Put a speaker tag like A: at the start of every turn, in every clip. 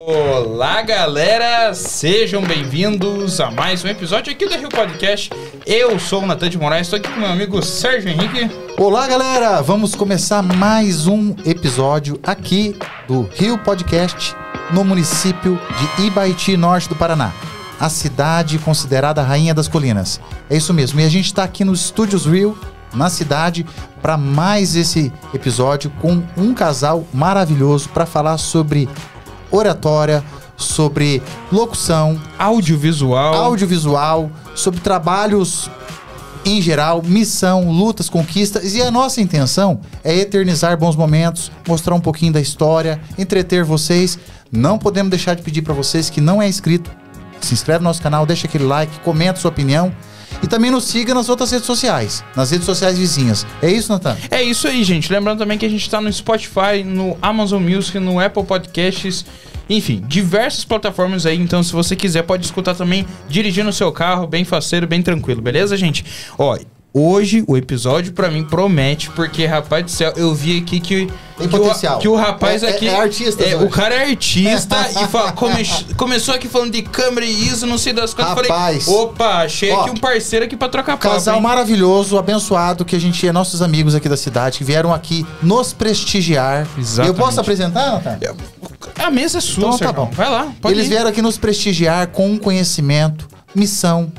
A: Olá galera, sejam bem-vindos a mais um episódio aqui do Rio Podcast. Eu sou o Natan de Moraes, estou aqui com meu amigo Sérgio Henrique.
B: Olá galera, vamos começar mais um episódio aqui do Rio Podcast no município de Ibaiti, norte do Paraná. A cidade considerada a rainha das colinas. É isso mesmo, e a gente está aqui nos Estúdios Rio, na cidade, para mais esse episódio com um casal maravilhoso para falar sobre oratória, sobre locução, audiovisual, sobre trabalhos em geral, missão, lutas, conquistas. E a nossa intenção é eternizar bons momentos, mostrar um pouquinho da história, entreter vocês. Não podemos deixar de pedir para vocês que não é inscrito, se inscreve no nosso canal, deixa aquele like, comenta sua opinião. E também nos siga nas outras redes sociais, nas redes sociais vizinhas. É isso, Natan?
A: É isso aí, gente. Lembrando também que a gente está no Spotify, no Amazon Music, no Apple Podcasts, enfim, diversas plataformas aí. Então, se você quiser, pode escutar também dirigindo o seu carro, bem faceiro, bem tranquilo, beleza, gente? Ó, hoje o episódio pra mim promete, porque, rapaz do céu, eu vi aqui que o rapaz aqui...
B: É artista.
A: O cara é artista e começou aqui falando de câmera e ISO, não sei das coisas.
B: Rapaz,
A: falei, opa, achei aqui um parceiro aqui pra trocar papo.
B: Casal maravilhoso, abençoado, que a gente é nossos amigos aqui da cidade, que vieram aqui nos prestigiar.
A: Exatamente.
B: Eu posso apresentar, Natan?
A: A mesa é sua,
B: então, tá bom.
A: Vai lá, pode
B: Eles
A: ir.
B: vieram aqui nos prestigiar com um conhecimento, missão,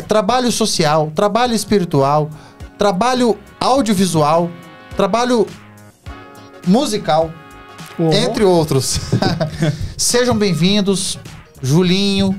B: trabalho social, trabalho espiritual, trabalho audiovisual, trabalho musical, entre outros. Sejam bem-vindos, Julinho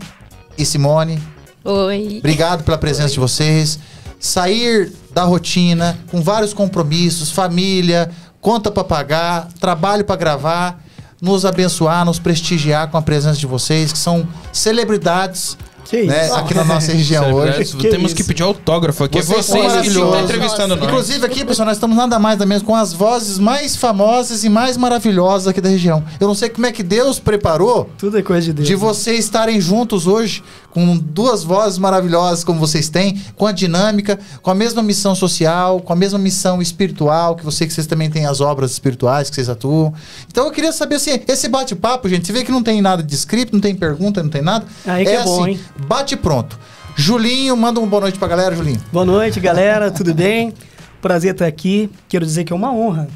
B: e Simone.
C: Oi.
B: Obrigado pela presença de vocês. Sair da rotina, com vários compromissos, família, conta pra pagar, trabalho pra gravar, nos abençoar, nos prestigiar com a presença de vocês, que são celebridades, né, aqui na nossa região hoje.
A: Temos que pedir autógrafo aqui. Vocês que estão entrevistando nós.
B: Inclusive aqui, pessoal, nós estamos nada mais da menos com as vozes mais famosas e mais maravilhosas aqui da região. Eu não sei como é que Deus preparou.
D: Tudo é coisa de Deus.
B: De vocês estarem juntos hoje, com duas vozes maravilhosas como vocês têm, com a dinâmica, com a mesma missão social, com a mesma missão espiritual, que vocês também têm as obras espirituais que vocês atuam. Então eu queria saber assim, esse bate-papo, gente, você vê que não tem nada de script, não tem pergunta, não tem nada.
D: Aí que é bom,
B: assim,
D: hein?
B: bate pronto. Julinho, manda uma boa noite pra galera, Julinho.
D: Boa noite, galera, tudo bem? Prazer estar aqui. Quero dizer que é uma honra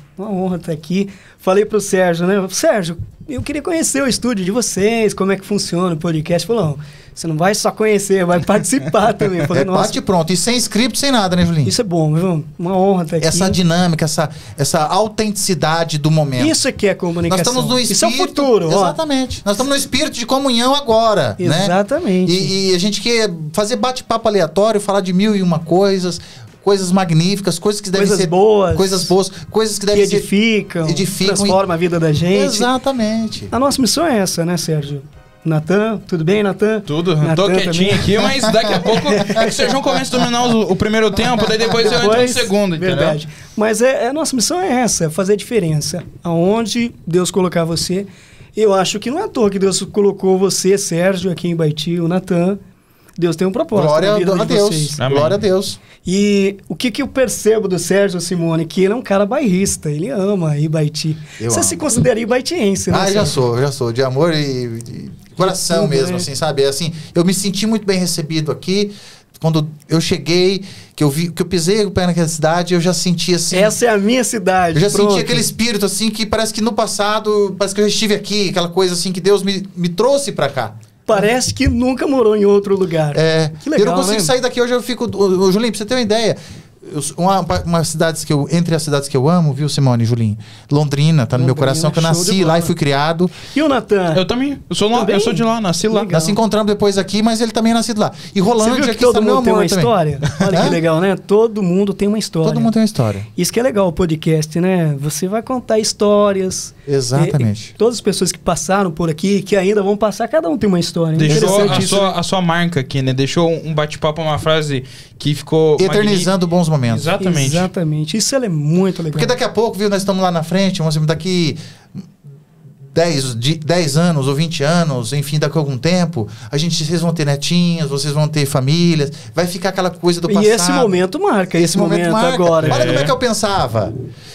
D: estar aqui. Falei pro Sérgio, né? Sérgio, eu queria conhecer o estúdio de vocês, como é que funciona o podcast. Falou, não, você não vai só conhecer, vai participar também. Falei, nossa,
B: bate pronto. E sem script, sem nada, né, Julinho?
D: isso é bom, viu? Uma honra estar aqui.
B: Essa dinâmica, essa autenticidade do momento.
D: Isso aqui é comunicação.
B: Nós estamos no espírito.
D: Isso é o futuro, ó.
B: Exatamente. Nós estamos no espírito de comunhão agora, né?
D: Exatamente.
B: E a gente quer fazer bate-papo aleatório, falar de mil e uma coisas magníficas, coisas que devem ser
D: boas,
B: coisas que devem
D: edificam,
B: edificam
D: transformam a vida da gente.
B: Exatamente.
D: A nossa missão é essa, né, Sérgio? Natan, tudo bem, Natan?
A: Tudo,
D: Natan
A: tô quietinho
D: também.
A: aqui, mas daqui a pouco é que o Sérgio começa a dominar o primeiro tempo, daí depois eu entro no segundo, entendeu?
D: Verdade. Mas a nossa missão é essa, fazer a diferença. Aonde Deus colocar você. Eu acho que não é à toa que Deus colocou você, Sérgio, aqui em Baiti, o Natan. Deus tem um propósito.
B: Glória
D: na vida
B: a
D: de
B: Deus.
D: vocês.
A: Amém.
B: Glória a Deus.
D: E o que eu percebo do Sérgio Simone, que ele é um cara bairrista, ele ama Ibaiti. Você
B: amo.
D: se considera ibaitiense, né?
B: Já
D: Sérgio?
B: sou, de amor e de coração
D: tudo,
B: mesmo,
D: né?
B: assim, sabe? Assim, eu me senti muito bem recebido aqui. Quando eu cheguei, que eu pisei o pé naquela cidade, eu já senti assim...
D: Essa é a minha cidade.
B: Eu já
D: pronto.
B: senti aquele espírito, assim, que parece que no passado, parece que eu já estive aqui, aquela coisa assim que Deus me trouxe pra cá.
D: Parece que nunca morou em outro lugar. Que legal,
B: eu não consigo
D: né?
B: sair daqui, hoje eu fico... Julinho, pra você ter uma ideia... Uma cidade entre as cidades que eu amo, viu, Simone e Julinho? Londrina, tá no meu coração, que eu nasci lá e fui criado.
D: E o Natan?
A: Eu também, eu sou de lá, nasci lá.
D: Legal.
B: Nós se encontramos depois aqui, mas ele também é nascido lá. E
D: Você
B: Rolândia,
D: viu que
B: aqui
D: todo
B: está meu
D: mundo tem
B: amor
D: uma
B: também.
D: história? Olha que legal, né? Todo mundo tem uma história.
B: Todo mundo tem uma história.
D: Isso que é legal o podcast, né? Você vai contar histórias.
B: Exatamente.
D: E todas as pessoas que passaram por aqui, que ainda vão passar, cada um tem uma história.
A: Deixou
D: Interessante isso.
A: a sua marca aqui, né? Deixou um bate-papo, uma frase que ficou...
B: Eternizando bons momentos.
A: Exatamente.
D: Exatamente. Isso é muito legal.
B: Porque daqui a pouco, viu, nós estamos lá na frente, vamos dizer, daqui 10 anos ou 20 anos, enfim, daqui a algum tempo, vocês vão ter netinhos, vocês vão ter famílias, vai ficar aquela coisa do passado.
D: E esse momento marca, esse momento
B: marca.
D: agora.
B: Olha como é que eu pensava.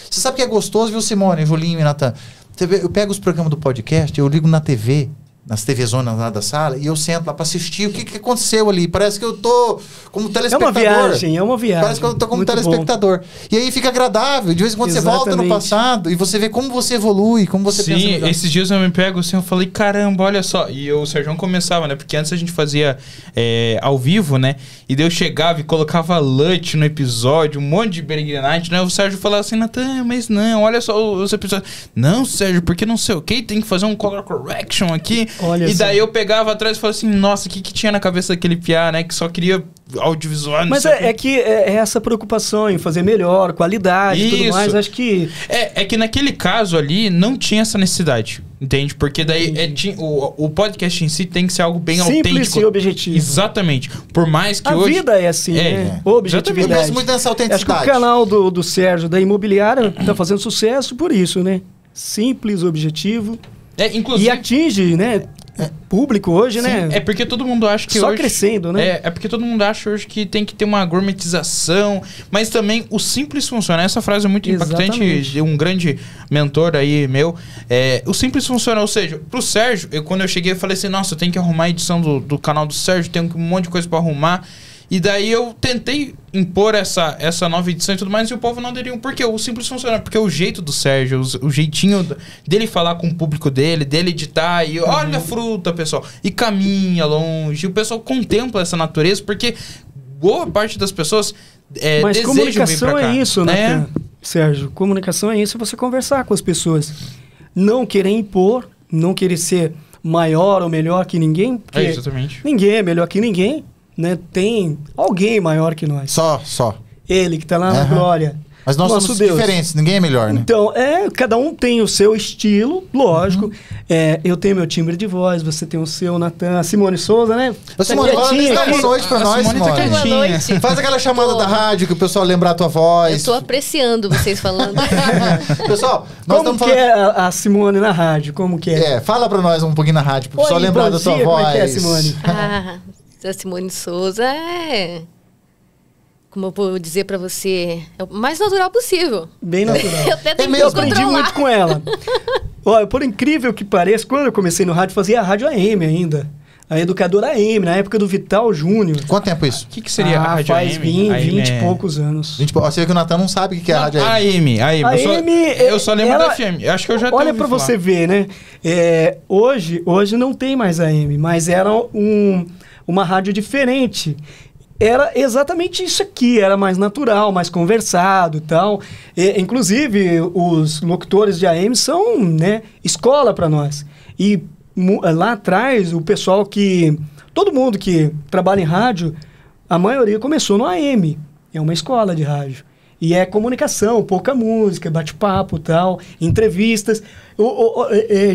B: Você sabe que é gostoso, viu, Simone, Julinho e Natan? Você vê, eu pego os programas do podcast, eu ligo na TV, nas TVzonas lá da sala, e eu sento lá pra assistir o que aconteceu ali. Parece que eu tô como telespectador.
D: É uma viagem.
B: Parece que eu tô como
D: Muito
B: telespectador. Bom. E aí fica agradável. De vez em quando você volta no passado e você vê como você evolui, como você pensa melhor.
A: Sim, esses dias eu me pego assim, eu falei, caramba, olha só. E o Sérgio começava, né? Porque antes a gente fazia ao vivo, né? E daí eu chegava e colocava LUT no episódio, um monte de Bergnight, né? O Sérgio falava assim, Natan, mas não, olha só os episódios. Não, Sérgio, porque não sei o que, tem que fazer um color correction aqui.
D: Olha
A: e daí
D: só.
A: eu pegava atrás e falava assim, nossa, o que tinha na cabeça daquele piá, né? Que só queria audiovisual.
D: Mas é que é essa preocupação em fazer melhor, qualidade e tudo mais, acho que...
A: É que naquele caso ali não tinha essa necessidade, entende? Porque daí o podcast em si tem que ser algo bem autêntico.
D: Simples e objetivo.
A: Exatamente. Por mais que
D: a
A: hoje...
D: vida é assim, né? Objetividade.
B: Eu gosto muito dessa autenticidade.
D: Acho que o canal do Sérgio da Imobiliária tá fazendo sucesso por isso, né? Simples, objetivo.
A: Inclusive...
D: E atinge, né? Público hoje,
A: Sim,
D: né?
A: É porque todo mundo acha que
D: só
A: hoje...
D: crescendo, né?
A: É porque todo mundo acha hoje que tem que ter uma gourmetização, mas também o simples funciona. Essa frase é muito impactante de um grande mentor aí meu. O simples funciona, ou seja, pro Sérgio, quando eu cheguei eu falei assim, nossa, eu tenho que arrumar a edição do canal do Sérgio, tenho um monte de coisa pra arrumar. E daí eu tentei impor essa nova edição e tudo mais, e o povo não aderiu. Por quê? O simples funciona. Porque o jeito do Sérgio, o jeitinho dele falar com o público dele editar, e olha a fruta, pessoal, e caminha longe. E o pessoal contempla essa natureza, porque boa parte das pessoas
D: Mas
A: desejam
D: comunicação
A: vir pra cá.
D: é isso, né, Sérgio? Comunicação é isso, é você conversar com as pessoas. Não querer impor, não querer ser maior ou melhor que ninguém. Porque
A: Exatamente.
D: ninguém é melhor que ninguém. Né? Tem alguém maior que nós.
B: Só.
D: Ele que está lá na glória.
B: Mas nós somos diferentes, ninguém é melhor, né?
D: Então, cada um tem o seu estilo, lógico. Eu tenho meu timbre de voz, você tem o seu, Natan. A Simone Souza, né?
B: Simone, dá boa noite pra nós, Simone.
C: Boa noite.
B: Faz aquela chamada da rádio que o pessoal lembrar a tua voz.
C: Eu tô apreciando vocês falando.
B: Pessoal, nós
D: como
B: estamos
D: que é a Simone na rádio? Como que é?
B: Fala pra nós um pouquinho na rádio, pro pessoal lembrar da tua voz.
D: Como é que é, Simone?
C: A Simone Souza como eu vou dizer pra você, é o mais natural possível.
D: Bem natural.
C: Eu até tenho que
D: eu aprendi muito com ela. Olha, por incrível que pareça, quando eu comecei no rádio, fazia a rádio AM ainda. A educadora AM, na época do Vital Júnior.
B: Quanto tempo isso?
A: O que seria a rádio
D: faz
A: AM?
D: 20 e poucos anos.
B: Você vê que o Natan não sabe o que é a rádio AM.
A: AM. Eu só lembro da FM. Eu acho que eu já tenho.
D: Olha pra você ver, né? Hoje não tem mais AM, mas era uma rádio diferente. Era exatamente isso aqui, era mais natural, mais conversado e tal. Inclusive, os locutores de AM são, né, escola para nós. E lá atrás, o pessoal todo mundo que trabalha em rádio, a maioria começou no AM. É uma escola de rádio. E é comunicação, pouca música, bate-papo e tal, entrevistas.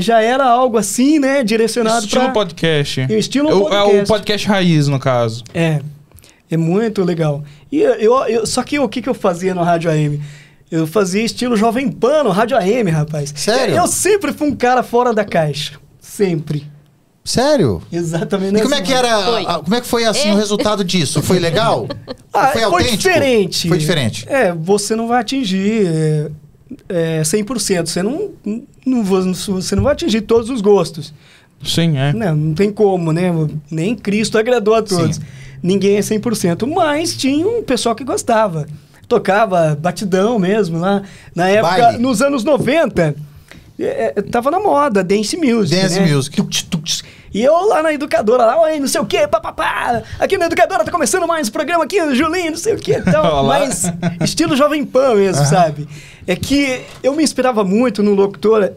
D: Já era algo assim, né, direcionado para...
A: Estilo podcast.
D: Estilo podcast.
A: É o podcast raiz, no caso.
D: É muito legal. E só que o que eu fazia no rádio AM? Eu fazia estilo Jovem Pan no rádio AM, rapaz.
B: Sério?
D: Eu sempre fui um cara fora da caixa. Sempre.
B: Sério?
D: Exatamente.
B: E como é que era? Como é que foi assim o resultado disso? Foi legal? Foi autêntico?
D: Foi diferente.
B: Foi diferente.
D: Você não vai atingir 100%. Você não vai atingir todos os gostos.
A: Sim,
D: Não tem como, né? Nem Cristo agradou a todos. Sim. Ninguém é 100%. Mas tinha um pessoal que gostava. Tocava batidão mesmo lá. Na época,
B: baile.
D: Nos anos 90, tava na moda, dance music.
B: Dance music.
D: E eu lá na educadora, lá, não sei o quê, papapá. Aqui na educadora tá começando mais um programa aqui, Julinho, não sei o quê. Então, mas estilo Jovem Pan mesmo, sabe? É que eu me inspirava muito no locutor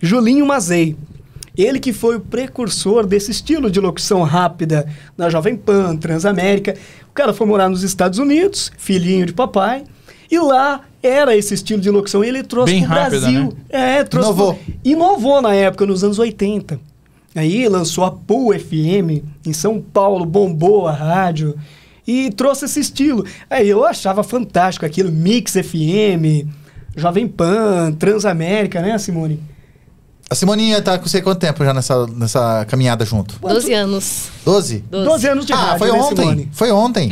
D: Julinho Mazei. Ele que foi o precursor desse estilo de locução rápida na Jovem Pan, Transamérica. O cara foi morar nos Estados Unidos, filhinho de papai, e lá era esse estilo de locução. E ele trouxe pro Brasil. Né? Inovou na época, nos anos 80. Aí lançou a Pool FM em São Paulo, bombou a rádio e trouxe esse estilo. Aí eu achava fantástico aquilo, Mix FM, Jovem Pan, Transamérica, né, Simone?
B: A Simoninha tá com você quanto tempo já nessa caminhada junto?
C: 12 anos.
B: 12?
D: 12 anos de rádio,
B: foi
D: né,
B: ontem.
D: Simone?
B: Foi ontem.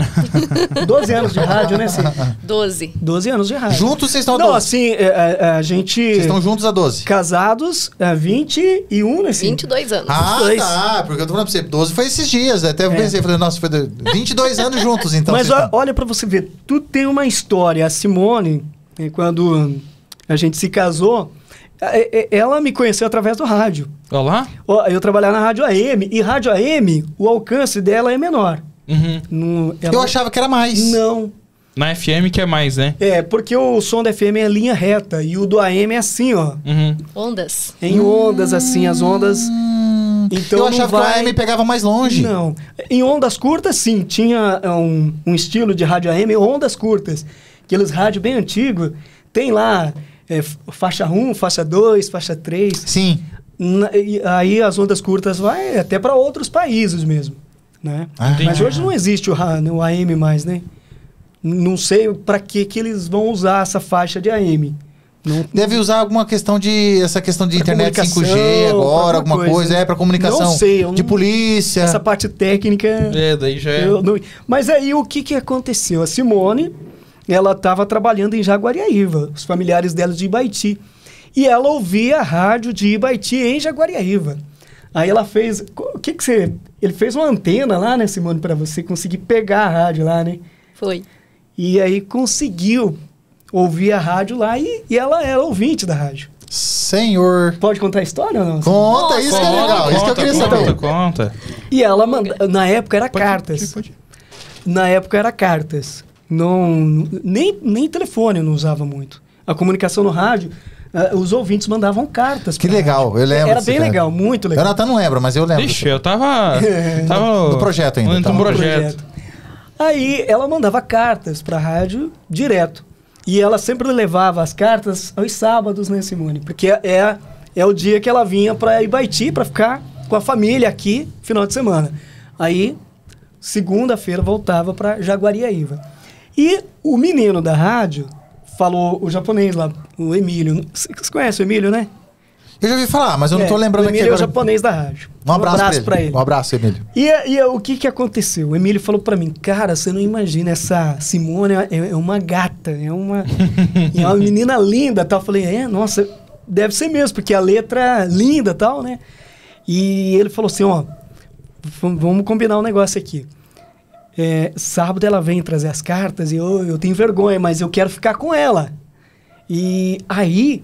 D: 12 anos de rádio, né, Simone?
C: 12.
D: 12 anos de rádio.
B: Juntos vocês estão há
D: Não,
B: 12?
D: assim, a gente...
B: Vocês estão juntos há 12?
D: Casados há 21, né, Sim?
C: 22 anos.
B: Ah,
D: dois.
B: tá. Porque eu tô falando pra você, 12 foi esses dias. Até eu pensei, falei, nossa, foi 22 anos juntos, então.
D: Mas
B: vocês estão-
D: olha pra você ver, tudo tem uma história. A Simone, quando a gente se casou, ela me conheceu através do rádio.
A: Olá?
D: Eu trabalhava na Rádio AM, e Rádio AM, o alcance dela é menor.
A: Uhum.
B: Eu achava que era mais.
D: Não.
A: Na FM que é mais, né?
D: Porque o som da FM é linha reta, e o do AM é assim, ó.
A: Uhum.
C: Ondas.
D: Em ondas, assim, as ondas... Então
B: eu
D: não
B: achava que o AM pegava mais longe.
D: Não. Em ondas curtas, sim. Tinha um estilo de rádio AM, ondas curtas. Aqueles rádios bem antigos. Tem lá faixa 1, faixa 2, faixa 3.
B: Sim.
D: E aí as ondas curtas vai até para outros países mesmo, né?
B: Entendi.
D: Mas hoje não existe o AM mais, né? Não sei para que eles vão usar essa faixa de AM. Não,
B: Deve usar alguma questão essa questão de
D: Pra
B: internet
D: comunicação,
B: 5G agora,
D: pra
B: alguma
D: coisa,
B: coisa,
D: né?
B: pra comunicação.
D: Não sei, eu
B: de
D: não-
B: polícia.
D: essa parte técnica...
A: Daí já é.
D: Eu não- Mas aí o que aconteceu? A Simone, ela estava trabalhando em Jaguariaíva, os familiares dela de Ibaiti. E ela ouvia a rádio de Ibaiti em Jaguariaíva. Aí ela fez... Ele fez uma antena lá, né, Simone, para você conseguir pegar a rádio lá, né?
C: Foi.
D: E aí conseguiu ouvir a rádio lá e ela era ouvinte da rádio.
B: Senhor.
D: Pode contar a história ou não?
B: Conta, isso que é legal. Isso que eu queria saber.
A: Conta.
D: E ela na época era cartas.
A: Pode.
D: Na época era cartas. Não, nem telefone eu não usava muito. A comunicação no rádio, os ouvintes mandavam cartas.
B: Que
D: pra
B: legal,
D: rádio.
B: eu lembro
D: Era
B: disso,
D: bem
B: cara.
D: legal, muito
B: Eu
D: legal.
B: Natan não lembro, mas eu lembro.
A: Ixi, eu tava
B: No projeto ainda,
A: No
B: tava no
A: projeto.
D: Aí ela mandava cartas pra rádio direto. E ela sempre levava as cartas aos sábados, né, Simone? Porque é o dia que ela vinha pra Ibaiti pra ficar com a família aqui, final de semana. Aí, segunda-feira, voltava pra Jaguariaíva. E o menino da rádio falou, o japonês lá, o Emílio. Vocês conhecem o Emílio, né?
B: Eu já ouvi falar, mas eu não tô lembrando
D: o
B: aqui
D: Emílio
B: agora.
D: é o japonês da rádio.
B: Um abraço
D: pra ele.
B: Um abraço, Emílio.
D: E o que aconteceu? O Emílio falou pra mim, cara, você não imagina, essa Simone é uma gata, é uma menina linda, tal. Eu falei, nossa, deve ser mesmo, porque a letra é linda, tal, né? E ele falou assim, ó, vamos combinar um negócio aqui. Sábado ela vem trazer as cartas e eu tenho vergonha, mas eu quero ficar com ela. E aí...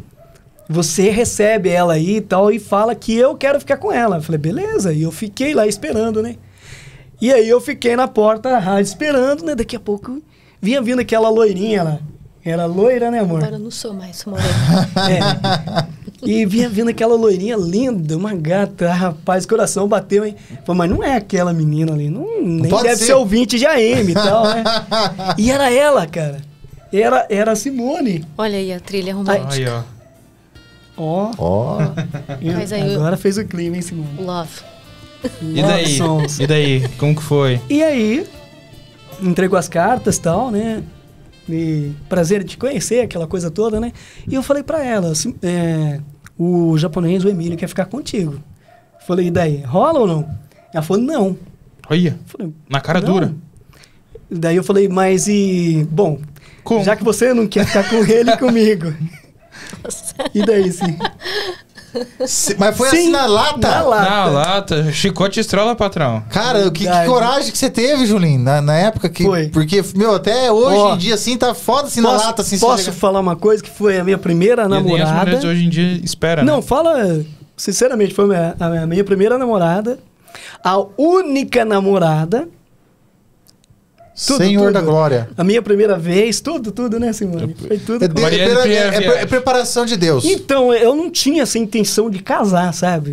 D: você recebe ela aí e tal, e fala que eu quero ficar com ela. Eu falei, beleza. E eu fiquei lá esperando, né? E aí eu fiquei na porta da rádio esperando, né? Daqui a pouco vinha vindo aquela loirinha lá. Era loira, né, amor?
C: Agora eu não sou mais, sou morena.
D: E vinha vindo aquela loirinha linda, uma gata. Rapaz, o coração bateu, hein? Falei, mas não é aquela menina ali. Nem
B: pode
D: deve
B: ser.
D: ser ouvinte de AM e tal, né? E era ela, cara. Era a Simone.
C: Olha aí a trilha romântica.
A: Aí, ó.
D: Ó.
B: Ó.
C: Mas aí
D: Agora fez o clima, hein, Simone?
C: Love.
A: E daí?
D: Sons.
A: E daí? Como que foi?
D: E aí, entregou as cartas e tal, né? E prazer de te conhecer, aquela coisa toda, né? E eu falei pra ela, assim, o japonês, o Emílio, quer ficar contigo. Falei, e daí? Rola ou não? Ela falou, não.
A: Olha,
D: Falei,
A: na cara
D: não.
A: dura.
D: Daí eu falei, mas bom,
A: Como?
D: já que você não quer ficar com ele e comigo. E daí, sim?
B: Mas foi
D: Sim,
B: assim na lata?
D: na lata.
A: Na lata. Chicote estrela, patrão.
B: Cara, que
D: Verdade.
B: coragem que você teve, Julinho, na época que...
D: Foi.
B: Porque, meu, até hoje
D: Ó,
B: em dia, assim, tá foda assim na lata, assim.
D: Posso
B: você
D: falar uma coisa que foi a minha primeira
A: E nem as
D: namorada?
A: mulheres hoje em dia esperam,
D: Não,
A: né?
D: fala... Sinceramente, foi a minha primeira namorada. A única namorada. Tudo,
B: Senhor
D: tudo.
B: da Glória.
D: A minha primeira vez. Tudo, né, Simone? Foi tudo.
A: Mariana de primeira viagem.
B: É preparação de Deus.
D: Então, eu não tinha essa intenção de casar, sabe?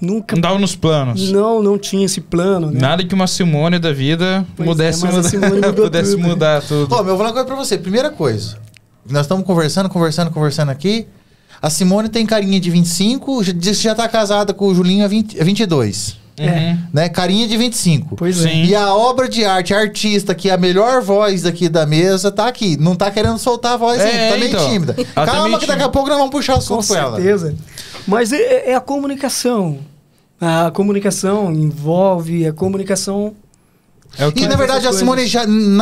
D: Nunca...
A: Não dava nos planos.
D: Não tinha esse plano, né?
A: Nada que uma Simone da vida
D: Pois
A: pudesse
D: é, mas a
A: mudar,
D: Simone mudou
A: pudesse
D: tudo.
A: mudar tudo.
B: Ó, meu, eu vou falar uma coisa pra você. Primeira coisa. Nós estamos conversando aqui. A Simone tem carinha de 25, diz que já tá casada com o Julinho há 22.
A: Uhum.
B: Né? Carinha de 25.
D: Pois
A: Sim.
B: E a obra de arte, a artista, que é a melhor voz aqui da mesa, tá aqui. Não tá querendo soltar a voz ainda, tá meio
A: então.
B: tímida.
A: Ela tá
B: Calma
A: meio
B: que daqui a
A: tímida.
B: pouco nós vamos puxar
D: Com
B: assunto com ela.
D: certeza. Mas é a comunicação. A comunicação envolve a comunicação...
B: E, na verdade, a Simone,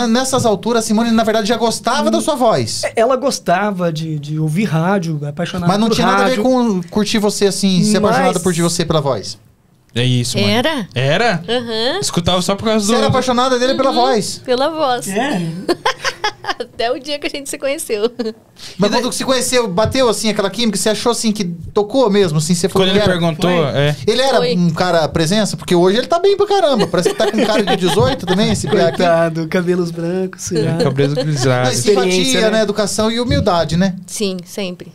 B: nessas alturas, a Simone, na verdade, já gostava da sua voz.
D: Ela gostava de ouvir rádio, apaixonada por rádio.
B: Mas não tinha nada a ver com curtir você, assim, ser apaixonada por você pela voz.
A: É isso, mano.
C: Era?
A: Era?
C: Aham.
A: Escutava só por causa do...
B: Você era apaixonada dele pela voz.
C: Pela voz.
D: É.
C: Até o dia que a gente se conheceu.
B: Mas quando se conheceu, bateu, assim, aquela química, você achou, assim, que tocou mesmo, assim, você falou
A: Quando ele
B: que era...
A: perguntou,
B: Ele era
C: Foi.
B: um cara presença? Porque hoje ele tá bem pra caramba. Parece que tá com cara de 18 também, esse piá aqui.
D: Coitado, cabelos brancos, será?
A: Cabelo grisalho.
B: Mas simpatia,
D: Experiência,
B: né?
D: né?
B: Educação e humildade, né?
C: Sim, sempre.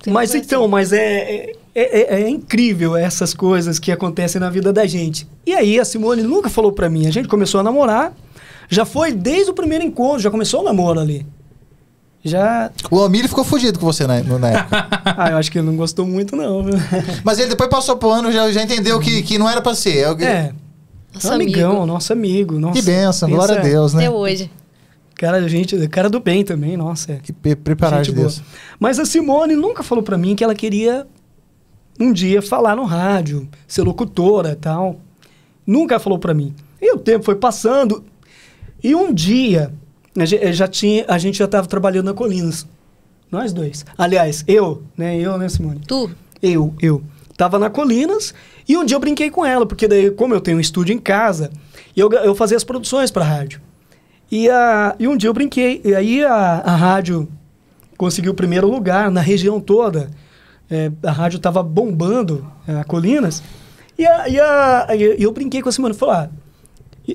D: Mas
C: foi
D: então, mas é incrível essas coisas que acontecem na vida da gente. E aí a Simone nunca falou pra mim. A gente começou a namorar, já foi desde o primeiro encontro, já começou o namoro ali. Já...
B: O Amílio ficou fudido com você na época.
D: eu acho que ele não gostou muito não, viu?
B: Mas ele depois passou pro ano, já entendeu que não era pra ser.
C: Nosso
D: amigão,
C: amigo.
D: nosso amigo. Nossa,
B: Que bênção,
D: pensa-
B: glória a Deus, né?
C: Até hoje.
D: Cara do bem também, nossa.
B: Que preparar de
D: Gente boa.
B: Deus.
D: Mas a Simone nunca falou pra mim que ela queria um dia falar no rádio, ser locutora e tal. Nunca falou pra mim. E o tempo foi passando. E um dia, a gente já estava trabalhando na Colinas. Nós dois. Aliás, eu, né, Simone?
C: Tu?
D: Eu. Tava na Colinas e um dia eu brinquei com ela, porque daí, como eu tenho um estúdio em casa, eu fazia as produções pra rádio. E um dia eu brinquei. E aí a rádio conseguiu o primeiro lugar na região toda. A rádio tava bombando, a Colinas. E eu brinquei com a Simone. Falei,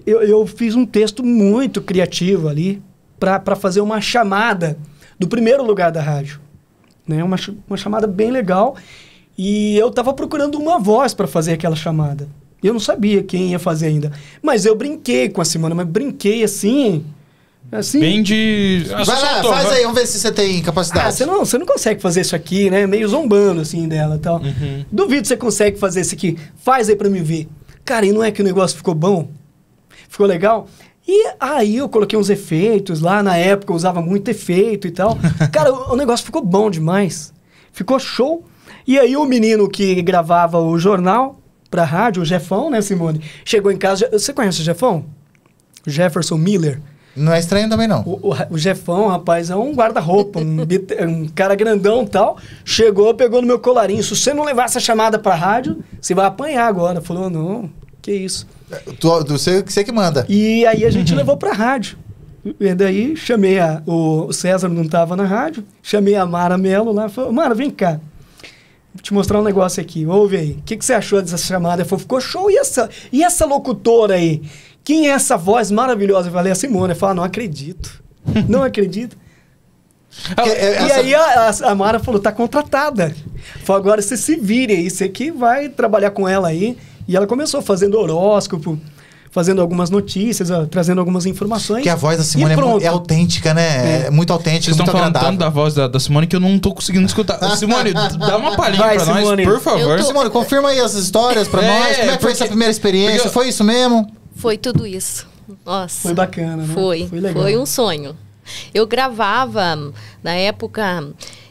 D: eu fiz um texto muito criativo ali para fazer uma chamada do primeiro lugar da rádio. Né? Uma chamada bem legal. E eu tava procurando uma voz para fazer aquela chamada. Eu não sabia quem ia fazer ainda. Mas eu brinquei com a Simone, mas brinquei assim...
A: Bem de...
B: Vai lá, faz aí, vamos ver se você tem capacidade.
D: Você não consegue fazer isso aqui, né? Meio zombando, assim, dela e tal.
A: Uhum.
D: Duvido que você consegue fazer isso aqui. Faz aí pra me ver. Cara, e não é que o negócio ficou bom? Ficou legal? E aí eu coloquei uns efeitos lá. Na época eu usava muito efeito e tal. Cara, o negócio ficou bom demais. Ficou show. E aí o menino que gravava o jornal pra rádio, o Jefão, né, Simone? Chegou em casa... Você conhece o Jefão? O Jefferson Miller.
B: Não é estranho também, não.
D: O Jefão, rapaz, é um guarda-roupa, um cara grandão e tal. Chegou, pegou no meu colarinho. Se você não levar essa chamada pra rádio, você vai apanhar agora. Falou, não, que isso.
B: Você que manda.
D: E aí a gente levou pra rádio. E daí chamei o César não tava na rádio, chamei a Mara Mello lá. Falei, Mara, vem cá. Vou te mostrar um negócio aqui, ouve aí. O que você achou dessa chamada? Ela falou, ficou show. E essa locutora aí? Quem é essa voz maravilhosa? Eu falei, a Simone. Eu falei, não acredito. Não acredito. E aí a Mara falou, tá contratada. Falou, agora você se vire aí, você que vai trabalhar com ela aí. E ela começou fazendo horóscopo, fazendo algumas notícias, trazendo algumas informações.
B: Porque a voz da Simone é autêntica, né? É muito autêntica,
A: Vocês
B: muito
A: estão falando
B: agradável.
A: tanto da voz da Simone que eu não tô conseguindo escutar. Simone, dá uma palhinha
D: Vai,
A: pra
D: Simone.
A: nós, por favor.
B: Simone, confirma aí as histórias pra nós. Como é que foi essa primeira experiência? Foi isso mesmo?
C: Foi tudo isso. Nossa.
D: Foi bacana, né?
C: Foi
D: legal.
C: Foi um sonho. Eu gravava, na época,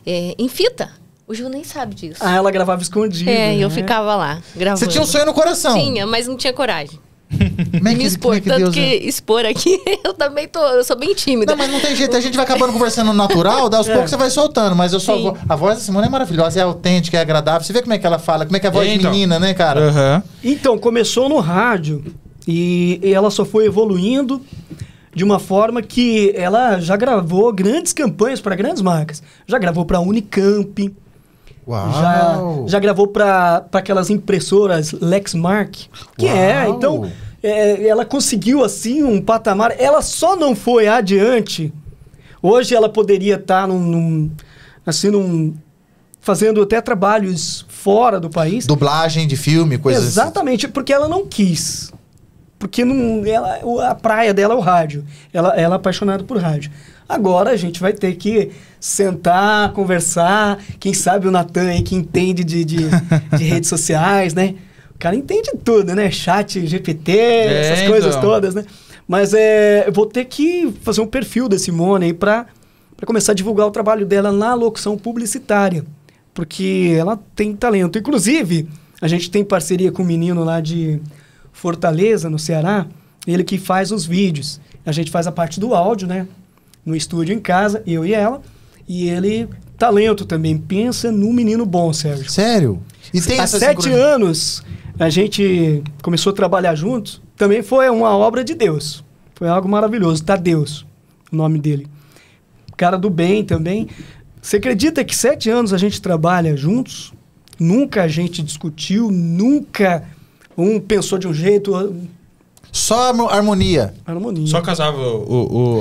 C: em fita. O Ju nem sabe disso.
D: Ah, ela gravava escondido.
C: Eu
D: né?
C: ficava lá, gravando.
B: Você tinha um sonho no coração.
C: Tinha, mas não tinha coragem.
B: Como é
C: Me expor.
B: que
C: Tanto
B: Deus
C: que
B: é?
C: expor aqui, eu sou bem tímida.
B: Não, mas não tem jeito. A gente vai acabando conversando natural, daí aos poucos você vai soltando. Mas eu só
C: Sim.
B: vou... A voz da Simone é maravilhosa, é autêntica, é agradável. Você vê como é que ela fala, como é que é a voz de
A: Então.
B: menina, né, cara?
A: Aham.
D: Então, começou no rádio e ela só foi evoluindo de uma forma que ela já gravou grandes campanhas para grandes marcas. Já gravou para Unicamp,
B: Uau!
D: já gravou para aquelas impressoras Lexmark, que
B: Uau.
D: então ela conseguiu assim um patamar. Ela só não foi adiante. Hoje ela poderia estar fazendo até trabalhos fora do país.
B: Dublagem de filme, coisas assim.
D: Exatamente, porque ela não quis. Porque a praia dela é o rádio. Ela é apaixonada por rádio. Agora a gente vai ter que sentar, conversar. Quem sabe o Natan aí que entende de redes sociais, né? O cara entende tudo, né? Chat, GPT, essas coisas todas, né? Mas eu vou ter que fazer um perfil da Simone aí para começar a divulgar o trabalho dela na locução publicitária. porque ela tem talento. Inclusive, a gente tem parceria com um menino lá de Fortaleza, no Ceará, ele que faz os vídeos. A gente faz a parte do áudio, né? No estúdio em casa, eu e ela. E ele, talento também. Pensa num menino bom, Sérgio.
B: Sério? E tem
D: Há
B: essa
D: 7 anos, a gente começou a trabalhar juntos. Também foi uma obra de Deus. Foi algo maravilhoso. Tadeus, o nome dele. Cara do bem também. Você acredita que 7 anos a gente trabalha juntos? Nunca a gente discutiu, nunca um pensou de um jeito...
B: Só harmonia.
D: Harmonia.
A: Só casava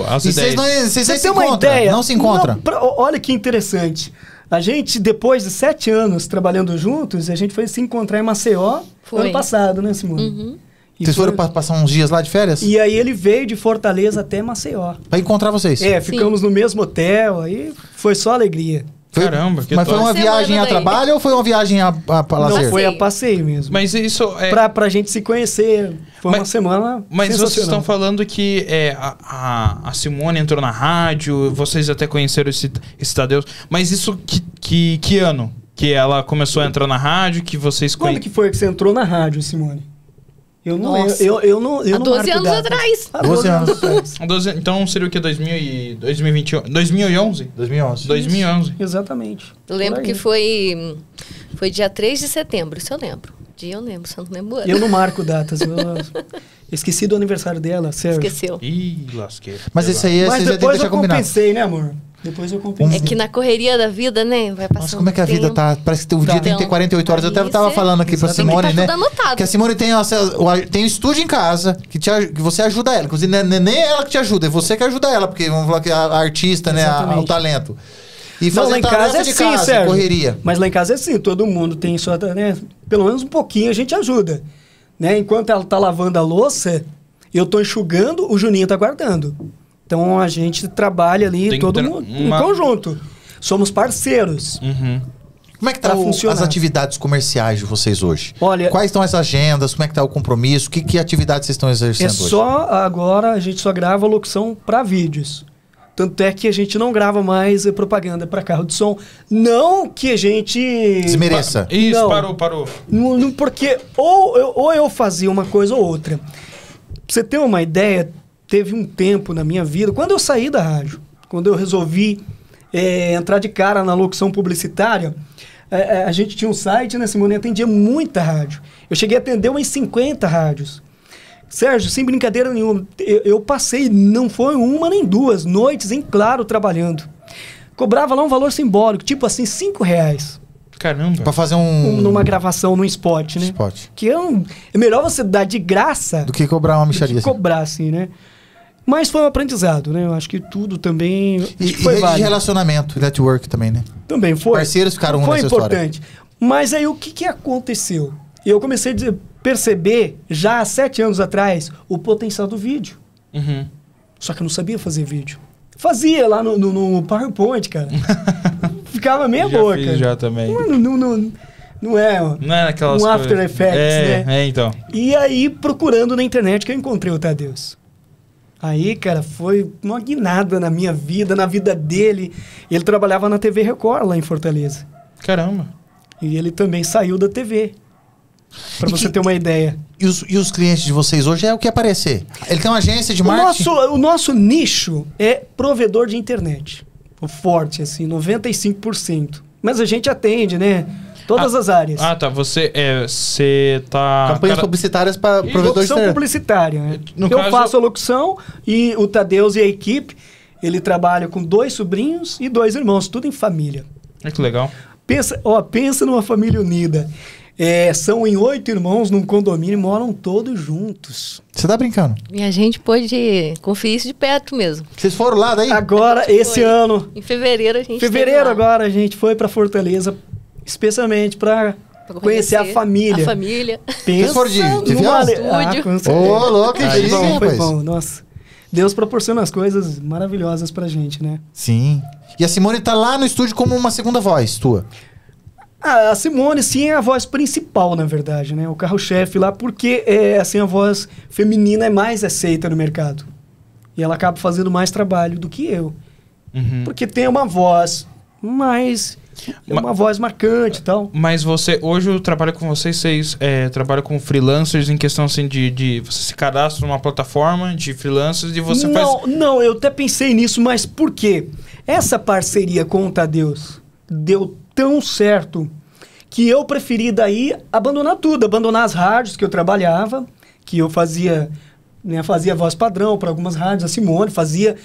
A: as
B: E
A: ideias.
B: vocês
D: Você
B: se
D: tem uma
B: encontram,
D: ideia?
B: não se encontram.
D: Olha que interessante. A gente, depois de 7 anos trabalhando juntos, a gente foi se encontrar em Maceió
C: Foi.
D: ano passado, né, Simone?
C: Uhum.
D: E
B: Vocês
D: foi-
B: foram passar uns dias lá de férias?
D: E aí ele veio de Fortaleza até Maceió.
B: Pra encontrar vocês?
D: É, ficamos no mesmo hotel, aí foi só alegria.
B: Foi-
A: Caramba, que
B: Mas foi
A: top.
B: uma viagem a
C: Semana daí.
B: trabalho ou foi uma viagem a
D: Não,
B: lazer?
D: foi a
C: Passeio.
D: passeio mesmo.
A: Mas isso é...
D: Pra gente se conhecer. Foi uma semana
A: Mas vocês
D: sensacional.
A: estão falando que a Simone entrou na rádio, vocês até conheceram esse Tadeus. Mas isso que ano? Que ela começou a entrar na rádio, que vocês
D: Quando que foi que você entrou na rádio, Simone? Eu não lembro.
C: Nosa.
D: Eu não
C: Há
D: não
C: 12
D: marco
C: anos
D: datas.
C: atrás.
D: Há
B: 12 anos.
D: atrás.
A: 12 Então seria o que? 2021? 2011?
B: 2011.
A: 2011.
D: Exatamente.
C: Eu lembro
D: Por aí.
C: que foi dia 3 de setembro, isso eu lembro. Dia eu lembro, só não lembro o ano.
D: Eu não marco datas. Eu esqueci do aniversário dela, Sérgio.
C: Esqueceu.
A: Ih, lasqueira.
B: Mas isso aí
D: Mas
B: vocês já devem
D: depois
B: deixar
D: eu
B: combinado.
D: compensei, né, amor? Depois eu compensei.
C: É que na correria da vida, né? Vai passando
B: Nossa, como é que a vida
C: tempo.
B: tá? Parece que o dia tem que ter 48 horas. Eu até
C: Aí
B: tava
C: cê-
B: falando aqui pra
C: Tem que
B: Simone,
C: tá
B: né?
C: tudo anotado.
B: Que a Simone tem um estúdio em casa, que você ajuda ela. Inclusive, não é nem ela que te ajuda, é você que ajuda ela, porque vamos falar que a artista, né?
D: Exatamente.
B: O talento. E
D: Não,
B: fazer
D: lá em
B: tarefa
D: casa é
B: de
D: assim,
B: casa,
D: Sérgio.
B: correria.
D: Mas lá em casa é assim, todo mundo tem sua, né? Pelo menos um pouquinho a gente ajuda. Né? Enquanto ela tá lavando a louça, eu tô enxugando, o Juninho tá guardando. Então a gente trabalha ali,
A: Tem que
D: todo
A: ter
D: mundo
A: uma-
D: em conjunto. Somos parceiros.
A: Uhum.
B: Como é que tá
D: Pra funcionar.
B: as atividades comerciais de vocês hoje?
D: Olha-
B: Quais estão as agendas? Como é que tá o compromisso? Que atividades vocês estão
D: É
B: exercendo hoje?
D: só agora a gente só grava locução para vídeos. Tanto é que a gente não grava mais propaganda para carro de som. Não que a gente
B: Desmereça.
A: Isso,
D: Não.
A: parou.
D: Porque ou eu fazia uma coisa ou outra. Pra você ter uma ideia, teve um tempo na minha vida, quando eu saí da rádio, quando eu resolvi entrar de cara na locução publicitária, a gente tinha um site, né, Simone, atendia muita rádio. Eu cheguei a atender umas 50 rádios. Sérgio, sem brincadeira nenhuma, eu passei, não foi uma nem duas noites em claro trabalhando. Cobrava lá um valor simbólico, tipo assim, R$5.
A: Caramba.
B: Pra fazer
D: Numa gravação, num spot, né?
B: spot.
D: Que é melhor você dar de graça
B: Do que cobrar uma
D: do
B: micharia.
D: que
B: assim.
D: cobrar, assim, né? Mas foi um aprendizado, né? Eu acho que tudo também...
B: E,
D: acho que
B: e
D: foi
B: rede de
D: válido.
B: relacionamento, network também, né?
D: Também foi.
B: Parceiros ficaram um
D: Foi
B: nessa
D: importante. Mas aí o que aconteceu? Eu comecei a perceber, já há 7 anos atrás, o potencial do vídeo.
A: Uhum.
D: Só que eu não sabia fazer vídeo. Fazia lá no PowerPoint, cara. Ficava meia
A: Já
D: boca.
A: fiz já também.
D: Não é...
A: Não é naquelas
D: Um
A: coisas...
D: After Effects, né?
A: então.
D: E aí, procurando na internet, que eu encontrei o Tadeus. Aí, cara, foi uma guinada na minha vida, na vida dele. Ele trabalhava na TV Record, lá em Fortaleza.
A: Caramba.
D: E ele também saiu da TV. Pra
B: E
D: você
B: que-
D: ter uma ideia.
B: E os clientes de vocês hoje é o que aparecer. Ele tem uma agência de marketing.
D: O nosso nicho é provedor de internet. O forte, assim, 95%. Mas a gente atende, né? Todas as áreas.
A: Ah, tá. Você tá...
B: Campanhas publicitárias para provedores de
D: Locução
B: internet.
D: publicitária, né?
A: No
D: Eu
A: caso-
D: faço a locução e o Tadeus e a equipe, ele trabalha com 2 sobrinhos e 2 irmãos, tudo em família.
A: É que legal.
D: Pensa numa família unida. São em 8 irmãos num condomínio e moram todos juntos.
B: Você tá brincando?
C: E a gente pôde conferir isso de perto mesmo.
B: Vocês foram lá daí?
D: Agora, esse
C: Foi.
D: ano,
C: Em fevereiro a gente
D: fevereiro
C: esteve lá
D: agora, a gente foi pra Fortaleza, especialmente para
C: pra
D: conhecer a família.
C: A família.
D: Pensa
B: foram de
D: numa
B: avião?
C: Estúdio.
D: com certeza.
B: Ô, louco, que
A: Aí
B: chique,
D: Foi bom, foi
B: rapaz.
D: bom, nossa. Deus proporciona as coisas maravilhosas pra gente, né?
B: Sim. E a Simone tá lá no estúdio como uma segunda voz tua.
D: A Simone, sim, é a voz principal, na verdade, né? O carro-chefe lá, porque, assim, a voz feminina é mais aceita no mercado. E ela acaba fazendo mais trabalho do que eu.
A: Uhum.
D: Porque tem uma voz mais É uma voz marcante e tal.
A: Mas você, hoje eu trabalho com vocês trabalham com freelancers em questão assim de você se cadastra numa plataforma de freelancers e você faz...
D: Não, eu até pensei nisso, mas por quê? Essa parceria com o Tadeus deu tão certo que eu preferi daí abandonar tudo, abandonar as rádios que eu trabalhava, que eu fazia voz padrão para algumas rádios, a Simone fazia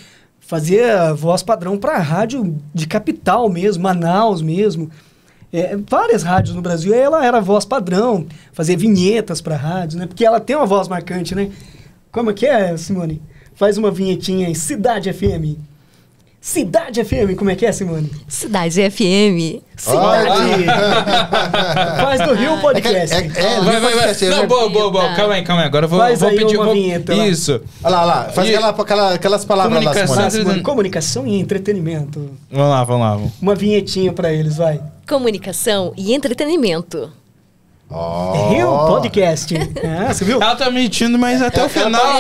D: voz padrão para rádio de capital mesmo, Manaus mesmo, várias rádios no Brasil, ela era voz padrão, fazia vinhetas para rádios, né? Porque ela tem uma voz marcante, né? Como é que é, Simone? Faz uma vinhetinha em Cidade FM. Cidade FM, como é que é, Simone?
C: Cidade FM.
D: Cidade! Faz do Rio Podcast.
A: Vai. Não, boa. Calma aí. Agora eu vou
D: aí
A: pedir
D: uma vinheta lá.
A: Isso.
B: Olha lá. Faz aquelas palavras lá, Simone.
D: Comunicação e entretenimento.
A: Vamos lá.
D: Uma vinhetinha pra eles, vai.
C: Comunicação e entretenimento.
D: Rio Podcast. Você viu?
A: Ela tá mentindo, mas até o final...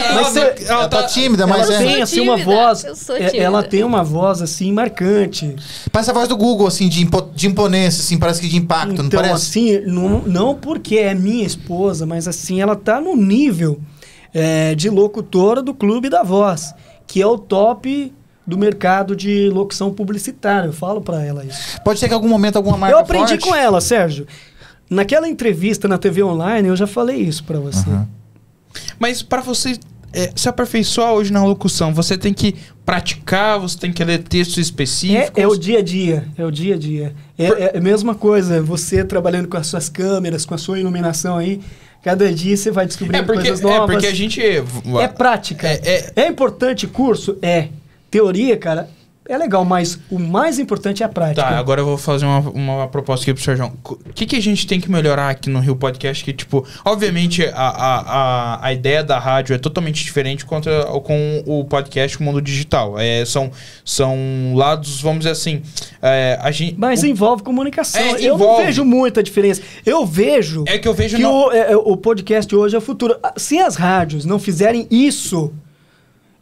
B: Ela tá tímida, mas
D: ela tem assim uma voz...
C: Eu sou tímida.
D: Ela tem uma voz assim marcante.
B: Parece a voz do Google, assim, de imponência, assim, parece que de impacto,
D: então,
B: não parece?
D: Assim, não porque é minha esposa, mas assim, ela tá no nível de locutora do Clube da Voz, que é o top do mercado de locução publicitária. Eu falo pra ela isso.
B: Pode ser que em algum momento alguma marca
D: Eu aprendi
B: forte...
D: com ela, Sérgio. Naquela entrevista na TV Online, eu já falei isso pra você.
B: Uhum.
A: Mas pra você se aperfeiçoar hoje na locução, você tem que praticar, você tem que ler textos específicos?
D: É o dia a dia, É a mesma coisa, você trabalhando com as suas câmeras, com a sua iluminação aí, cada dia você vai descobrindo coisas novas.
A: É porque a gente...
D: É prática. É importante curso? É. Teoria, cara... É legal, mas o mais importante é a prática.
A: Tá, agora eu vou fazer uma proposta aqui pro Sérgio. O que a gente tem que melhorar aqui no Rio Podcast? Que, tipo, obviamente a ideia da rádio é totalmente diferente com o podcast, com o mundo digital. São lados, vamos dizer assim...
D: Mas envolve comunicação. Eu
A: envolve.
D: não vejo muita diferença. Eu vejo...
A: É que eu vejo...
D: o podcast hoje é o futuro. Se as rádios não fizerem isso...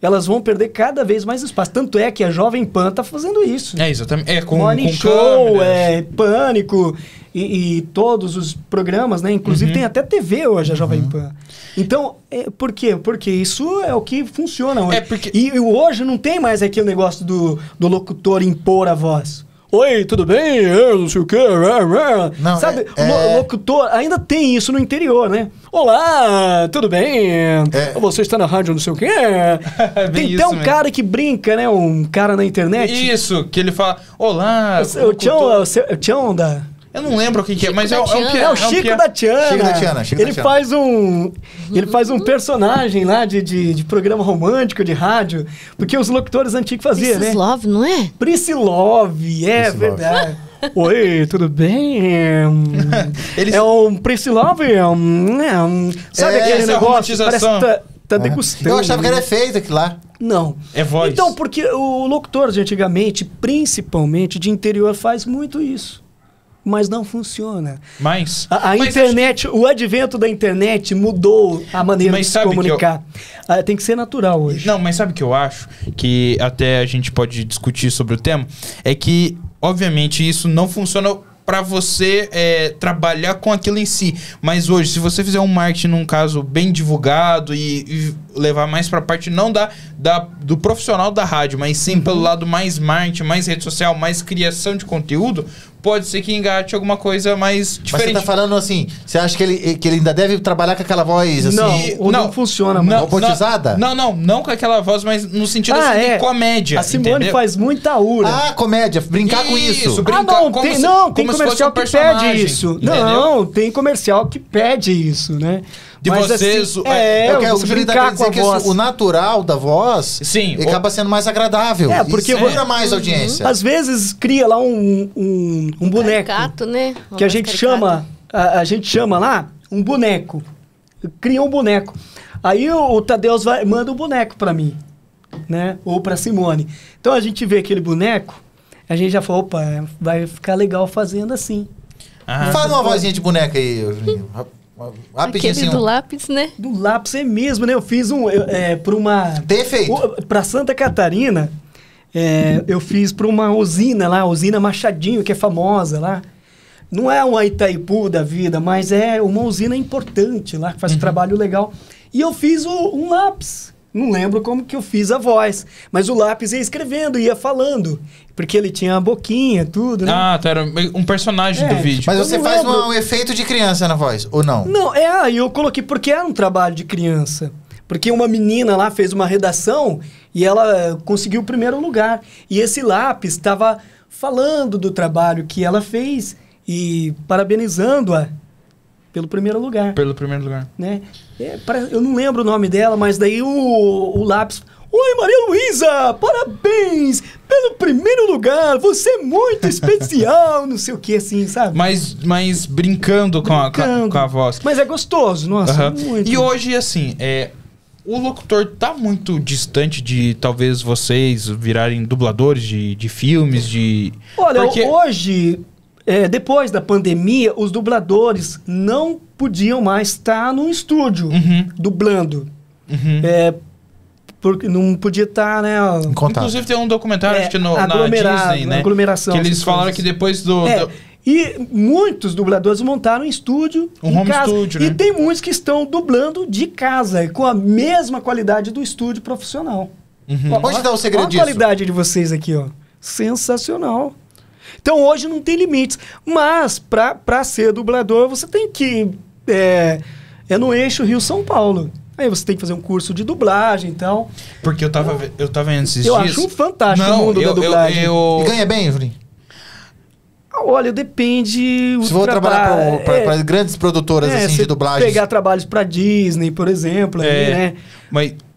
D: elas vão perder cada vez mais espaço. Tanto é que a Jovem Pan tá fazendo isso.
A: Exatamente. Com
D: Morning
A: com
D: Show,
A: câmeras.
D: Pânico e todos os programas, né? Inclusive tem até TV hoje, a Jovem Pan. Então, por quê? Porque isso é o que funciona hoje. E hoje não tem mais aquele negócio do locutor impor a voz. Oi, tudo bem? Eu não sei o quê. Não, sabe, locutor, ainda tem isso no interior, né? Olá, tudo bem? Você está na rádio não sei o quê? Tem até um cara que brinca, né? Um cara na internet.
A: Isso, que ele fala, olá...
D: O Tião da...
A: Eu não lembro o que é, mas é o
D: Chico da Tiana.
B: Chico da Tiana.
D: Ele faz um personagem lá de programa romântico de rádio, porque os locutores antigos faziam, né?
C: Love, não é?
D: Priscilove, verdade. Oi, tudo bem? É um Priscilove, sabe aquele negócio? Parece que tá degustando.
B: Eu achava que era feito aquilo lá.
D: Não.
A: É voz.
D: Então, porque o locutor de antigamente, principalmente de interior, faz muito isso. Mas não funciona.
A: Mas
D: a internet, o advento da internet mudou a maneira de se comunicar. Tem que ser natural hoje.
A: Não, mas sabe o que eu acho? Que até a gente pode discutir sobre o tema. É que, obviamente, isso não funciona para você trabalhar com aquilo em si. Mas hoje, se você fizer um marketing, num caso, bem divulgado e levar mais para a parte não do profissional da rádio, mas sim pelo lado mais marketing, mais rede social, mais criação de conteúdo, pode ser que engate alguma coisa mais diferente.
B: Mas você tá falando assim, você acha que ele ainda deve trabalhar com aquela voz assim?
D: Não funciona, mano.
B: Robotizada?
A: Não com aquela voz, mas no sentido de comédia.
D: A Simone faz muita aura.
B: Comédia, brincar com isso.
D: Tem comercial que pede isso.
A: Entendeu?
D: Não, tem comercial que pede isso, né?
A: De
D: mas
A: vocês...
D: você brincar com a voz.
B: O natural da voz acaba sendo mais agradável.
D: Porque
B: segura mais a audiência.
D: Às vezes cria lá um boneco.
C: Caricato, né?
D: Que a gente chama lá um boneco. Cria um boneco. Aí o Tadeus manda um boneco pra mim, né? Ou pra Simone. Então a gente vê aquele boneco, a gente já fala, opa, vai ficar legal fazendo assim.
B: Faz uma vozinha de boneca aí,
C: aquele assim, do lápis, né?
D: Do lápis é mesmo, né? Eu fiz pra uma...
B: Tem efeito.
D: Pra Santa Catarina, eu fiz para uma usina lá, a usina Machadinho, que é famosa lá. Não é uma Itaipu da vida, mas é uma usina importante lá, que faz um trabalho legal. E eu fiz um lápis. Não lembro como que eu fiz a voz. Mas o lápis ia escrevendo, ia falando. Porque ele tinha a boquinha, tudo, né?
A: Ah, tá. Era um personagem do vídeo.
B: Mas
D: Eu
B: você
D: não
B: faz
D: lembro.
B: um efeito de criança na voz, ou não?
D: Não, aí eu coloquei porque era um trabalho de criança. Porque uma menina lá fez uma redação e ela conseguiu o primeiro lugar. E esse lápis estava falando do trabalho que ela fez e parabenizando-a pelo primeiro lugar.
A: Pelo primeiro lugar.
D: Né? Eu não lembro o nome dela, mas daí o lápis... Oi, Maria Luísa! Parabéns pelo primeiro lugar! Você é muito especial! Não sei o que, assim, sabe?
A: Mas brincando com a voz.
D: Mas é gostoso, nossa, muito.
A: E hoje, assim, o locutor tá muito distante de talvez vocês virarem dubladores de filmes, de...
D: Olha,
A: Porque...
D: hoje, depois da pandemia, os dubladores não podiam mais estar no estúdio dublando. Porque não podia estar, né?
A: Inclusive tem um documentário, acho que na Disney, né?
D: Aglomeração.
A: Que eles falaram que depois do...
D: E muitos dubladores montaram um estúdio em
A: home
D: casa.
A: studio,
D: E
A: né?
D: tem muitos que estão dublando de casa, com a mesma qualidade do estúdio profissional.
B: Onde está o segredo
D: Olha a
B: disso?
D: qualidade de vocês aqui, ó. Sensacional. Então hoje não tem limites. Mas para ser dublador, você tem que... É no eixo Rio-São Paulo. Aí você tem que fazer um curso de dublagem e tal.
A: Porque eu tava vendo esses
D: Eu
A: dias...
D: acho um fantástico o mundo da dublagem.
B: E ganha bem, Julinho?
D: Olha, depende...
B: Se for trabalhar para grandes produtoras assim, de
D: você
B: dublagem.
D: pegar trabalhos para Disney, por exemplo, ali, né?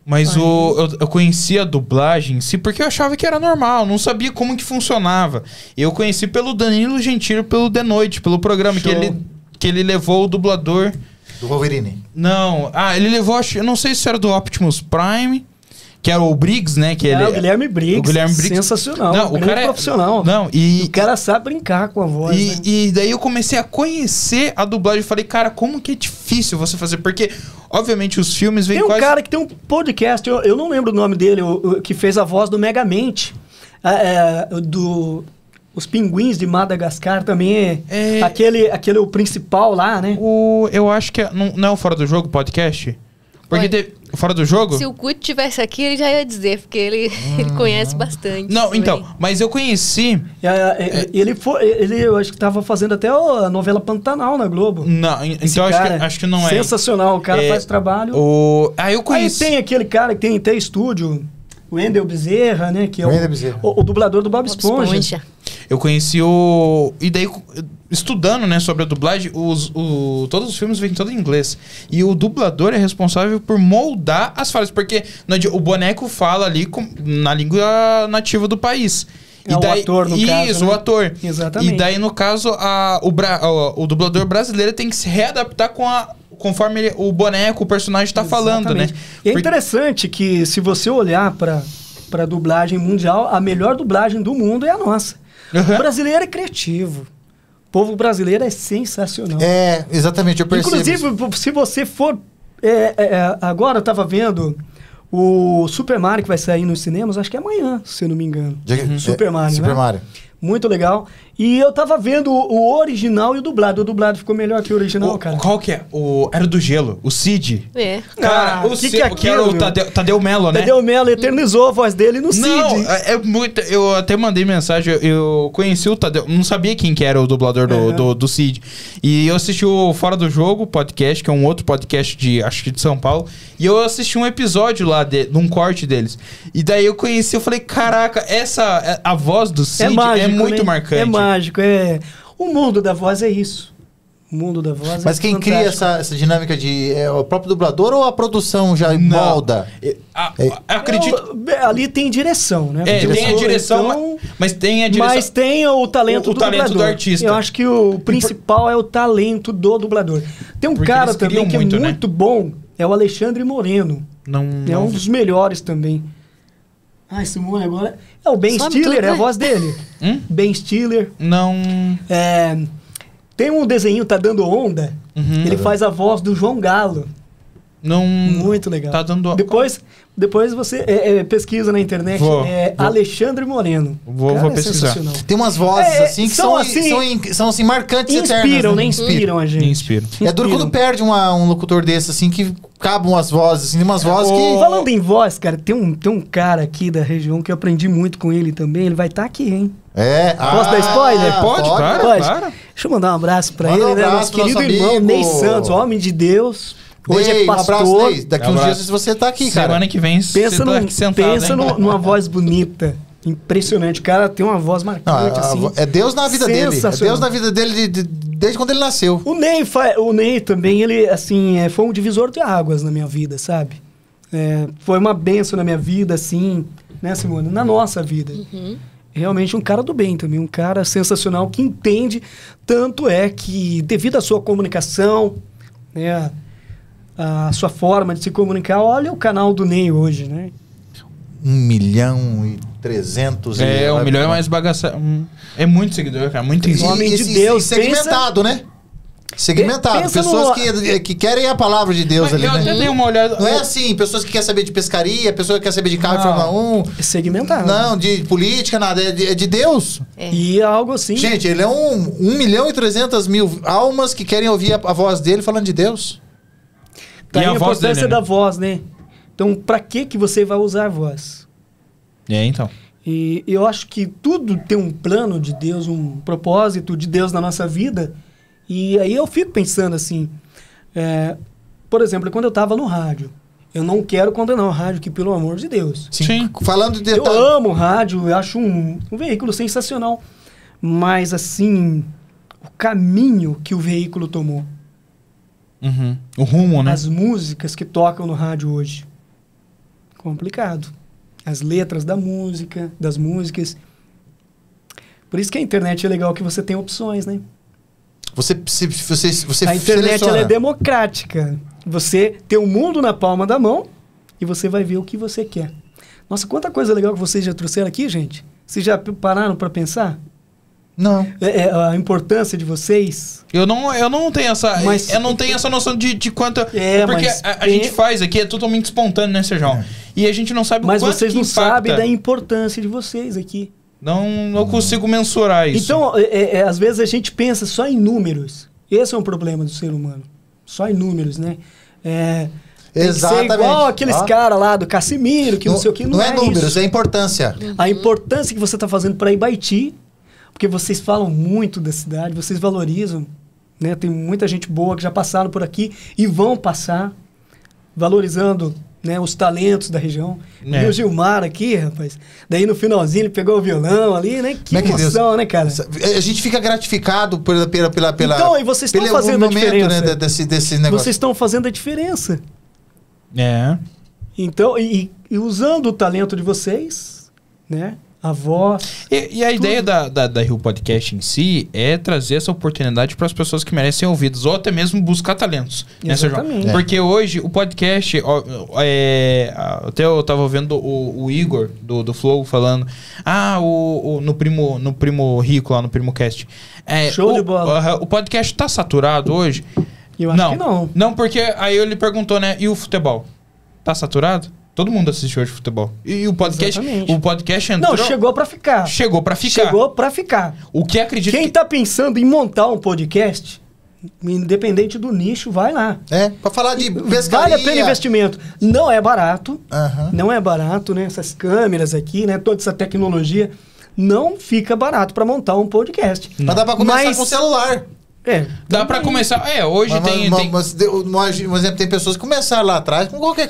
A: Mas eu conhecia a dublagem em si porque eu achava que era normal, não sabia como que funcionava. Eu conheci pelo Danilo Gentili, pelo The Noite, pelo programa que ele levou o dublador...
B: Do Wolverine.
A: Não, ele levou, eu não sei se era do Optimus Prime, que era o Briggs, né? Que
D: O Guilherme Briggs. Sensacional.
A: Não, o cara é
D: profissional.
A: Não,
D: o cara sabe brincar com a voz. Né?
A: E daí eu comecei a conhecer a dublagem e falei, cara, como que é difícil você fazer? Porque, obviamente, os filmes vêm
D: Tem um cara que tem um podcast, eu não lembro o nome dele, que fez a voz do Megamente. Os Pinguins de Madagascar também aquele o principal lá, né?
A: Eu acho que não é o Fora do Jogo podcast? Porque Fora do Jogo?
C: Se o Guto tivesse aqui, ele já ia dizer, porque ele conhece bastante.
A: Não,
C: também.
A: então, mas eu conheci...
D: Ele eu acho que estava fazendo até a novela Pantanal na Globo.
A: Não, então acho que não é.
D: Sensacional, o cara faz trabalho.
A: Eu conheci...
D: Aí tem aquele cara que tem até estúdio, o Wendel Bezerra, né? Que é o dublador do Bob Esponja.
A: Eu conheci e daí, estudando, né, sobre a dublagem, todos os filmes vêm todos em inglês. E o dublador é responsável por moldar as falas. Porque o boneco fala ali na língua nativa do país.
D: O ator, no caso.
A: Isso, o ator.
D: Exatamente.
A: E daí, no caso, o dublador brasileiro tem que se readaptar conforme o boneco, o personagem está falando, né?
D: E é interessante que, se você olhar para a dublagem mundial, a melhor dublagem do mundo é a nossa. O brasileiro é criativo. O povo brasileiro é sensacional.
B: Exatamente, eu percebo.
D: Inclusive, se você for... agora eu estava vendo o Super Mario, que vai sair nos cinemas, acho que é amanhã, se eu não me engano. Super Mario,
B: Super
D: né?
B: Mario.
D: Muito legal. E eu tava vendo o original e o dublado. O dublado ficou melhor que o original, cara.
A: Qual que é? Era do Gelo, o Cid.
D: Cara,
A: o Cid, que era o Tadeu Mello, né?
D: Tadeu Mello eternizou a voz dele no Cid.
A: Não, é muito... Eu até mandei mensagem, eu conheci o Tadeu, não sabia quem que era o dublador do Cid. E eu assisti o Fora do Jogo podcast, que é um outro podcast acho que de São Paulo, e eu assisti um episódio lá, de um corte deles. E daí eu conheci, eu falei, caraca, a voz do Cid
D: mágico,
A: é muito
D: né?
A: marcante.
D: É mágico, O mundo da voz é isso. O mundo da voz
B: Mas quem cria essa dinâmica o próprio dublador ou a produção já molda?
A: Acredito...
D: ali tem direção, né?
A: Tem a direção,
D: então,
A: mas tem a direção...
D: Mas tem o talento do dublador.
A: Do artista.
D: Eu acho que o principal é o talento do dublador. Tem um cara também que é muito bom, é o Alexandre Moreno. É um dos melhores também. Esse moleque agora... É o Ben Stiller, é a voz dele. Ben Stiller.
A: Não...
D: Tem um desenho, Tá Dando Onda. Ele faz a voz do João Galo.
A: Não...
D: Muito legal.
A: Tá dando...
D: Depois você pesquisa na internet.
A: Vou.
D: Alexandre Moreno.
A: Vou
D: Cara,
A: pesquisar.
D: sensacional.
B: Tem umas vozes assim que
D: são
B: são assim marcantes,
D: Inspiram,
B: eternas,
D: né? Inspiram a gente.
A: Inspiro.
B: É duro quando perde um locutor desse, assim, que cabam as vozes, assim, umas vozes que...
D: Falando em voz, cara, tem um cara aqui da região que eu aprendi muito com ele também. Ele vai estar aqui, hein? Posso dar spoiler?
A: Pode, claro.
D: Deixa eu mandar um abraço pra
B: Manda
D: ele,
B: um
D: né?
B: abraço
D: Nosso
B: pro
D: querido
B: nosso
D: irmão,
B: amigo.
D: Ney Santos, homem de Deus. Hoje
B: Ney,
D: é pastor.
B: Um abraço, Ney. Daqui uns
A: Abraço.
B: dias você tá aqui, cara.
A: Semana que vem
D: Pensa,
A: você tá aqui sentado,
D: pensa
A: hein?
D: numa voz bonita. Impressionante. O cara tem uma voz marcante, assim.
B: É Deus na vida dele. É
D: Sensacional.
B: Deus na vida dele desde quando ele nasceu.
D: O Ney também, ele, assim, foi um divisor de águas na minha vida, sabe? Foi uma bênção na minha vida, assim, né, Simone? Na nossa vida. Realmente um cara do bem também, um cara sensacional que entende. Tanto é que, devido à sua comunicação, né, a sua forma de se comunicar, olha o canal do Ney hoje, né?
B: 1.300.000.
A: É, 1 milhão é mais bagaça. É muito seguidor, cara. Muito isso.
D: Homem de Deus,
B: segmentado, né? Segmentado.
D: Pensa
B: Pessoas
D: no-
B: que querem a palavra de Deus ali,
A: eu
B: né?
A: até dei uma olhada.
B: Não é assim, pessoas que querem saber de pescaria, pessoas que querem saber de carro de
A: Não.
B: Fórmula 1.
D: É segmentado.
B: Não, de política, nada. É de Deus.
D: E algo assim.
B: Gente, ele é 1.300.000 almas que querem ouvir a voz dele falando de Deus.
D: Tá
A: E
D: aí
A: a
D: a
A: voz
D: importância
A: dele, né?
D: da voz, né? Então, pra que você vai usar a voz?
A: Então.
D: E eu acho que tudo tem um plano de Deus, um propósito de Deus na nossa vida. E aí eu fico pensando assim, por exemplo, quando eu estava no rádio, eu não quero condenar o rádio, que pelo amor de Deus.
A: Sim.
B: Falando de...
D: Eu amo o rádio, eu acho um veículo sensacional. Mas assim, o caminho que o veículo tomou,
A: Uhum. O rumo, né?
D: as músicas que tocam no rádio hoje, complicado. As letras das músicas. Por isso que a internet é legal, que você tem opções, né?
B: Você
D: A internet
B: seleciona.
D: ela é democrática. Você tem o mundo na palma da mão e você vai ver o que você quer. Nossa, quanta coisa legal que vocês já trouxeram aqui, gente. Vocês já pararam para pensar?
B: Não.
D: A importância de vocês.
A: Eu não tenho essa.
D: Mas-
A: eu não tenho essa noção de quanto.
D: É,
A: porque
D: mas
A: a gente faz aqui, é totalmente espontâneo, né, Sérgio? E a gente não sabe o
D: Mas
A: quanto
D: vocês
A: que
D: não
A: impacta.
D: sabem da importância de vocês aqui.
A: Não consigo mensurar isso.
D: Então, às vezes a gente pensa só em números. Esse é um problema do ser humano. Só em números, né? Tem que ser
B: Exatamente.
D: igual aqueles
B: Ó.
D: caras lá do Cassimiro, que não sei o que.
B: Não é números,
D: isso.
B: é importância.
D: A importância que você está fazendo para Ibaiti, porque vocês falam muito da cidade, vocês valorizam, né? Tem muita gente boa que já passaram por aqui e vão passar, valorizando, né, os talentos da região.
A: É.
D: E o Gilmar aqui, rapaz, daí no finalzinho ele pegou o violão ali, né? Que
B: Como é que
D: emoção,
B: Deus-
D: né, cara?
B: A gente fica gratificado pela
D: Então, e vocês estão
B: pelo
D: fazendo a
B: momento,
D: diferença.
B: né, desse negócio.
D: Vocês estão fazendo a diferença.
A: É.
D: Então, e usando o talento de vocês, né? A voz.
A: E a ideia da Rio Podcast em si é trazer essa oportunidade para as pessoas que merecem ser ouvidas, ou até mesmo buscar talentos. Né, Sérgio?
D: Exatamente.
A: Porque hoje o podcast, até eu tava vendo o Igor do Flow falando, no Primo Rico lá no Primo Cast.
D: Show de bola.
A: O podcast tá saturado hoje?
D: Eu acho que não.
A: Não, porque aí ele perguntou, né? E o futebol? Tá saturado? Todo mundo assiste hoje futebol. E o podcast,
D: Exatamente.
A: o podcast entrou...
D: Não, chegou pra ficar.
A: Chegou pra ficar.
D: Chegou pra ficar.
A: O que acredito
D: Quem
A: que...
D: tá pensando em montar um podcast, independente do nicho, vai lá.
B: Pra falar de pescaria.
D: Vale a pena investimento. Não é barato.
B: Aham.
D: Não é barato, né? Essas câmeras aqui, né? Toda essa tecnologia. Não fica barato pra montar um podcast.
B: Mas dá pra começar
D: Mas-
B: com o celular.
A: Dá pra começar... Hoje tem...
B: Por exemplo, tem pessoas que começaram lá atrás com qualquer...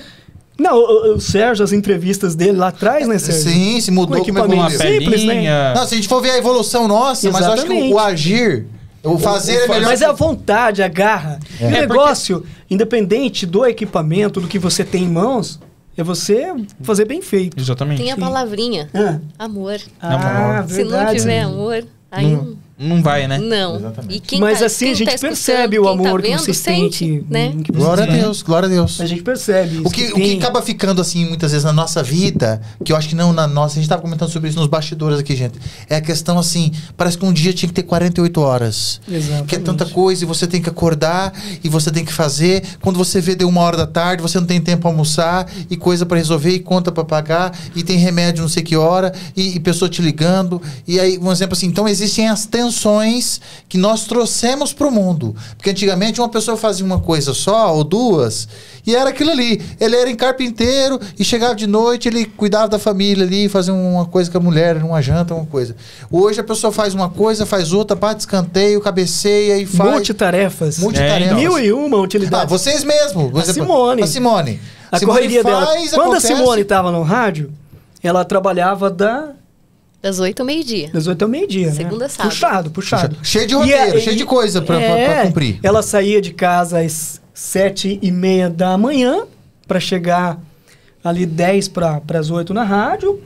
D: Não, o Sérgio, as entrevistas dele lá atrás, né, Sérgio?
B: Sim, se mudou.
D: Com equipamento
A: uma
D: simples, né?
A: pelinha...
B: Não, se a gente for ver a evolução nossa, mas eu acho que
D: Exatamente.
B: o agir, o fazer é melhor.
D: Mas é a vontade, a garra. E o negócio, independente do equipamento, do que você tem em mãos, é você fazer bem feito.
A: Exatamente.
C: Tem a palavrinha.
D: Ah,
C: Amor.
D: ah
C: Se não
D: verdade.
C: tiver amor, aí
A: não vai, né?
C: Não.
B: Exatamente.
C: E quem
D: Mas
C: tá,
D: assim,
C: quem
D: a gente
C: tá
D: percebe
C: escutando,
D: o
C: quem tá
D: amor que
C: vendo,
D: vocês
C: sente,
D: sentem.
C: né?
D: Que
B: Glória a
D: vocês têm.
B: Deus, glória a Deus.
D: A gente percebe isso.
B: O que
D: tem-
B: acaba ficando, assim, muitas vezes na nossa vida, que eu acho que não na nossa, a gente tava comentando sobre isso nos bastidores aqui, gente, é a questão, assim, parece que um dia tinha que ter 48 horas.
D: Exatamente.
B: Que é tanta coisa e você tem que acordar e você tem que fazer. Quando você vê, deu 1h da tarde, você não tem tempo pra almoçar e coisa pra resolver e conta pra pagar e tem remédio não sei que hora e pessoa te ligando. E aí, um exemplo assim, então existem as tensões que nós trouxemos pro mundo. Porque antigamente uma pessoa fazia uma coisa só ou duas e era aquilo ali. Ele era em carpinteiro e chegava de noite, ele cuidava da família ali, fazia uma coisa com a mulher, uma janta, uma coisa. Hoje a pessoa faz uma coisa, faz outra, bate escanteio, cabeceia e faz...
D: Multitarefas.
B: Multitarefas.
A: então.
D: 1001 utilidades.
B: Ah, vocês mesmo. Por
D: A Simone.
B: A Simone.
D: A
B: Simone
D: correria dela.
B: faz,
D: Quando
B: acontece.
D: a Simone estava no rádio, ela trabalhava
C: Das 8 ao meio-dia.
D: das 8 ao meio-dia.
C: Segunda a
D: né?
C: sábado.
D: Puxado.
B: Cheio de roteiro,
D: E-
B: cheio de coisa pra cumprir.
D: Ela saía de casa às 7h30 da manhã para chegar ali 10 para as 8 na rádio,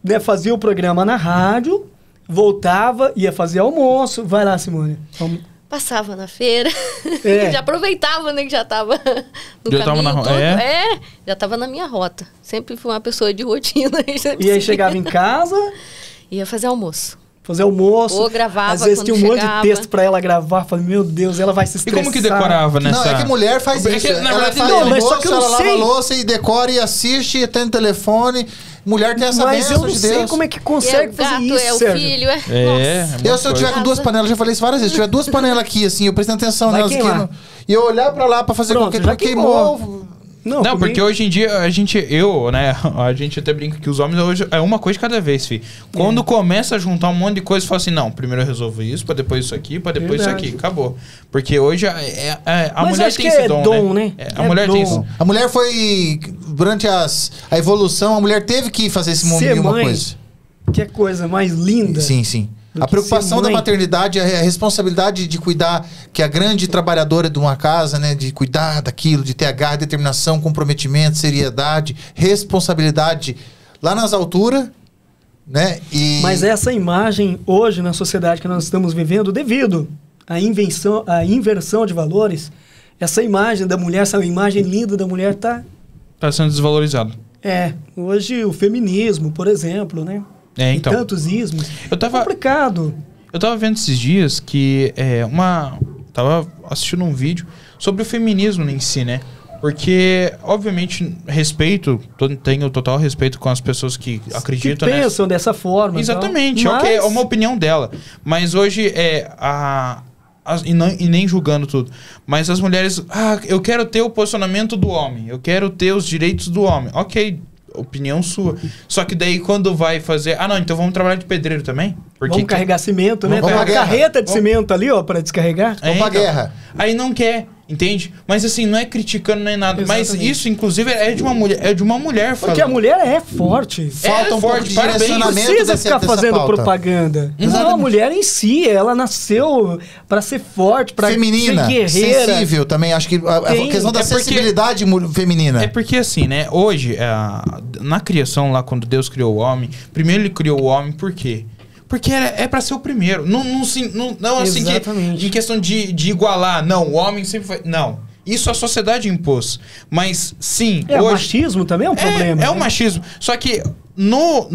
D: né, fazia o programa na rádio, voltava, ia fazer almoço. Vai lá, Simone. Vamos.
C: Passava na feira.
D: É.
C: Já aproveitava, né? Que já tava no
A: Já tava
C: caminho
A: na ro-
C: todo.
A: é?
C: Já tava na minha rota. Sempre fui uma pessoa de rotina. sempre
D: E aí
C: segui.
D: chegava em casa,
C: Ia fazer almoço.
D: fazer almoço.
C: Ou gravava
D: Às vezes
C: quando
D: tinha um monte
C: chegava.
D: de texto para ela gravar. Falei, meu Deus, ela vai se
A: E
D: estressar.
A: como que decorava nessa...
B: Não, é que mulher faz
A: É
B: isso.
A: que, na
B: ela
A: verdade,
B: faz
D: não, mas só
B: almoço,
D: que eu não
B: ela lava
D: sei.
B: a louça e decora e assiste, atende telefone. Mulher tem essa
D: Mas eu
B: bênção
D: não
B: de
D: sei
B: Deus.
D: como é que
C: É
D: consegue
C: o
D: fazer
C: gato,
D: isso,
C: é o
D: Sérgio.
C: filho, é...
A: É,
C: Nossa.
B: Eu, se eu tiver com duas panelas, já falei isso várias vezes. Se tiver duas panelas aqui, assim, eu prestando atenção
D: Vai
B: nelas aqui.
D: queimar.
B: E eu olhar pra lá pra fazer
D: Pronto,
B: qualquer
D: já
B: coisa, queimou.
A: Não,
D: comigo-
A: porque hoje em dia a gente até brinca que os homens hoje é uma coisa de cada vez, filho. Quando começa a juntar um monte de coisa, fala assim, não, primeiro eu resolvo isso, pra depois isso aqui, pra depois
D: Verdade.
A: isso aqui, acabou. Porque hoje a
D: Mas
A: mulher
D: acho
A: tem
D: que
A: esse
D: é
A: dom,
D: dom,
A: né?
D: né?
A: A
D: É
A: mulher
D: dom.
A: tem isso.
B: A mulher foi, durante a evolução, a mulher teve que fazer esse momento
D: Ser
B: de uma
D: mãe.
B: coisa.
D: Que é coisa mais linda.
B: Sim, sim.
D: do
B: A
D: que
B: preocupação
D: ser
B: da
D: mãe.
B: maternidade é a responsabilidade de cuidar, que a grande trabalhadora de uma casa, né, de cuidar daquilo, de ter garra, determinação, comprometimento, seriedade, responsabilidade lá nas alturas, né? E
D: Mas essa imagem hoje na sociedade que nós estamos vivendo, devido à inversão de valores, essa imagem da mulher, essa imagem linda da mulher tá
A: Tá sendo desvalorizado.
D: hoje o feminismo, por exemplo, né?
A: É, então.
D: E tantos ismos.
A: Eu tava-
D: complicado.
A: Eu tava vendo esses dias que tava assistindo um vídeo sobre o feminismo em si, né? Porque, obviamente, tenho total respeito com as pessoas que acreditam
D: que
A: nessa.
D: pensam dessa forma.
A: Exatamente,
D: tal.
A: ok, é
D: Mas-
A: uma opinião dela. Mas hoje e nem julgando tudo. Mas as mulheres, eu quero ter o posicionamento do homem, eu quero ter os direitos do homem. Ok, opinião sua. Só que daí quando vai fazer, não, então vamos trabalhar de pedreiro também? Porque
D: Vamos carregar cimento, né?
B: Vamos
D: Tem uma
B: pra guerra.
D: carreta de cimento ali, ó, para descarregar.
B: Vamos pra guerra.
A: Aí não quer, entende? Mas assim, não é criticando nem nada. Mas
D: Exatamente.
A: isso, inclusive, é de uma mulher.
D: Porque a mulher é forte.
B: Falta um pouco
A: forte,
B: de
A: parabéns.
D: Não
B: direcionamento
D: precisa
B: dessa,
D: ficar
B: dessa
D: fazendo
B: pauta.
D: propaganda. Não, a
B: Exatamente.
D: mulher em si, ela nasceu para ser forte, para ser
B: Feminina,
D: guerreira.
B: sensível também. Acho que a
D: Tem.
B: questão da
A: É porque-
B: sensibilidade feminina.
A: É porque assim, né? Hoje, na criação lá, quando Deus criou o homem, primeiro ele criou o homem, por quê? Porque é pra ser o primeiro. Não assim que
D: Exatamente.
A: em questão de igualar. Não, o homem sempre foi. Não. Isso a sociedade impôs. Mas sim,
D: O
A: hoje.
D: machismo também é um problema.
A: É o
D: né?
A: machismo. Só que no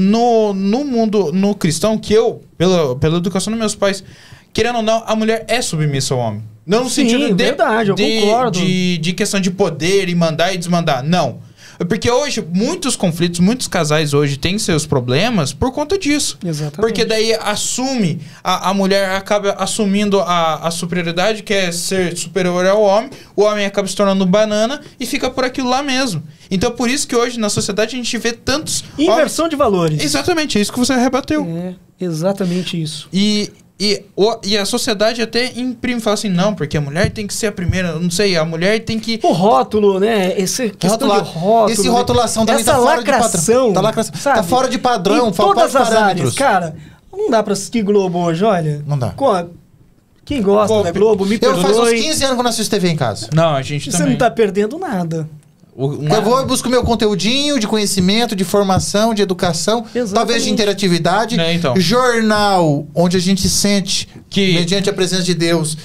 A: mundo, no cristão, que eu, pela educação dos meus pais, querendo ou não, a mulher é submissa ao homem. Não no
D: Sim,
A: sentido
D: verdade, eu concordo.
A: de questão de poder e mandar e desmandar. Não. Porque hoje, muitos conflitos, muitos casais hoje têm seus problemas por conta disso.
D: Exatamente.
A: Porque daí a mulher acaba assumindo a superioridade, que é ser superior ao homem, o homem acaba se tornando banana e fica por aquilo lá mesmo. Então por isso que hoje na sociedade a gente vê tantos
D: Inversão de valores.
A: homens... Exatamente, é isso que você rebateu.
D: É, exatamente isso.
A: E a sociedade até imprime, fala assim, não, porque a mulher tem que ser a primeira, não sei, a mulher tem que...
D: O rótulo, né? Essa questão de rótulo.
B: Esse
D: né?
B: rotulação também
D: Essa
B: tá fora de
D: lacração,
B: padrão. Tá fora de padrão,
D: em
B: fora
D: todas
B: de
D: as
B: parâmetros.
D: áreas. Cara, não dá pra assistir Globo hoje, olha.
B: Não dá.
D: Quem gosta
A: Pô,
D: da Globo, me
B: Eu faz uns
D: perdoe.
B: 15 anos que eu não assisto TV em casa.
A: Não, a gente
D: Você
A: também...
D: não tá perdendo nada.
B: Eu vou e busco meu conteúdinho de conhecimento, de formação, de educação,
D: Exatamente.
B: talvez de interatividade.
A: Então.
B: Jornal, onde a gente sente que, mediante a presença de Deus,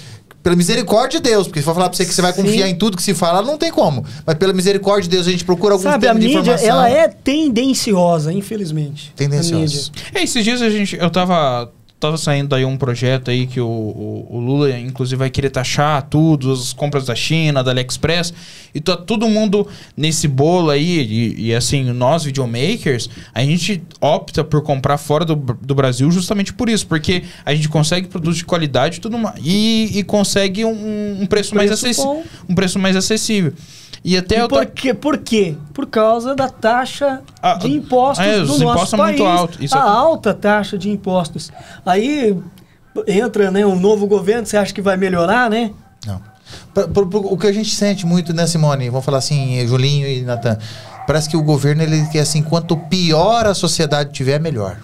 B: pela misericórdia de Deus, porque se for falar pra você que você vai confiar em tudo que se fala, não tem como. Mas pela misericórdia de Deus, a gente procura algum
D: Sabe, a
B: tema de
D: mídia,
B: informação.
D: ela é tendenciosa, infelizmente.
B: Tendenciosa.
A: Esses dias eu tava saindo aí um projeto aí que o Lula, inclusive, vai querer taxar tudo, as compras da China, da AliExpress, e tá todo mundo nesse bolo aí, e assim, nós videomakers, a gente opta por comprar fora do Brasil justamente por isso, porque a gente consegue produtos de qualidade e consegue um preço mais acessível. Um preço mais acessível. E até
D: Por quê? Por causa da taxa de impostos do
A: os
D: nosso
A: impostos
D: país.
A: são muito altos.
D: A alta taxa de impostos. Aí entra, né, um novo governo, você acha que vai melhorar, né?
B: Não. O que a gente sente muito, né, Simone? Vamos falar assim, Julinho e Natan. Parece que o governo, ele quer assim, quanto pior a sociedade tiver, melhor.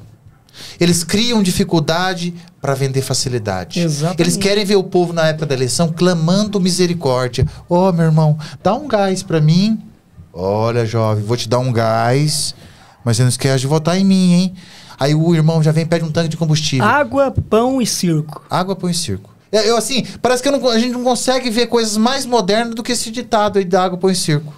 B: Eles criam dificuldade para vender facilidade.
D: Exatamente.
B: Eles querem ver o povo na época da eleição clamando misericórdia. Ô, meu irmão, dá um gás para mim. Olha, jovem, vou te dar um gás, mas você não esquece de votar em mim, hein? Aí o irmão já vem e pede um tanque de combustível.
D: Água, pão e circo.
B: Água, pão e circo. Eu assim, parece que a gente não consegue ver coisas mais modernas do que esse ditado aí da água, pão e circo.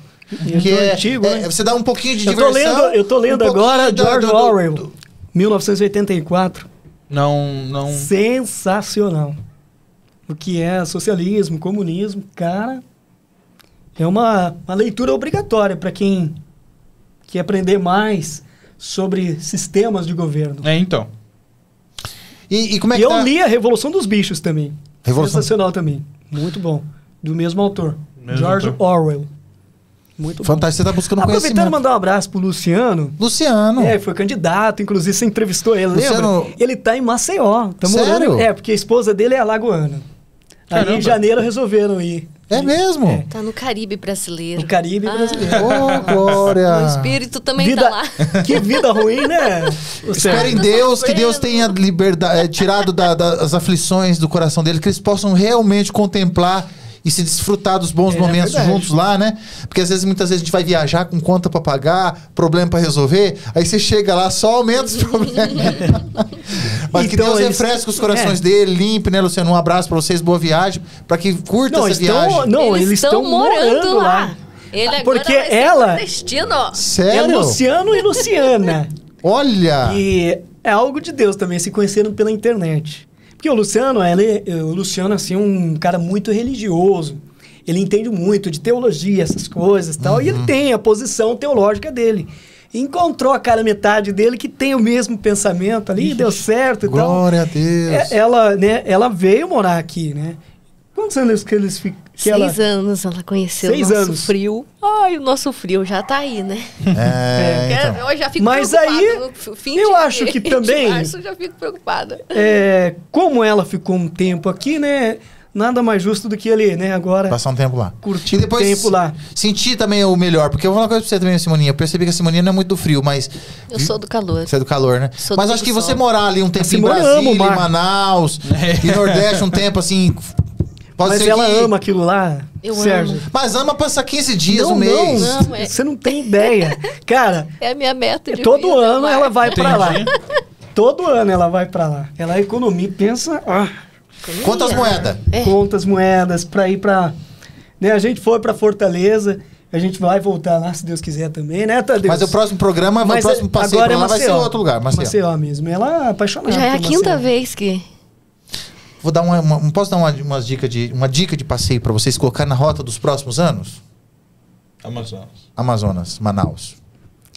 B: Que é
D: antigo, né?
B: Você dá um pouquinho de diversão.
D: Eu tô lendo agora George Orwell, 1984.
A: Não.
D: Sensacional. O que é socialismo, comunismo, cara, é uma leitura obrigatória para quem quer aprender mais sobre sistemas de governo.
A: Então.
B: E como é que
D: eu li a Revolução dos Bichos também.
B: Revolução...
D: Sensacional também. Muito bom. Do mesmo autor.
A: Mesmo
D: George
A: autor.
D: Orwell. Muito
B: Fantástico, você tá buscando
D: Aproveitando,
B: conhecimento.
D: mandar um abraço pro Luciano.
B: Luciano.
D: Foi candidato, inclusive você entrevistou ele,
B: Luciano...
D: lembra? Ele tá em Maceió. Tá
B: Sério?
D: morando... porque a esposa dele é alagoana. Aí em janeiro resolveram ir.
B: É mesmo?
C: Tá no Caribe brasileiro.
D: No Caribe brasileiro.
B: Ô, Glória.
C: O espírito também tá lá.
D: Que vida ruim, né?
B: Espero em Deus que Deus tenha tirado das aflições do coração dele, que eles possam realmente contemplar e se desfrutar dos bons momentos juntos lá, né? Porque muitas vezes a gente vai viajar com conta pra pagar, problema pra resolver, aí você chega lá, só aumenta os problemas. Mas então, que Deus refresque os corações dele, limpe, né, Luciano? Um abraço pra vocês, boa viagem, pra que curta essa viagem.
D: Eles estão morando lá.
C: Ele agora
D: porque
C: vai ser
D: ela
C: destino.
B: Sério?
D: É Luciano e Luciana.
B: Olha!
D: E é algo de Deus também, se conheceram pela internet. Porque o Luciano, assim, é um cara muito religioso. Ele entende muito de teologia, essas coisas e tal. E ele tem a posição teológica dele. Encontrou a cara metade dele que tem o mesmo pensamento ali, deu certo e tal.
B: Glória a Deus.
D: Ela veio morar aqui, né? Quantos anos que eles ficam?
C: 6 anos ela conheceu
D: 6
C: o nosso
D: anos.
C: frio. Ai, o nosso frio já tá aí, né?
B: Então.
C: Eu já fico
D: Mas
C: preocupada.
D: aí,
C: No fim
D: eu
C: de-
D: acho que
C: de
D: também-
C: março eu já fico preocupada.
D: Como ela ficou um tempo aqui, né? Nada mais justo do que ele, né? Agora
B: Passar um tempo lá.
D: curtir
B: E depois
D: o tempo lá.
B: sentir também o melhor. Porque eu vou falar uma coisa pra você também, Simoninha. Eu percebi que a Simoninha não é muito do frio, mas...
C: Eu sou do calor.
B: Você é do calor, né?
C: Sou do
B: Mas acho que
C: Rio
B: você
C: Sol.
B: morar ali um tempo em
D: Simone ama
B: Brasília,
D: o
B: em
D: mar.
B: Manaus, e Nordeste um tempo assim... Pode
D: Mas
B: ser
D: ela
B: que...
D: ama aquilo lá,
C: Eu
D: Sérgio.
C: amo.
B: Mas ama passar 15 dias, um
D: Não,
B: mês.
C: Não, é-
D: Você não tem ideia. Cara,
C: É a minha meta de
D: todo
C: vida,
D: ano
C: mar.
D: ela vai pra lá.
A: Entendi.
D: Todo ano ela vai pra lá. Ela economia, pensa...
B: Quantas moedas?
D: Contas, moedas, pra ir pra... Né, a gente foi pra Fortaleza, a gente vai voltar lá, se Deus quiser também, né, Tadeu?
B: Mas o próximo programa, o próximo passeio
D: agora
B: pra lá vai ser
D: Maceió.
B: outro lugar.
D: Maceió mesmo. Ela é apaixonada
C: Já é a
D: por
C: quinta
D: Maceió.
C: vez que...
B: Vou dar posso dar uma dica de passeio pra vocês colocar na rota dos próximos anos? Amazonas, Manaus.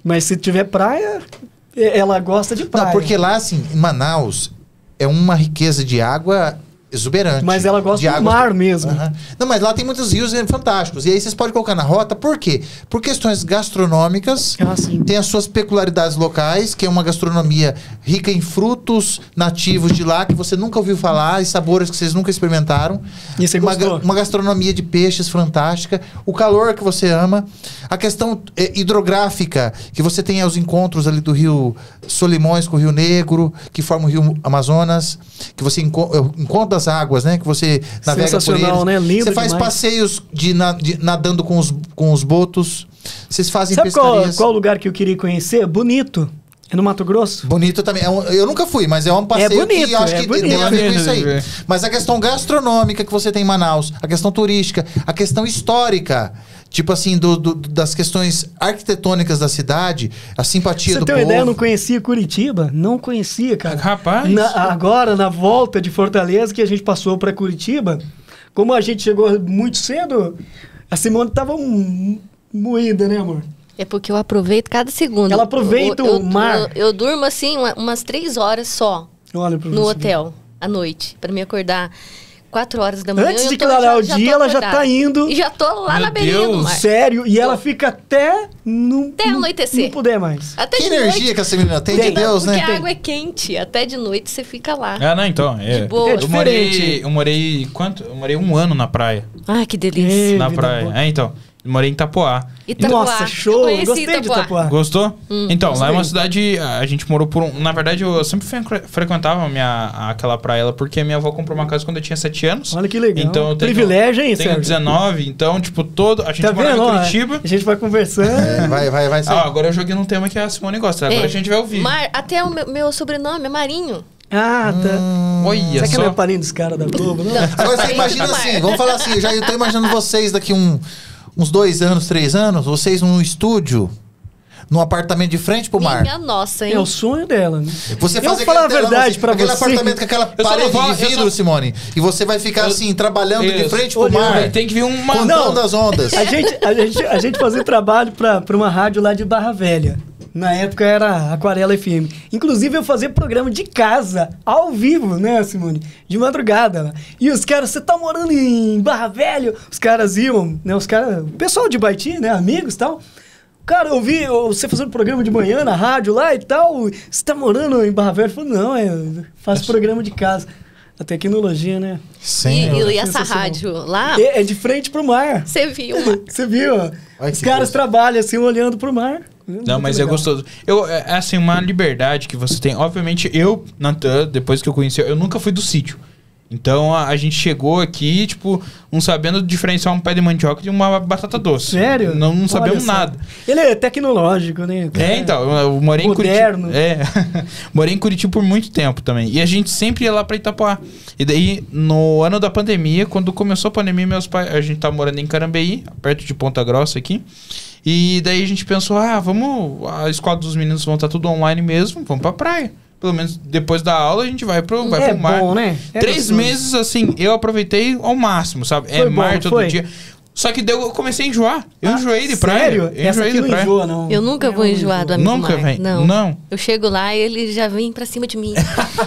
D: Mas se tiver praia, ela gosta de praia.
B: Não, porque lá, assim, em Manaus, é uma riqueza de água exuberante.
D: Mas ela gosta
B: de
D: do
B: água...
D: mar mesmo.
B: Aham. Não, mas lá tem muitos rios fantásticos. E aí vocês podem colocar na rota, por quê? Por questões gastronômicas,
D: Sim.
B: tem as suas peculiaridades locais, que é uma gastronomia rica em frutos nativos de lá, que você nunca ouviu falar, e sabores que vocês nunca experimentaram.
D: E você gostou?
B: Uma gastronomia de peixes fantástica, o calor que você ama, a questão hidrográfica, que você tem os encontros ali do Rio Solimões com o Rio Negro, que forma o Rio Amazonas, que você encontra as águas, né? Que você navega por eles.
D: Sensacional, né? Lindo
B: Você faz
D: demais.
B: passeios nadando com os botos. Vocês fazem
D: Sabe
B: pescarias...
D: qual lugar que eu queria conhecer? Bonito. É no Mato Grosso?
B: Bonito também. Eu nunca fui, mas é um passeio
D: bonito,
B: que eu acho
D: é
B: que
D: bonito.
B: tem a ver com isso aí.
A: É.
B: Mas a questão gastronômica que você tem em Manaus, a questão turística, a questão histórica, tipo assim, das questões arquitetônicas da cidade, a simpatia
D: Você
B: do
D: tem
B: povo.
D: uma ideia? Eu não conhecia Curitiba? Não conhecia, cara.
A: Rapaz.
D: Agora, na volta de Fortaleza, que a gente passou para Curitiba, como a gente chegou muito cedo, a Simone tava moída, né, amor?
C: É porque eu aproveito cada segundo.
D: Ela aproveita o mar.
C: Eu durmo assim umas 3 horas só
D: Olha pra
C: no
D: você ver.
C: hotel, à noite, pra me acordar 4 horas da manhã.
D: Antes de
C: eu tô-
D: clarear o
C: já
D: dia,
C: tô
D: ela já
C: acordada.
D: tá indo.
C: E já tô lá
A: Meu
C: na beirinha do
A: Deus.
C: mar.
D: Sério, e ela fica até
C: anoitecer.
D: Não puder mais.
C: Até
B: Que
C: de
B: energia
C: noite.
B: que essa menina tem de
D: Tem.
B: Deus,
C: Porque
B: né?
C: a água é quente. Até de noite você fica lá.
A: Ah, não, então. É.
C: De boa.
D: É
A: Eu morei.
D: diferente.
A: Eu morei. Quanto? Eu morei 1 ano na praia.
C: Ai, que delícia.
D: Ei,
A: Na
D: vida
A: praia.
D: boa.
A: É, então. Eu morei em Itapoá.
C: Itapoá.
D: Nossa,
C: Eu
D: show!
C: conheci
D: Gostei de Itapoá.
A: Gostou? Então, lá é uma
D: Gostei.
A: cidade. A gente morou por um. Na verdade, eu sempre frequentava aquela praia lá, porque minha avó comprou uma casa quando eu tinha 7 anos.
D: Olha que legal.
A: Então eu tenho,
D: Privilégio, hein,
A: tenho
D: Sérgio?
A: 19, então, tipo, a gente
D: Tá
A: morava
D: vendo?
A: em
D: Ó,
A: Curitiba.
D: a gente vai conversando.
B: É, vai ser.
A: Ah, agora eu joguei num tema que a Simone gosta. Agora
C: É.
A: a gente vai ouvir.
C: Até o meu sobrenome é Marinho.
D: Ah, tá.
A: Olha
D: Será que não é
A: só.
D: parinho dos caras da Globo, não?
B: Agora você imagina assim, vamos falar assim, eu tô imaginando vocês daqui uns 2 anos, 3 anos, vocês num estúdio, num apartamento de frente pro mar.
C: Minha nossa, hein?
D: É o sonho dela, né?
B: Você
D: Eu
B: faz
D: vou falar a verdade pra
B: aquele
D: você.
B: apartamento com aquela
A: Eu só
B: parede
A: não vou-
B: de
A: eu
B: vidro,
A: só-
B: Simone. E você vai ficar assim, trabalhando de
A: Isso.
B: frente pro
D: Olhando.
B: mar.
A: Tem que vir uma.
B: Contando as ondas.
D: A gente fazia trabalho pra uma rádio lá de Barra Velha. Na época era Aquarela FM. Inclusive eu fazia programa de casa, ao vivo, né, Simone? De madrugada. Lá. E os caras, você tá morando em Barra Velha? Os caras iam, né? O pessoal de Baiti, né? Amigos e tal. Cara, eu vi você fazendo programa de manhã na rádio lá e tal. Você tá morando em Barra Velha? Eu falei, não, eu faço programa de casa. A tecnologia, né?
B: Sim.
C: E essa
D: Sensacional.
C: rádio lá,
D: É de frente pro mar.
C: você viu uma...
D: Você viu? Ó?
B: Ai,
D: Os
B: que
D: caras
B: gosto.
D: trabalham assim, olhando pro mar.
A: Não,
D: Muito
A: mas é
D: legal.
A: gostoso. É assim, uma liberdade que você tem. Obviamente, depois que eu conheci, eu nunca fui do sítio. Então a gente chegou aqui, tipo, não sabendo diferenciar um pé de mandioca de uma batata doce.
D: Sério?
A: Não
D: Olha
A: sabemos
D: só.
A: nada.
D: Ele é tecnológico, né?
A: É, então, eu morei
D: Moderno.
A: em Curitiba. É, morei em Curitiba por muito tempo também. E a gente sempre ia lá pra Itapoá. E daí, no ano da pandemia, quando começou a pandemia, meus pais, a gente tava morando em Carambeí, perto de Ponta Grossa aqui. E daí a gente pensou, a escola dos meninos vão estar tudo online mesmo, vamos pra praia. Pelo menos depois da aula a gente vai pro mar.
D: bom, né?
A: 3
D: gostoso.
A: meses, assim, eu aproveitei ao máximo, sabe?
D: Foi bom,
A: mar todo
D: foi?
A: dia. Só que eu comecei a enjoar. Eu enjoei de praia.
D: Sério?
A: Eu
D: Essa
A: enjoei
D: aqui
A: de
D: não
A: praia.
D: enjoa, não.
C: Eu nunca vou enjoar do amigo
A: Nunca,
C: mar.
A: velho.
C: Não.
A: Não.
C: Eu chego lá e ele já vem pra cima de mim.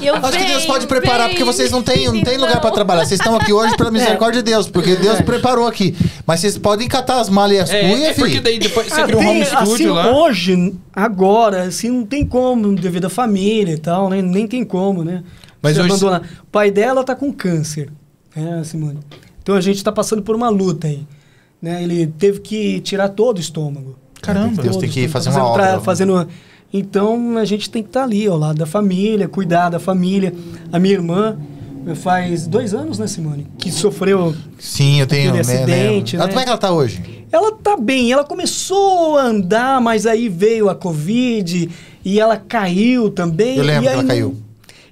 C: E eu
B: Acho que Deus
C: venho,
B: pode preparar, porque vocês não têm lugar pra trabalhar. Vocês estão aqui hoje pela misericórdia de Deus, porque Deus preparou aqui. Mas vocês podem catar as malas e as cuias,
A: porque
B: filho.
A: daí depois você cria um
D: tem,
A: home studio
D: assim,
A: lá.
D: hoje, agora, assim, não tem como, devido à família e tal, né? Nem tem como, né?
A: Mas
D: Você
A: hoje-
D: abandonar. O pai dela tá com câncer, né, Simone? Então a gente tá passando por uma luta aí. Né? Ele teve que tirar todo o estômago.
A: Caramba.
B: Deus tem que fazer uma
D: Fazendo
B: obra.
D: fazendo. Então a gente tem que estar ali, ao lado da família, cuidar da família. A minha irmã faz 2 anos, né, Simone? Que sofreu.
B: Sim, eu tenho.
D: Aquele acidente,
B: Ela,
D: né?
B: como é que ela tá hoje?
D: Ela tá bem, ela começou a andar, mas aí veio a Covid e ela caiu também.
B: Eu lembro
D: e
B: que ela
D: aí
B: caiu.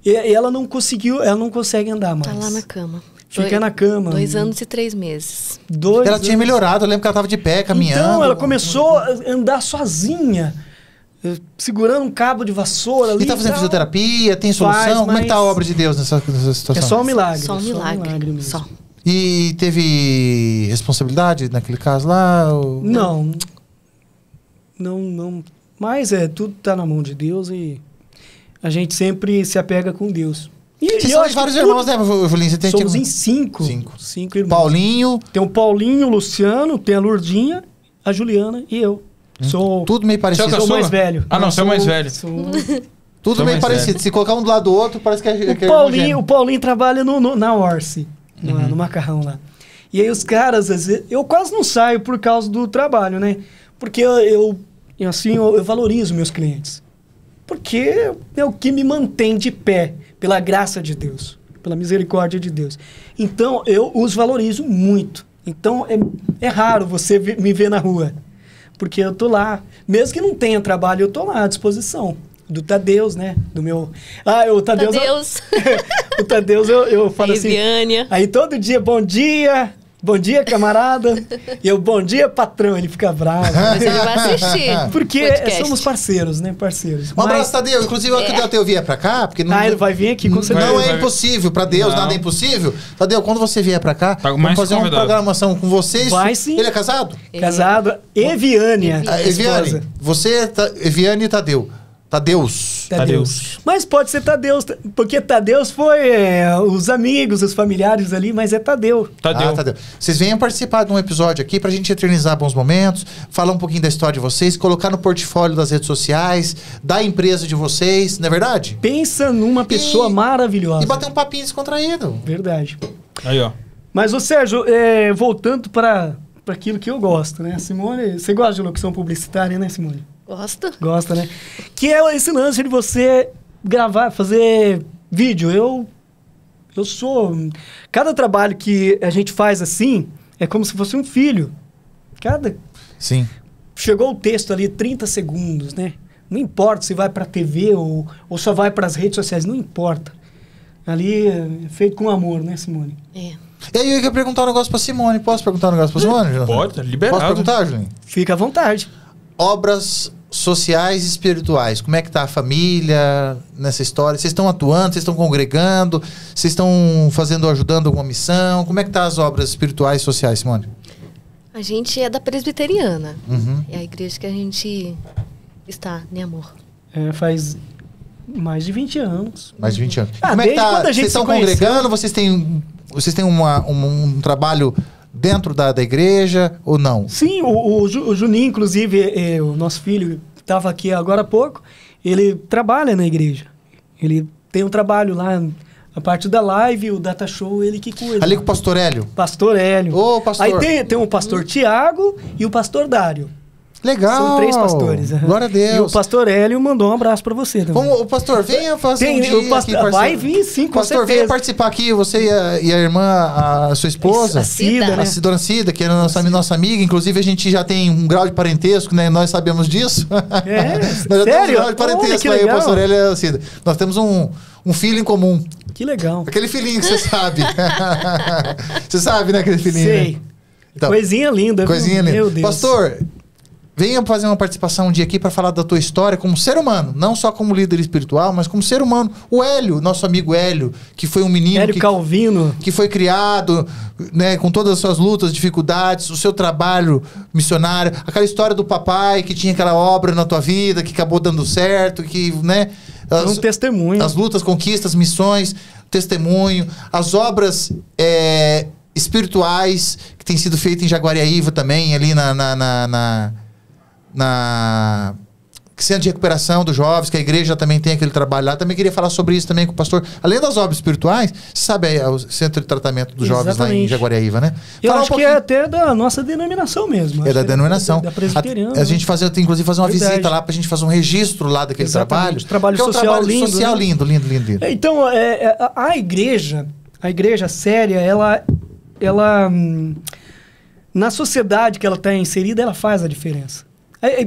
D: E ela não conseguiu, ela não consegue andar mais.
C: Tá lá na cama.
D: Fica na cama.
C: 2 anos e 3 meses.
D: 2
B: Ela tinha
D: anos.
B: melhorado, eu lembro que ela tava de pé, caminhando.
D: Então, ela começou a andar sozinha, segurando um cabo de vassoura ali.
B: E tá fazendo
D: tal.
B: fisioterapia, tem solução?
D: Faz,
B: Como é que tá a
D: mas-
B: obra de Deus nessa situação?
D: É só um milagre.
C: Só um milagre.
D: mesmo.
C: Só.
B: E teve responsabilidade naquele caso lá? Ou...
D: Não. Não. Mas tudo tá na mão de Deus e a gente sempre se apega com Deus. E
B: Vocês
D: eu
B: são
D: acho
B: de vários
D: que
B: irmãos, né, Julinho? Você tem
D: Somos
B: tipo-
D: em 5.
B: Cinco.
D: 5 irmãos.
B: Paulinho,
D: Tem o Paulinho, o Luciano, tem a Lourdinha, a Juliana e eu. Sou
B: tudo meio parecido.
A: Você é o
D: sou
A: caçula?
D: mais velho.
A: Ah, não, você é o mais velho.
B: Tudo
A: Sou
B: meio
A: mais
B: parecido.
A: velho.
B: Se colocar um do lado do outro, parece que é que é
D: O Paulinho trabalha na Orsi, no macarrão lá. E aí os caras, às vezes, eu quase não saio por causa do trabalho, né? Porque eu valorizo meus clientes. Porque é o que me mantém de pé, pela graça de Deus, pela misericórdia de Deus. Então, eu os valorizo muito. Então, é raro você me ver na rua. porque eu tô lá. Mesmo que não tenha trabalho, eu tô lá à disposição. Do Tadeus, né? Do meu... o Tadeus... O Tadeus, eu falo assim...
C: Viânia.
D: Aí todo dia, bom dia, camarada. E eu, bom dia, patrão. Ele fica bravo.
C: Mas ele vai assistir.
D: Porque
C: podcast.
D: somos parceiros, né? Parceiros.
B: Um abraço, Tadeu. Inclusive, quando o Tadeu vier pra cá, porque não...
D: ele vai vir aqui, com certeza.
B: Não é impossível, pra Deus nada é impossível. Tadeu, quando você vier pra cá, vamos fazer uma programação com vocês.
D: Vai sim.
B: Ele é casado?
D: Casado. Eviânia.
B: Eviane, você, Eviane e Tadeu. Tadeus.
D: Mas pode ser Tadeus, porque Tadeus foi os amigos, os familiares ali, mas é Tadeu.
B: Tadeu. Vocês venham participar de um episódio aqui pra gente eternizar bons momentos, falar um pouquinho da história de vocês, colocar no portfólio das redes sociais, da empresa de vocês, não é verdade?
D: Pensa numa pessoa maravilhosa.
B: E bater um papinho descontraído.
D: Verdade.
A: Aí, ó.
D: Mas, ô Sérgio, voltando para aquilo que eu gosto, né? Simone, você gosta de locução publicitária, né, Simone? Gosta, né? Que é esse lance de você gravar, fazer vídeo. Eu sou... Cada trabalho que a gente faz assim, é como se fosse um filho.
B: Sim.
D: Chegou o texto ali, 30 segundos, né? Não importa se vai para TV ou só vai para as redes sociais, não importa. Ali é feito com amor, né, Simone?
C: É.
B: E aí eu ia perguntar um negócio pra Simone. Posso perguntar um negócio pra Simone, Juliano?
A: Pode, tá liberado.
B: Posso perguntar, Juliano?
D: Fica à vontade.
B: Obras sociais e espirituais. Como é que tá a família nessa história? Vocês estão atuando? Vocês estão congregando? Vocês estão ajudando alguma missão? Como é que tá as obras espirituais e sociais, Simone?
C: A gente é da presbiteriana.
B: Uhum.
C: É a igreja que a gente está, né, amor?
D: Faz mais de 20 anos.
B: Mais de 20 anos.
D: Como é que tá?
B: Vocês estão congregando? Vocês têm um trabalho dentro da igreja ou não?
D: Sim, o Juninho, inclusive, o nosso filho, estava aqui agora há pouco, ele trabalha na igreja. Ele tem um trabalho lá, a parte da live, o data show, ele que cuida.
B: Ali com o pastor Hélio?
D: Pastor Hélio.
B: Ô, pastor.
D: Aí tem o pastor Tiago e o pastor Dário.
B: Legal.
D: São 3 pastores.
B: Glória a Deus.
D: E o pastor Hélio mandou um abraço pra você também.
B: O pastor, venha fazer um dia aqui.
D: Vai vir sim, com
B: pastor,
D: certeza.
B: venha participar aqui, você e a irmã, a sua esposa.
C: A Cida,
B: né? A Dona Cida, que é nossa amiga. Inclusive, a gente já tem um grau de parentesco, né? Nós sabemos disso. Nós já temos um grau de parentesco aí, o pastor Hélio e a Cida. Nós temos um filho em comum.
D: Que legal.
B: Aquele filhinho que você sabe. Você sabe, né? Aquele filhinho.
D: Sei.
B: Né? Então,
D: coisinha linda.
B: Coisinha linda.
D: Meu Deus.
B: Pastor, venha fazer uma participação um dia aqui para falar da tua história como ser humano, não só como líder espiritual, mas como ser humano. O Hélio, nosso amigo Hélio, que foi um menino
D: Hélio Calvino,
B: que foi criado, né, com todas as suas lutas, dificuldades, o seu trabalho missionário, aquela história do papai que tinha aquela obra na tua vida, que acabou dando certo, que, né,
D: um testemunho.
B: As lutas, conquistas, missões, testemunho, as obras espirituais que têm sido feitas em Jaguariaíva também, ali na centro de recuperação dos jovens, que a igreja também tem aquele trabalho lá. Também queria falar sobre isso também com o pastor. Além das obras espirituais, você sabe, o centro de tratamento dos jovens lá em Jaguariaíva, né?
D: Eu acho que é até da nossa denominação mesmo.
B: É da denominação.
D: Da presbiteriana.
B: A gente inclusive fazer uma visita lá pra gente fazer um registro lá daquele trabalho.
D: Trabalho social lindo.
B: Social lindo.
D: Então, a igreja séria, ela na sociedade que ela está inserida, ela faz a diferença.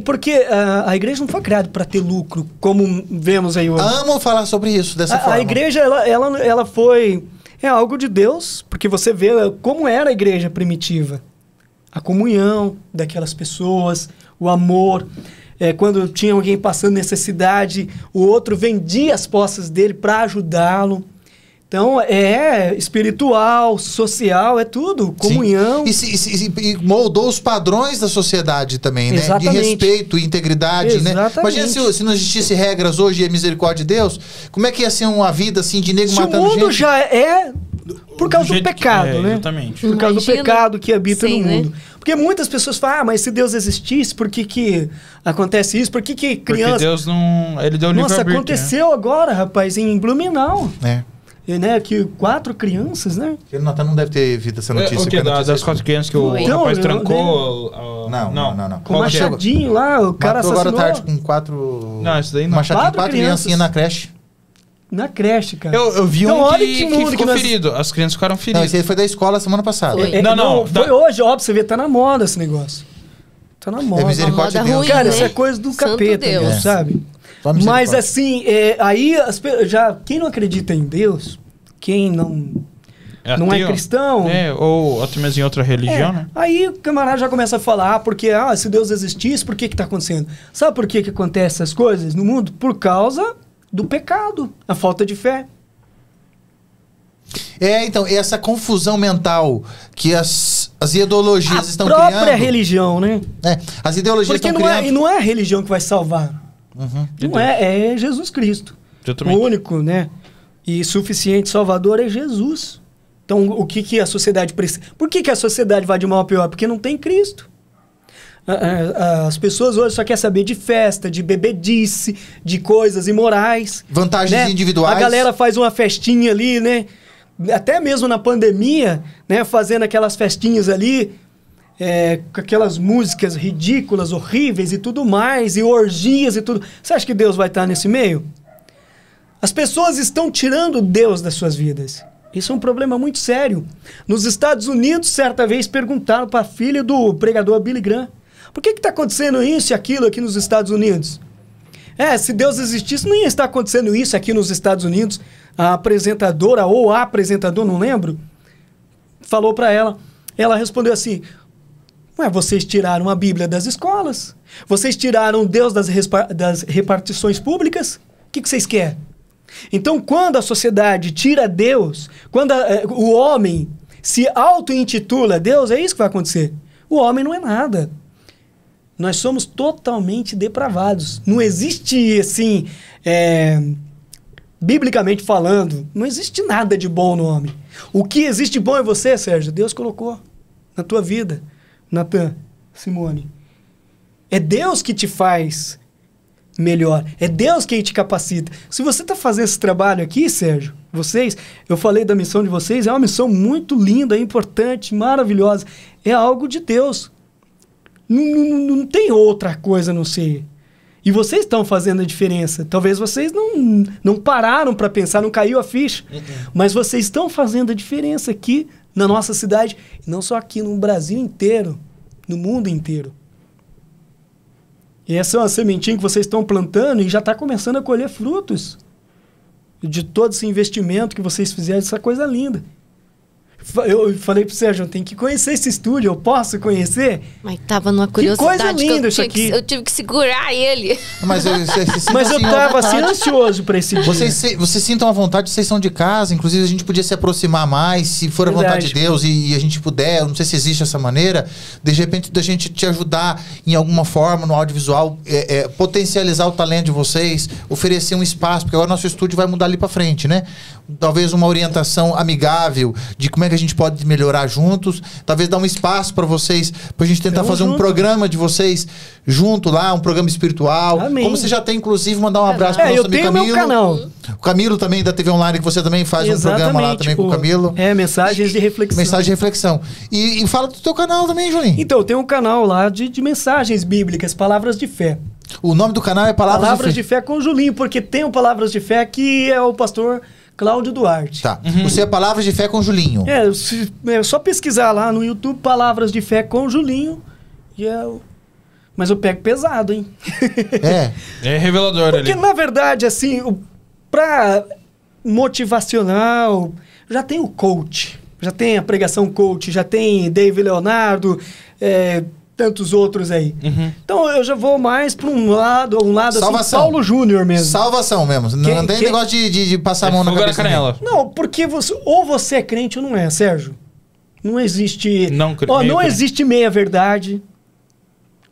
D: Porque a igreja não foi criada para ter lucro, como vemos aí hoje.
B: Amo falar sobre isso dessa forma.
D: A igreja, ela foi... É algo de Deus, porque você vê como era a igreja primitiva. A comunhão daquelas pessoas, o amor. Quando tinha alguém passando necessidade, o outro vendia as posses dele para ajudá-lo. Então, espiritual, social, é tudo, comunhão.
B: E moldou os padrões da sociedade também, né?
D: Exatamente.
B: De respeito e integridade,
D: Exatamente.
B: né? Imagina se não existisse regras hoje e a misericórdia de Deus, como é que ia ser uma vida assim de nego matando gente?
D: Se o mundo já é por causa do pecado, né?
A: Exatamente.
D: Por causa do pecado que habita no mundo.
C: Né?
D: Porque muitas pessoas falam, mas se Deus existisse, por que acontece isso? Por que criança...
A: Porque Deus não... Ele deu livre-arbítrio.
D: Nossa, aconteceu agora, rapaz, em Blumenau.
B: Né,
D: que 4 crianças, né?
B: O Natan não deve ter visto essa notícia.
A: O que? Das 4 crianças que o rapaz trancou?
B: Não.
D: Com o machadinho lá, o cara
B: matou
D: assassinou.
B: agora tarde com 4...
A: Não, isso daí não.
B: Machadinho, 4 criancinhas na creche.
D: Na creche, cara.
A: Eu vi
D: então,
A: que ficou ferido. As crianças ficaram feridas.
B: Não, esse aí foi da escola semana passada.
D: Foi hoje, óbvio, você vê, tá na moda esse negócio. Tá na moda.
B: É misericórdia de Deus.
C: ruim,
D: Cara,
C: né?
D: isso é coisa do
C: Santo
D: capeta,
C: Deus.
D: mesmo, sabe?
B: Só misericórdia.
D: Mas assim, aí quem não acredita em Deus, quem não é
A: ateu,
D: cristão...
A: ou até mesmo em outra religião, né?
D: Aí o camarada já começa a falar, porque se Deus existisse, por que tá acontecendo? Sabe por que acontece essas coisas no mundo? Por causa do pecado, a falta de fé.
B: Então, essa confusão mental que as ideologias estão criando...
D: A própria religião, né?
B: As ideologias
D: Porque
B: estão
D: não
B: criando...
D: é, e não é a religião que vai salvar. Não é Jesus Cristo.
A: Exatamente.
D: O único, né? E suficiente Salvador é Jesus. Então, o que a sociedade precisa? Por que a sociedade vai de mal a pior? Porque não tem Cristo. As pessoas hoje só querem saber de festa, de bebedice, de coisas imorais.
B: Vantagens individuais.
D: A galera faz uma festinha ali, né? Até mesmo na pandemia, né? Fazendo aquelas festinhas ali, com aquelas músicas ridículas, horríveis e tudo mais, e orgias e tudo. Você acha que Deus vai estar nesse meio? As pessoas estão tirando Deus das suas vidas. Isso é um problema muito sério. Nos Estados Unidos, certa vez, perguntaram para a filha do pregador Billy Graham: por que está acontecendo isso e aquilo aqui nos Estados Unidos? Se Deus existisse, não ia estar acontecendo isso aqui nos Estados Unidos. A apresentadora, ou a apresentador, não lembro, falou para ela. Ela respondeu assim: vocês tiraram a Bíblia das escolas. Vocês tiraram Deus das repartições públicas. O que vocês querem? Então, quando a sociedade tira Deus, quando o homem se auto-intitula Deus, é isso que vai acontecer. O homem não é nada. Nós somos totalmente depravados. Não existe, assim, biblicamente falando, não existe nada de bom no homem. O que existe de bom é você, Sérgio. Deus colocou na tua vida. Natan, Simone. É Deus que te faz melhor. É Deus quem te capacita. Se você está fazendo esse trabalho aqui, Sérgio, eu falei da missão de vocês, é uma missão muito linda, importante, maravilhosa. É algo de Deus. Não tem outra coisa a não ser. E vocês estão fazendo a diferença. Talvez vocês não pararam para pensar, não caiu a ficha. Mas vocês estão fazendo a diferença aqui na nossa cidade. E não só aqui, no Brasil inteiro, no mundo inteiro. E essa é uma sementinha que vocês estão plantando e já está começando a colher frutos de todo esse investimento que vocês fizeram, essa coisa linda. Eu falei pro Sérgio, tem que conhecer esse estúdio, eu posso conhecer?
C: Mas tava numa curiosidade
D: que coisa linda isso aqui.
C: Eu tive que segurar ele.
B: Mas
D: eu tava assim ansioso pra esse dia.
B: Vocês sintam a vontade, vocês são de casa, inclusive a gente podia se aproximar mais, se for a vontade de Deus e a gente puder, eu não sei se existe essa maneira, de repente da gente te ajudar em alguma forma no audiovisual, potencializar o talento de vocês, oferecer um espaço, porque agora nosso estúdio vai mudar ali pra frente, né? Talvez uma orientação amigável de como é que a gente pode melhorar juntos, talvez dar um espaço para vocês, pra gente tentar fazer um programa de vocês junto lá, um programa espiritual. Amém. Como você já tem, inclusive, mandar um abraço pro nosso amigo Camilo.
D: Meu canal.
B: O Camilo também da TV Online, que você também faz um programa lá também com o Camilo.
D: Mensagens de reflexão.
B: Mensagem de reflexão. E fala do teu canal também, Julinho.
D: Então, eu tenho um canal lá de mensagens bíblicas, Palavras de Fé.
B: O nome do canal é Palavras
D: de Fé com Julinho, porque tem o Palavras de Fé que é o pastor Cláudio Duarte.
B: Tá. Você é Palavras de Fé com Julinho.
D: É só pesquisar lá no YouTube Palavras de Fé com Julinho. Mas eu pego pesado, hein?
A: É revelador.
D: Porque,
A: ali.
D: na verdade, assim, pra motivacional, já tem o coach. Já tem a pregação coach, já tem David Leonardo, tantos outros aí. Então eu já vou mais para um lado assim, Paulo Júnior mesmo.
B: Salvação mesmo. Não tem negócio de passar a mão na cabeça.
A: Canela.
D: Não, porque ou você é crente ou não é, Sérgio. Não existe... Não existe meia verdade.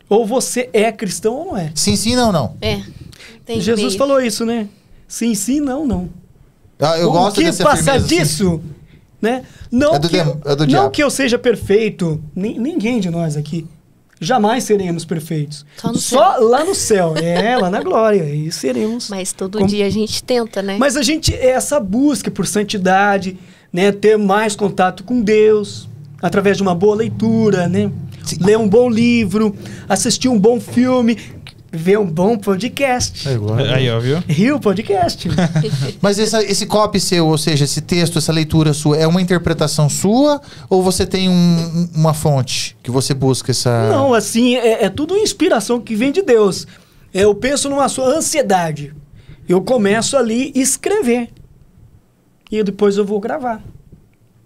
D: Ou você é cristão ou não é.
B: Sim, não.
C: Tem
D: Jesus falou isso, né? Sim, não.
B: Eu gosto dessa firmeza.
D: O que passa disso, né? Não, não que eu seja perfeito. Ninguém de nós aqui. Jamais seremos perfeitos. Só lá no céu. Lá na glória. E seremos.
C: Mas todo dia a gente tenta, né?
D: Mas a gente, essa busca por santidade, né? Ter mais contato com Deus, através de uma boa leitura, né? Ler um bom livro, assistir um bom filme. ver um bom podcast.
A: Aí, ó, viu?
D: Rio Podcast.
B: Mas esse copy seu, ou seja, esse texto, essa leitura sua, é uma interpretação sua? Ou você tem uma fonte que você busca essa...
D: Não, assim, é tudo inspiração que vem de Deus. Eu penso numa sua ansiedade. Eu começo ali a escrever. E depois eu vou gravar.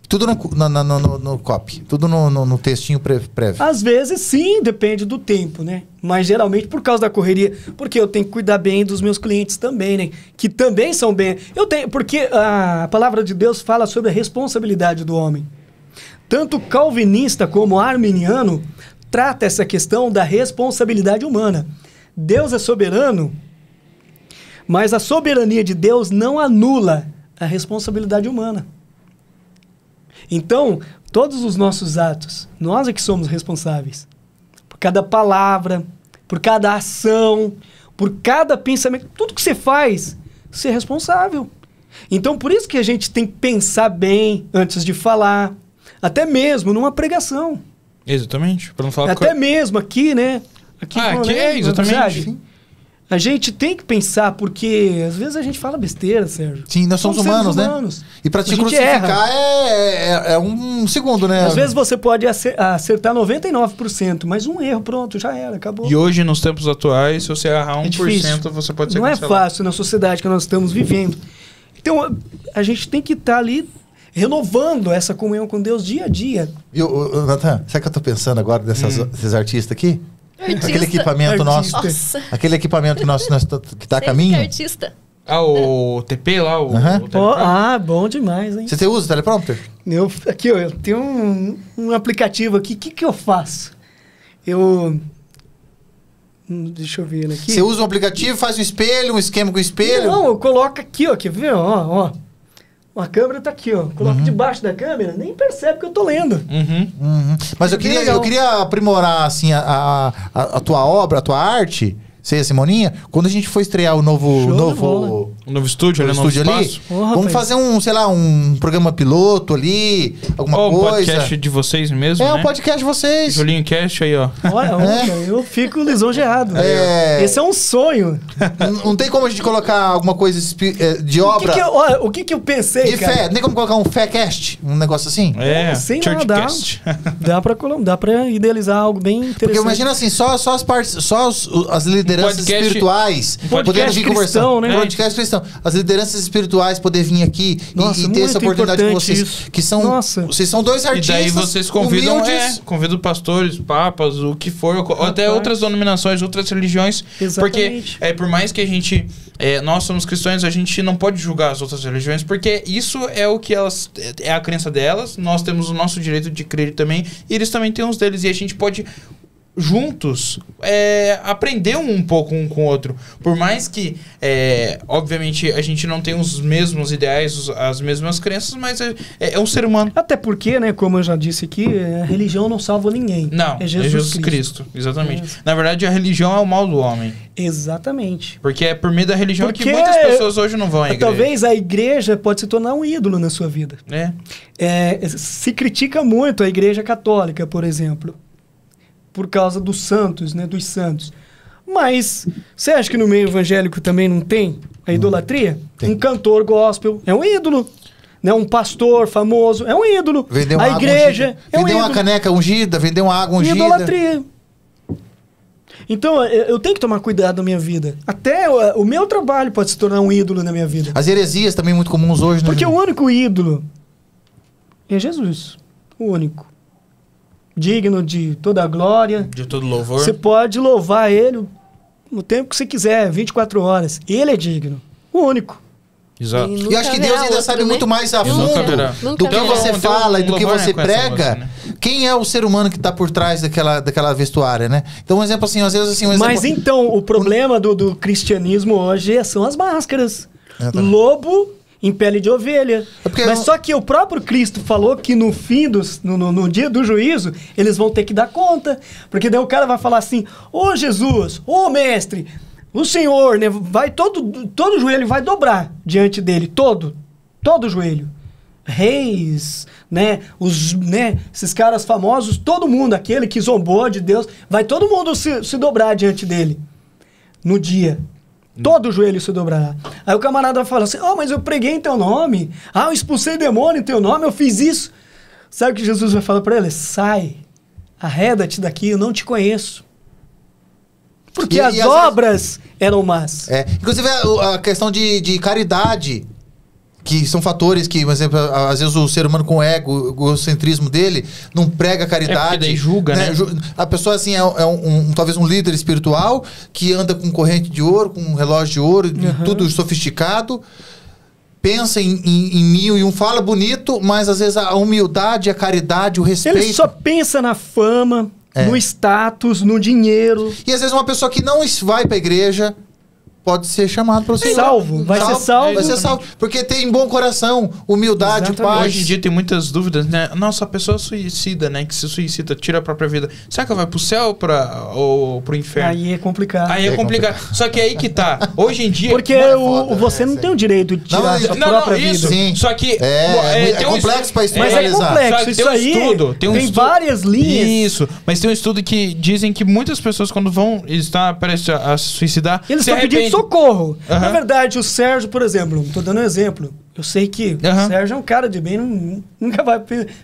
B: Tudo no copy, tudo no textinho prévio.
D: Às vezes, sim, depende do tempo, né? Mas geralmente por causa da correria, porque eu tenho que cuidar bem dos meus clientes também, né? Que também são bem... Porque a palavra de Deus fala sobre a responsabilidade do homem. Tanto calvinista como arminiano trata essa questão da responsabilidade humana. Deus é soberano, mas a soberania de Deus não anula a responsabilidade humana. Então, todos os nossos atos, nós é que somos responsáveis. Por cada palavra, por cada ação, por cada pensamento. Tudo que você faz, você é responsável. Então, por isso que a gente tem que pensar bem antes de falar. Até mesmo numa pregação.
A: Exatamente. Pra não falar
D: Até mesmo aqui, né? Aqui
A: é, exatamente.
D: A gente tem que pensar, porque às vezes a gente fala besteira, Sérgio.
B: Sim, nós somos humanos, né? E pra te crucificar é um segundo, né?
D: Às vezes você pode acertar 99%, mas um erro, pronto, já era, acabou.
A: E hoje, nos tempos atuais, se você errar 1%, você pode ser
D: cancelado. Não é fácil na sociedade que nós estamos vivendo. Então, a gente tem que estar ali renovando essa comunhão com Deus dia a dia.
B: Natan, sabe o que eu tô pensando agora desses artistas aqui?
C: Artista.
B: Aquele equipamento nosso.
C: Nossa.
B: Aquele equipamento nosso que tá a caminho.
C: Artista.
A: O TP lá, o
D: bom demais, hein?
B: Você usa o teleprompter?
D: Aqui, ó, eu tenho um aplicativo aqui. O que eu faço? Deixa eu ver aqui.
B: Você usa um aplicativo, faz um espelho, um esquema com espelho?
D: Não, eu coloco aqui, ó. Quer ver? Ó. A câmera tá aqui, ó. Coloco debaixo da câmera, nem percebe que eu tô lendo.
B: Mas eu queria aprimorar, assim, a tua obra, a tua arte, você e a Simoninha, quando a gente for estrear o novo
A: estúdio,
B: ali, vamos fazer um programa piloto ali, alguma coisa.
A: Um podcast de vocês mesmo, né?
B: Um podcast de vocês.
A: Julinho Cast aí, ó.
D: Olha, eu fico lisonjeado. Esse é um sonho.
B: Não tem como a gente colocar alguma coisa de obra.
D: O que eu pensei,
B: de fé. Não tem como colocar um Fécast, um negócio assim?
D: Sem nada. Dá pra idealizar algo bem interessante.
B: Porque imagina assim, só as partes, as lideranças espirituais poderem vir conversar.
D: Né?
B: Podcast cristão. As lideranças espirituais poderem vir aqui e ter essa oportunidade com vocês.
D: Isso.
B: Que são. Vocês são dois artistas.
A: E daí vocês convidam pastores, papas, o que for, ou até outras denominações, outras religiões.
D: Exatamente.
A: Porque por mais que a gente. Nós somos cristãos, a gente não pode julgar as outras religiões, porque isso é o que elas. É a crença delas, nós temos o nosso direito de crer também, e eles também têm os deles, e a gente pode juntos aprender um pouco um com o outro. Por mais que, obviamente, a gente não tem os mesmos ideais, as mesmas crenças, mas é um ser humano.
D: Até porque, né, como eu já disse aqui, a religião não salva ninguém.
A: Não, é Jesus Cristo. Exatamente. Na verdade, a religião é o mal do homem.
D: Exatamente.
A: Porque é por meio da religião que muitas pessoas hoje não vão à igreja.
D: Talvez a igreja pode se tornar um ídolo na sua vida. Se critica muito a igreja católica, por exemplo, por causa dos santos, né? Dos santos. Mas você acha que no meio evangélico também não tem a idolatria?
B: Tem.
D: Um cantor gospel é um ídolo. Né? Um pastor famoso é um ídolo.
B: Vender
D: a igreja é um ídolo.
B: Vender uma caneca ungida, vender uma água ungida.
D: Idolatria. Então, eu tenho que tomar cuidado na minha vida. Até o meu trabalho pode se tornar um ídolo na minha vida.
B: As heresias também muito comuns hoje.
D: Porque o único ídolo é Jesus. O único. Digno de toda a glória.
A: De todo louvor.
D: Você pode louvar ele no tempo que você quiser, 24 horas. Ele é digno. O único.
A: Exato.
B: E eu acho que Deus ainda sabe muito mais a fundo do que você fala e do que você prega. Música, né? Quem é o ser humano que está por trás daquela vestuária, né? Então, um exemplo assim, às vezes assim...
D: Mas então, o problema do cristianismo hoje são as máscaras. Lobo em pele de ovelha. Mas só que o próprio Cristo falou que no fim, no dia do juízo, eles vão ter que dar conta. Porque daí o cara vai falar assim, ô Jesus, ô mestre, o Senhor, né, vai todo joelho vai dobrar diante dele, todo joelho. Reis, né, esses caras famosos, todo mundo, aquele que zombou de Deus, vai todo mundo se dobrar diante dele. no dia. Todo joelho se dobrará. Aí o camarada fala assim, mas eu preguei em teu nome. Eu expulsei demônio em teu nome, eu fiz isso. Sabe o que Jesus vai falar para ele? Sai, arreda-te daqui, eu não te conheço. Porque as obras eram más.
B: Inclusive a questão de caridade, que são fatores que, por exemplo, às vezes o ser humano com ego, o egocentrismo dele, não prega caridade.
A: Porque daí julga, né?
B: A pessoa, assim, talvez um líder espiritual que anda com corrente de ouro, com um relógio de ouro, tudo sofisticado, pensa em mil e um, fala bonito, mas às vezes a humildade, a caridade, o respeito...
D: Ele só pensa na fama, no status, no dinheiro.
B: E às vezes uma pessoa que não vai pra igreja... pode ser chamado para o Senhor.
D: Vai ser salvo.
B: Vai ser salvo. Porque tem bom coração, humildade, paz.
A: Hoje em dia tem muitas dúvidas, né? Nossa, a pessoa suicida, né? Que se suicida, tira a própria vida. Será que ela vai pro céu ou pro inferno?
D: Aí é complicado.
A: Aí é complicado. Só que aí que tá. Hoje em dia...
D: Porque você não tem o direito de tirar a sua própria vida.
A: Sim. Só que...
B: É complexo para isso.
D: Mas é complexo. Isso aí tem várias linhas.
A: Isso. Mas tem um estudo que dizem que muitas pessoas, quando vão estar prestes a se suicidar,
D: eles estão pedindo socorro. Na verdade, o Sérgio, por exemplo, tô dando um exemplo. Eu sei que o Sérgio é um cara de bem, nunca vai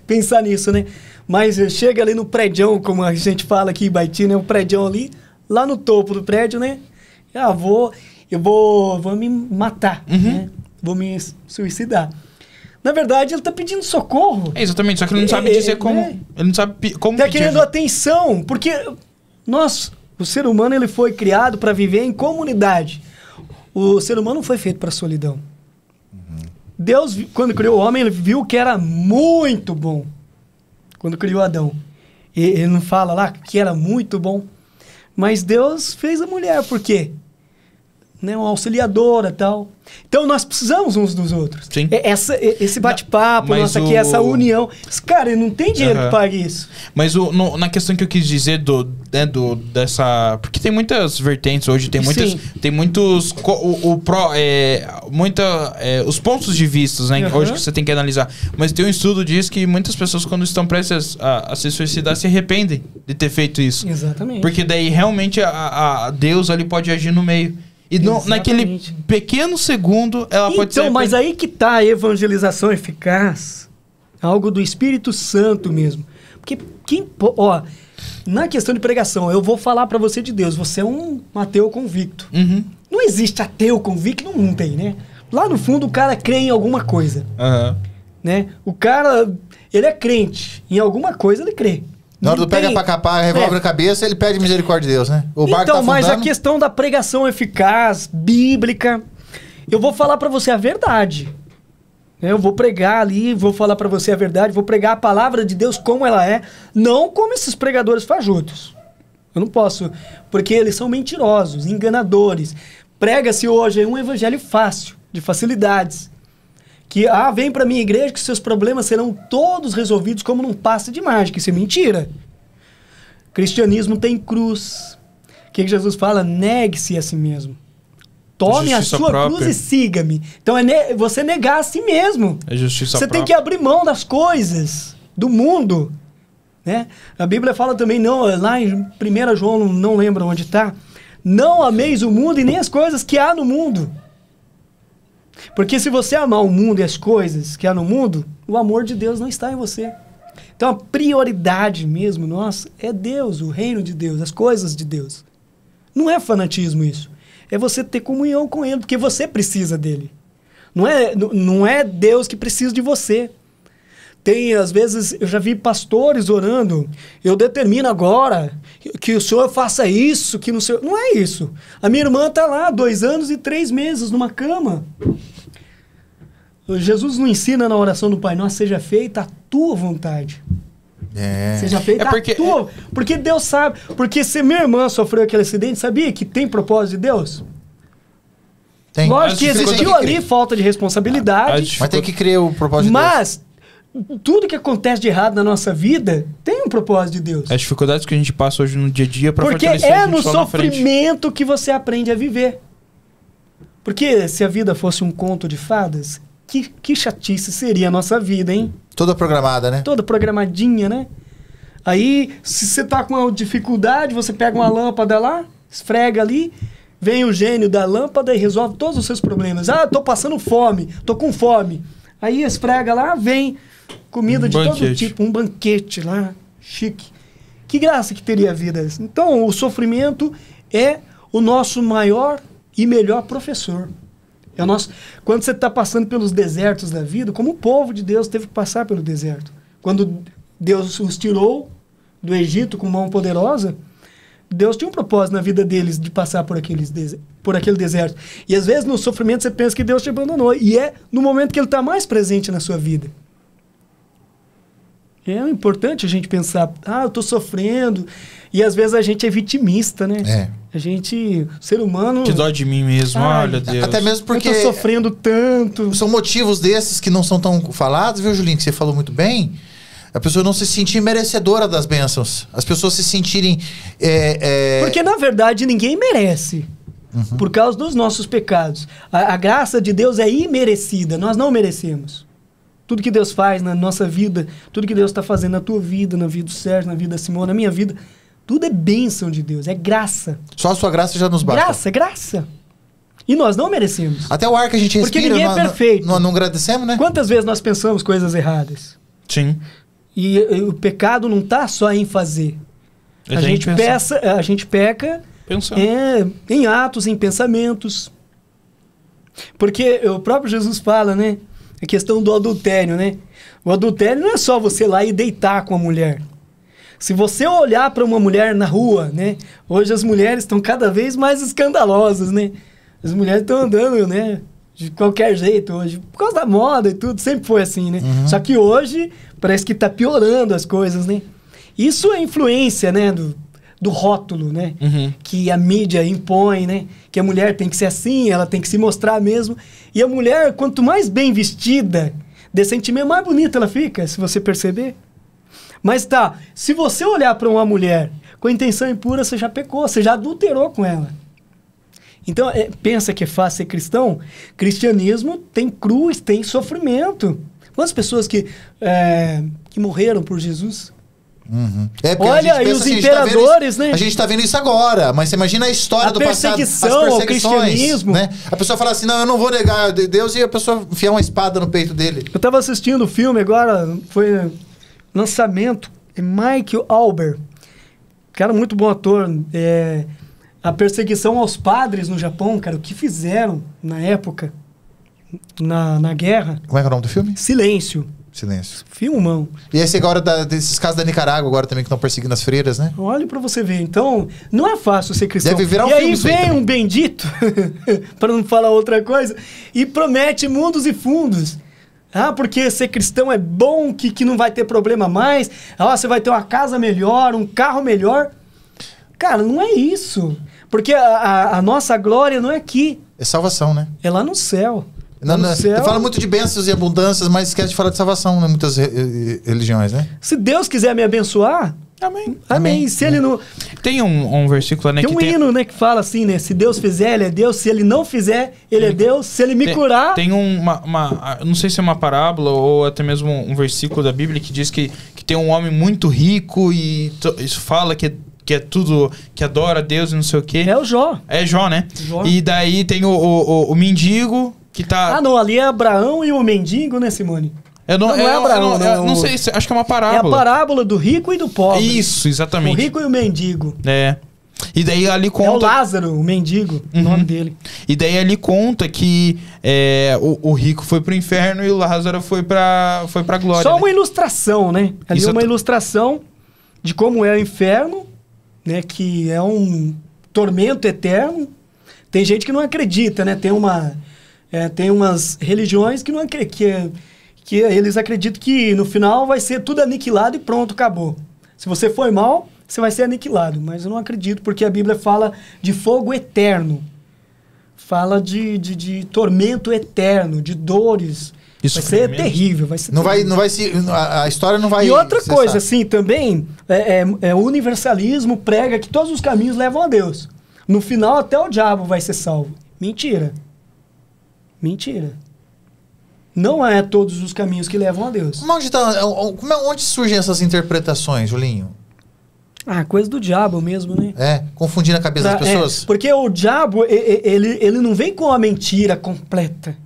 D: pensar nisso, né? Mas chega ali no prédião, como a gente fala aqui em Ibaiti, né? O prédião ali, lá no topo do prédio, né? Eu vou me matar, né? Vou me suicidar. Na verdade, ele tá pedindo socorro.
A: Exatamente, só que ele não sabe dizer como... Ele não sabe como
D: tá querendo atenção, porque o ser humano, ele foi criado para viver em comunidade. O ser humano não foi feito para solidão. Deus, quando criou o homem, ele viu que era muito bom. Quando criou Adão. Ele não fala lá que era muito bom. Mas Deus fez a mulher, por quê? Uma auxiliadora e tal. Então, nós precisamos uns dos outros.
A: Sim.
D: Esse bate-papo, aqui, essa união. Cara, não tem dinheiro que pague isso.
A: Mas na questão que eu quis dizer dessa... Porque tem muitas vertentes hoje, tem muitos... os pontos de vista, né? Hoje que você tem que analisar. Mas tem um estudo que diz que muitas pessoas, quando estão prestes a se suicidar, se arrependem de ter feito isso.
D: Exatamente.
A: Porque daí, realmente, a Deus ali pode agir no meio. E naquele pequeno segundo, ela pode ser...
D: Então, mas aí que tá a evangelização eficaz. Algo do Espírito Santo mesmo. Porque, na questão de pregação, eu vou falar pra você de Deus. Você é um ateu convicto. Não existe ateu convicto, não tem, né? Lá no fundo, o cara crê em alguma coisa. Né? O cara, ele é crente. Em alguma coisa, ele crê.
B: Na hora do pega pra capar, revólver a cabeça, ele pede misericórdia de Deus, né? O barco
D: então,
B: tá
D: mas a questão da pregação eficaz, bíblica, eu vou falar pra você a verdade. Eu vou pregar ali, vou falar pra você a verdade, vou pregar a palavra de Deus como ela é, não como esses pregadores fajutos. Eu não posso, porque eles são mentirosos, enganadores. Prega-se hoje um evangelho fácil, de facilidades. Que, vem pra minha igreja que seus problemas serão todos resolvidos como num passe de mágica. Isso é mentira. Cristianismo tem cruz. O que Jesus fala? Negue-se a si mesmo. Tome a sua cruz e siga-me. Então é você negar a si mesmo.
A: É justiça
D: Você
A: própria.
D: tem que abrir mão das coisas, do mundo. Né? A Bíblia fala também, lá em 1 João, não lembro onde está, não ameis o mundo e nem as coisas que há no mundo. Porque se você amar o mundo e as coisas que há no mundo, o amor de Deus não está em você. Então a prioridade mesmo nossa é Deus, o reino de Deus, as coisas de Deus. Não é fanatismo isso. É você ter comunhão com Ele, porque você precisa dele. Não é Deus que precisa de você. Às vezes, eu já vi pastores orando, eu determino agora que o senhor faça isso, que não sei... Não é isso. A minha irmã está lá, 2 anos e 3 meses, numa cama. Jesus não ensina na oração do Pai Nosso, seja feita a tua vontade. Seja feita a tua... Porque Deus sabe... Porque se minha irmã sofreu aquele acidente, sabia que tem propósito de Deus?
B: Tem.
D: Lógico que existiu ali falta de responsabilidade.
B: Mas tem que crer o propósito de Deus.
D: Mas... tudo que acontece de errado na nossa vida tem um propósito de Deus.
A: As dificuldades que a gente passa hoje no dia a dia para
D: porque
A: fortalecer a gente
D: no sofrimento que você aprende a viver. Porque se a vida fosse um conto de fadas, que chatice seria a nossa vida, hein?
B: Toda programada, né?
D: Toda programadinha, né? Aí, se você tá com uma dificuldade, você pega uma lâmpada lá, esfrega ali, Vem o gênio da lâmpada e resolve todos os seus problemas. Ah, tô passando fome, tô com fome. Aí esfrega lá, vem comida de todo tipo, um banquete lá, chique. Que graça que teria a vida. Então, o sofrimento é o nosso maior e melhor professor. É o nosso... Quando você está passando pelos desertos da vida, como o povo de Deus teve que passar pelo deserto. Quando Deus os tirou do Egito com mão poderosa, Deus tinha um propósito na vida deles de passar por aquele deserto. E às vezes no sofrimento você pensa que Deus te abandonou. E é no momento que Ele está mais presente na sua vida. É importante a gente pensar, eu estou sofrendo. E às vezes a gente é vitimista, né? A gente, ser humano...
A: Que dó de mim mesmo, olha Deus.
B: Até mesmo porque...
D: Eu tô sofrendo tanto.
B: São motivos desses que não são tão falados, viu, Julinho? Que você falou muito bem. A pessoa não se sentir merecedora das bênçãos. As pessoas se sentirem...
D: Porque, na verdade, ninguém merece. Por causa dos nossos pecados. A graça de Deus é imerecida. Nós não merecemos. Tudo que Deus faz na nossa vida, tudo que Deus está fazendo na tua vida, na vida do Sérgio, na vida da Simone, na minha vida, tudo é bênção de Deus, é graça.
B: Só a sua graça já nos basta.
D: Graça. E nós não merecemos.
B: Até o ar que a gente respira...
D: Porque ninguém é perfeito.
B: Não agradecemos, né?
D: Quantas vezes nós pensamos coisas erradas?
A: Sim.
D: E o pecado não está só em fazer. A gente peca em atos, em pensamentos. Porque o próprio Jesus fala, né? A questão do adultério, né? O adultério não é só você ir lá e deitar com a mulher. Se você olhar para uma mulher na rua, né? Hoje as mulheres estão cada vez mais escandalosas, né? As mulheres estão andando, né? De qualquer jeito hoje. Por causa da moda e tudo, sempre foi assim, né? Só que hoje parece que está piorando as coisas, né? Isso é influência, né? Do rótulo, né? Que a mídia impõe, né? Que a mulher tem que ser assim, ela tem que se mostrar mesmo. E a mulher, quanto mais bem vestida, decentemente, mais bonita ela fica, se você perceber. Mas tá, se você olhar para uma mulher com intenção impura, você já pecou, você já adulterou com ela. Então, pensa que é fácil ser cristão? Cristianismo tem cruz, tem sofrimento. Quantas pessoas que morreram por Jesus? Olha, e os imperadores, né?
B: A gente tá vendo isso agora, mas você imagina a história do passado. As
D: perseguição ao cristianismo.
B: Né? A pessoa fala assim, não, eu não vou negar Deus, e a pessoa enfiar uma espada no peito dele.
D: Eu tava assistindo o filme agora, foi lançamento, Michael Albert, cara, muito bom ator. A perseguição aos padres no Japão, cara, o que fizeram na época, na guerra.
B: Como é que é o nome do filme?
D: Silêncio. Filmão.
B: E esse agora, desses casos da Nicarágua agora também, que estão perseguindo as freiras, né?
D: Olha pra você ver. Então, não é fácil ser cristão.
B: Deve virar um
D: filme.
B: E aí
D: vem um bendito, para não falar outra coisa, e promete mundos e fundos. Porque ser cristão é bom, que não vai ter problema mais. Você vai ter uma casa melhor, um carro melhor. Cara, não é isso. Porque a nossa glória não é aqui.
B: É salvação, né?
D: É lá no céu.
B: Você fala muito de bênçãos e abundâncias, mas esquece de falar de salvação, né? Muitas religiões, né?
D: Se Deus quiser me abençoar, amém. Se ele não...
A: Tem um versículo, né?
D: Tem um hino, né, que fala assim, né? Se Deus fizer, ele é Deus. Se ele não fizer, ele é Deus. Se ele me curar...
A: Tem não sei se é uma parábola ou até mesmo um versículo da Bíblia que diz que tem um homem muito rico e isso fala que é tudo, que adora a Deus e não sei o quê.
D: É o Jó.
A: É Jó, né?
D: Jó.
A: E daí tem o mendigo que tá...
D: não, ali é Abraão e o mendigo, né, Simone?
A: Não é Abraão, não sei, acho que é uma parábola.
D: É a parábola do rico e do pobre.
A: Isso, exatamente.
D: O rico e o mendigo.
A: E daí ali conta...
D: É o Lázaro, o mendigo, o nome dele.
A: E daí ali conta que o rico foi pro inferno e o Lázaro foi pra glória.
D: Só uma ilustração, né? Ali uma ilustração de como é o inferno, né? Que é um tormento eterno. Tem gente que não acredita, né? Tem umas religiões que não acreditam, que eles acreditam que no final vai ser tudo aniquilado e pronto, acabou. Se você foi mal, você vai ser aniquilado. Mas eu não acredito, porque a Bíblia fala de fogo eterno. Fala de tormento eterno, de dores. Vai ser terrível.
B: A história não vai...
D: E outra coisa, assim, também, o universalismo prega que todos os caminhos levam a Deus. No final, até o diabo vai ser salvo. Mentira. Não é todos os caminhos que levam a Deus.
B: Onde surgem essas interpretações, Julinho?
D: Ah, coisa do diabo mesmo, né?
B: Confundindo a cabeça das pessoas.
D: Porque o diabo, ele não vem com a mentira completa.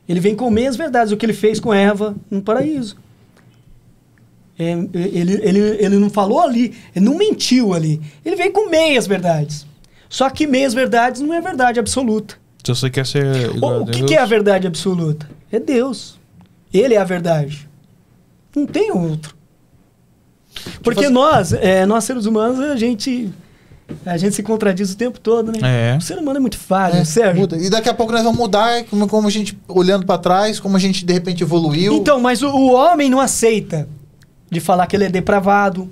D: Ele vem com meias verdades, o que ele fez com Eva no paraíso. Ele não falou ali, ele não mentiu ali. Ele veio com meias verdades. Só que meias verdades não é verdade absoluta.
A: Se você quer ser igual a
D: O
A: Deus...
D: que é a verdade absoluta? É Deus. Ele é a verdade. Não tem outro. Porque nós seres humanos, a gente se contradiz o tempo todo, né? O ser humano é muito falho, Sérgio.
B: Muda. E daqui a pouco nós vamos mudar, como a gente, olhando para trás, como a gente de repente evoluiu.
D: Então, mas o homem não aceita de falar que ele é depravado.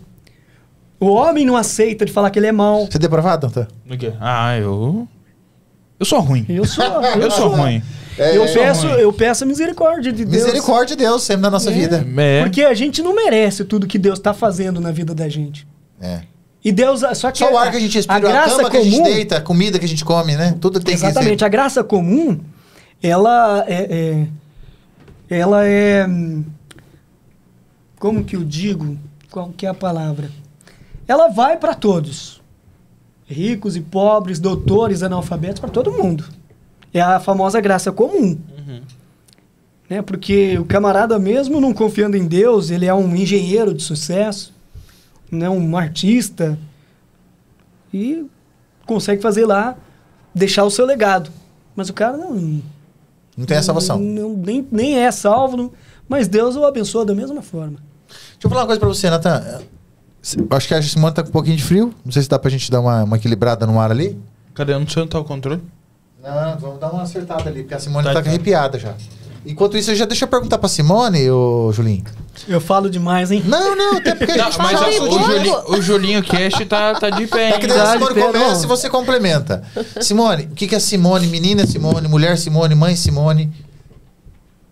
D: O homem não aceita de falar que ele é mau.
B: Você é depravado, Natan?
A: O quê? Eu sou ruim.
D: Eu sou
A: ruim.
D: Eu peço a misericórdia de Deus.
B: Misericórdia de Deus sempre na nossa vida.
D: Porque a gente não merece tudo que Deus está fazendo na vida da gente. E Deus... Só
B: o ar que a gente respira, a cama que a gente deita, a comida que a gente come, né? Tudo tem
D: exatamente.
B: Que ser.
D: A graça comum, ela é... Como que eu digo? Qual que é a palavra? Ela vai para todos. Ricos e pobres, doutores, analfabetos, para todo mundo. É a famosa graça comum. Né? Porque o camarada mesmo não confiando em Deus, ele é um engenheiro de sucesso, né? Um artista, e consegue fazer lá, deixar o seu legado. Mas o cara não
B: tem a salvação.
D: Nem é salvo, mas Deus o abençoa da mesma forma.
B: Deixa eu falar uma coisa pra você, Natan. Acho que a Simone tá com um pouquinho de frio. Não sei se dá pra gente dar uma equilibrada no ar ali.
A: Cadê? Eu não sei onde tá o controle.
B: Não, vamos dar uma acertada ali, porque a Simone tá arrepiada já. Enquanto isso, deixa eu perguntar pra Simone, ô Julinho.
D: Eu falo demais, hein?
B: Não, até porque a gente
A: mas o Julinho Cast tá de pé, hein?
B: É que daí a Simone começa e você complementa. Simone, o que é Simone? Menina Simone, mulher Simone, mãe Simone,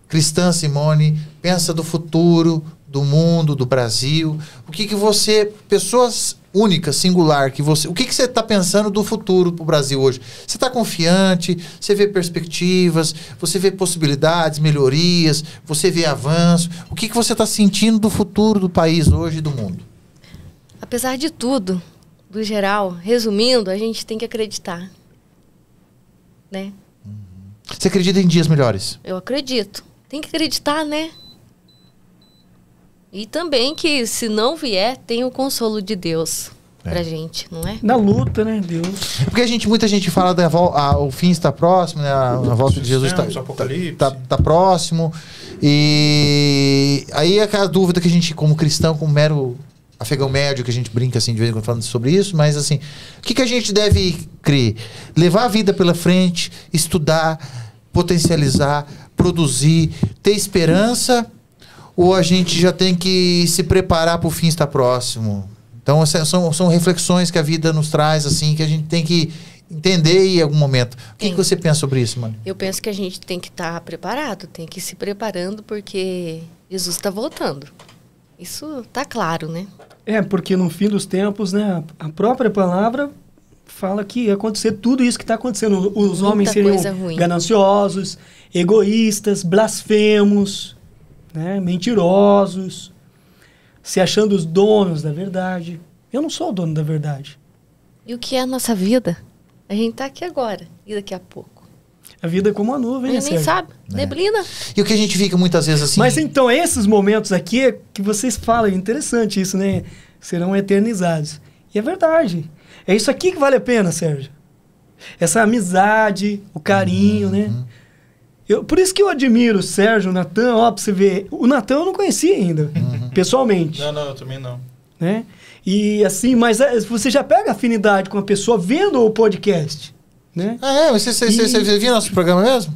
B: cristã Simone, pensa do futuro, do mundo, do Brasil. O que você, pessoas únicas, singular, o que você está pensando do futuro para o Brasil hoje? Você está confiante? Você vê perspectivas? Você vê possibilidades, melhorias? Você vê avanço? O que você está sentindo do futuro do país hoje e do mundo?
C: Apesar de tudo, do geral, resumindo, a gente tem que acreditar, né?
B: Você acredita em dias melhores?
C: Eu acredito. Tem que acreditar, né? E também que, se não vier, tem o consolo de Deus pra gente, não é?
D: Na luta, né, Deus?
B: Porque muita gente fala o fim está próximo, né? A volta de Jesus tá próximo. E aí é aquela dúvida que a gente, como cristão, como mero afegão médio, que a gente brinca assim de vez em quando falando sobre isso, mas assim, o que a gente deve crer? Levar a vida pela frente, estudar, potencializar, produzir, ter esperança, ou a gente já tem que se preparar para o fim estar próximo? Então, são reflexões que a vida nos traz, assim, que a gente tem que entender em algum momento. O que você pensa sobre isso, mano?
C: Eu penso que a gente tem que estar preparado, tem que ir se preparando, porque Jesus está voltando. Isso tá claro, né?
D: Porque no fim dos tempos, né, a própria palavra fala que ia acontecer tudo isso que está acontecendo. Os homens seriam gananciosos, egoístas, blasfemos, né, mentirosos, se achando os donos da verdade. Eu não sou o dono da verdade.
C: E o que é a nossa vida? A gente tá aqui agora e daqui a pouco.
D: A vida é como uma nuvem, né,
C: nem sabe, neblina.
B: E o que a gente fica muitas vezes assim...
D: Mas então, esses momentos aqui que vocês falam, é interessante isso, né? Serão eternizados. E é verdade. É isso aqui que vale a pena, Sérgio. Essa amizade, o carinho, né? Por isso que eu admiro o Sérgio, o Natan, ó, pra você ver. O Natan eu não conhecia ainda, pessoalmente.
A: Não, eu também não.
D: Né? E assim, mas você já pega afinidade com a pessoa vendo o podcast, né?
B: Você viu nosso programa mesmo?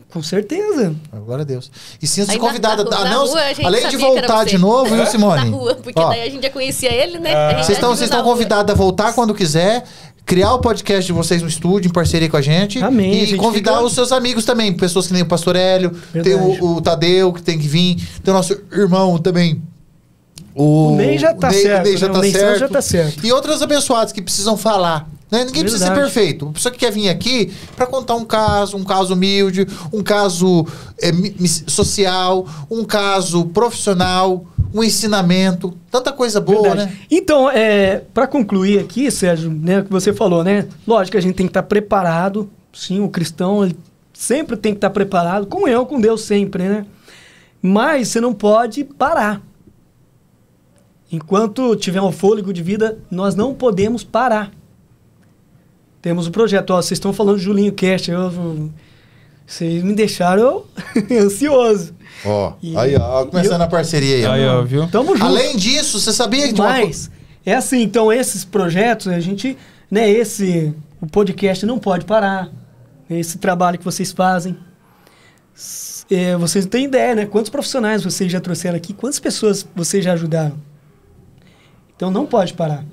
D: Com certeza.
B: Glória a Deus. E sinta-se
C: Aí
B: convidada.
C: rua,
B: Além de voltar de novo, viu, Simone?
C: Na rua, porque daí a gente já conhecia ele, né?
B: Vocês estão convidados a voltar quando quiser. Criar o podcast de vocês no estúdio, em parceria com a gente.
D: Amém.
B: E convidar os seus amigos também. Pessoas que nem o Pastor Hélio. Verdade. Tem o Tadeu, que tem que vir. Tem o nosso irmão também. O
D: Ney já tá certo.
B: O Ney já tá
D: certo.
B: E outros abençoados que precisam falar. Né? Ninguém precisa ser perfeito. Uma pessoa que quer vir aqui para contar um caso humilde, um caso social, um caso profissional, um ensinamento, tanta coisa boa,
D: Verdade.
B: né?
D: Então, para concluir aqui, Sérgio, né, o que você falou, né? Lógico que a gente tem que estar preparado. Sim, o cristão ele sempre tem que estar preparado, com Deus sempre, né? Mas você não pode parar. Enquanto tiver um fôlego de vida, nós não podemos parar. Temos um projeto. Ó, vocês estão falando de Julinho Cast. Vocês me deixaram ansioso.
B: Ó, aí, ó, começando a parceria aí.
A: Aí, ó, viu?
D: Tamo junto.
B: Além disso, você sabia de
D: Mas, é assim, então, esses projetos, a gente, né, o podcast não pode parar. Esse trabalho que vocês fazem. Vocês não têm ideia, né? Quantos profissionais vocês já trouxeram aqui? Quantas pessoas vocês já ajudaram? Então, não pode parar.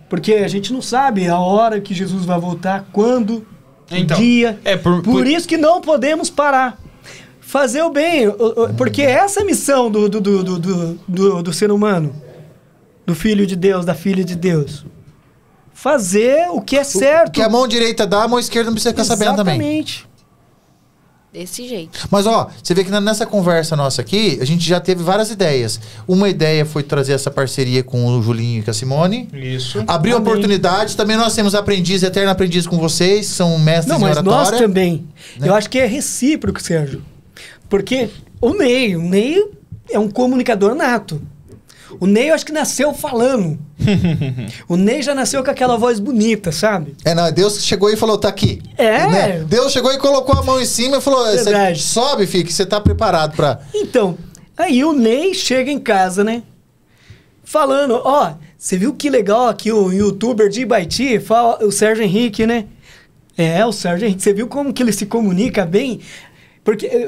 D: Porque a gente não sabe a hora que Jesus vai voltar, quando,
A: Então,
D: o dia.
A: por
D: isso que não podemos parar. Fazer o bem, porque essa é a missão do ser humano, do filho de Deus, da filha de Deus. Fazer o que é certo.
B: O que a mão direita dá, a mão esquerda não precisa ficar sabendo também.
D: Exatamente.
C: Desse jeito.
B: Mas, ó, você vê que nessa conversa nossa aqui, a gente já teve várias ideias. Uma ideia foi trazer essa parceria com o Julinho e com a Simone.
A: Isso.
B: Abriu oportunidades. Também nós temos aprendiz, eterno aprendiz com vocês, que são mestres
D: Não,
B: em
D: mas
B: oratória.
D: nós também.
B: Né?
D: Eu acho que é recíproco, Sérgio. Porque o Ney é um comunicador nato. O Ney, eu acho que nasceu falando. O Ney já nasceu com aquela voz bonita, sabe?
B: Não, Deus chegou e falou, tá aqui. Né? Deus chegou e colocou a mão em cima e falou,
D: Verdade.
B: sobe, filho, que você tá preparado pra...
D: Então, aí o Ney chega em casa, né? Falando, ó, você viu que legal aqui o youtuber de Ibaiti, o Sérgio Henrique, né? O Sérgio Henrique, você viu como que ele se comunica bem?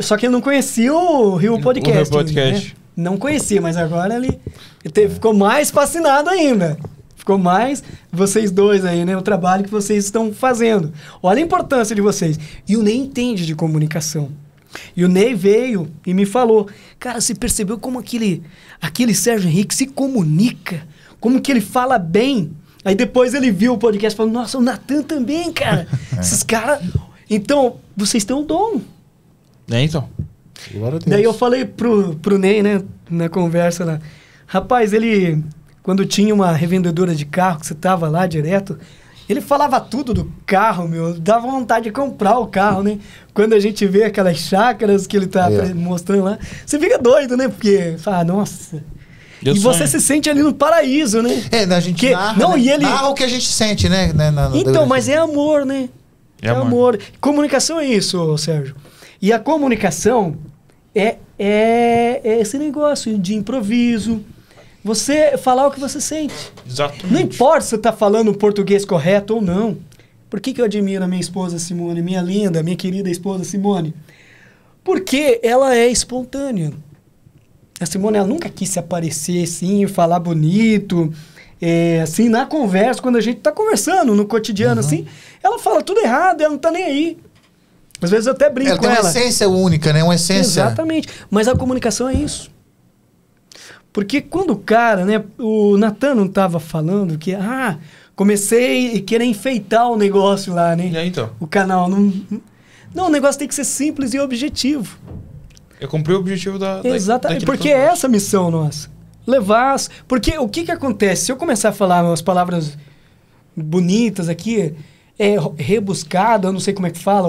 D: Só que ele não conhecia o Rio Podcast.
A: O Rio Podcast.
D: Né? Não conhecia, mas agora ele ficou mais fascinado ainda. Ficou mais vocês dois aí, né? O trabalho que vocês estão fazendo. Olha a importância de vocês. E o Ney entende de comunicação. E o Ney veio e me falou, cara, você percebeu como aquele Sérgio Henrique se comunica? Como que ele fala bem? Aí depois ele viu o podcast e falou, nossa, o Natan também, cara. Esses caras... Então, vocês têm um dom.
A: Então.
D: Daí eu falei pro Ney, né, na conversa lá, rapaz, ele, quando tinha uma revendedora de carro, que você tava lá direto, ele falava tudo do carro, meu, dava vontade de comprar o carro, né? Quando a gente vê aquelas chácaras que ele tá mostrando lá, você fica doido, né? Porque, fala, nossa... Você se sente ali no paraíso, né?
B: A gente narra o que a gente sente, né?
D: Então, mas é amor, né? É amor. Comunicação é isso, Sérgio. E a comunicação é esse negócio de improviso. Você falar o que você sente.
A: Exatamente.
D: Não importa se você está falando o português correto ou não. Por que eu admiro a minha esposa Simone, minha linda, minha querida esposa Simone? Porque ela é espontânea. A Simone, ela nunca quis se aparecer assim, falar bonito. Assim, na conversa, quando a gente está conversando no cotidiano, assim, ela fala tudo errado, ela não está nem aí. Às vezes eu até brinco com ela.
B: Ela tem uma essência única, né? Uma essência...
D: Exatamente. Mas a comunicação é isso. Porque quando o cara, né? O Natan não estava falando que... comecei a querer enfeitar o negócio lá, né?
A: E aí, então?
D: O canal. Não, o negócio tem que ser simples e objetivo.
A: Eu cumpri o objetivo da...
D: Exatamente. Porque é essa a missão nossa. Levar... Porque o que acontece? Se eu começar a falar umas palavras bonitas aqui... rebuscada, eu não sei como é que fala,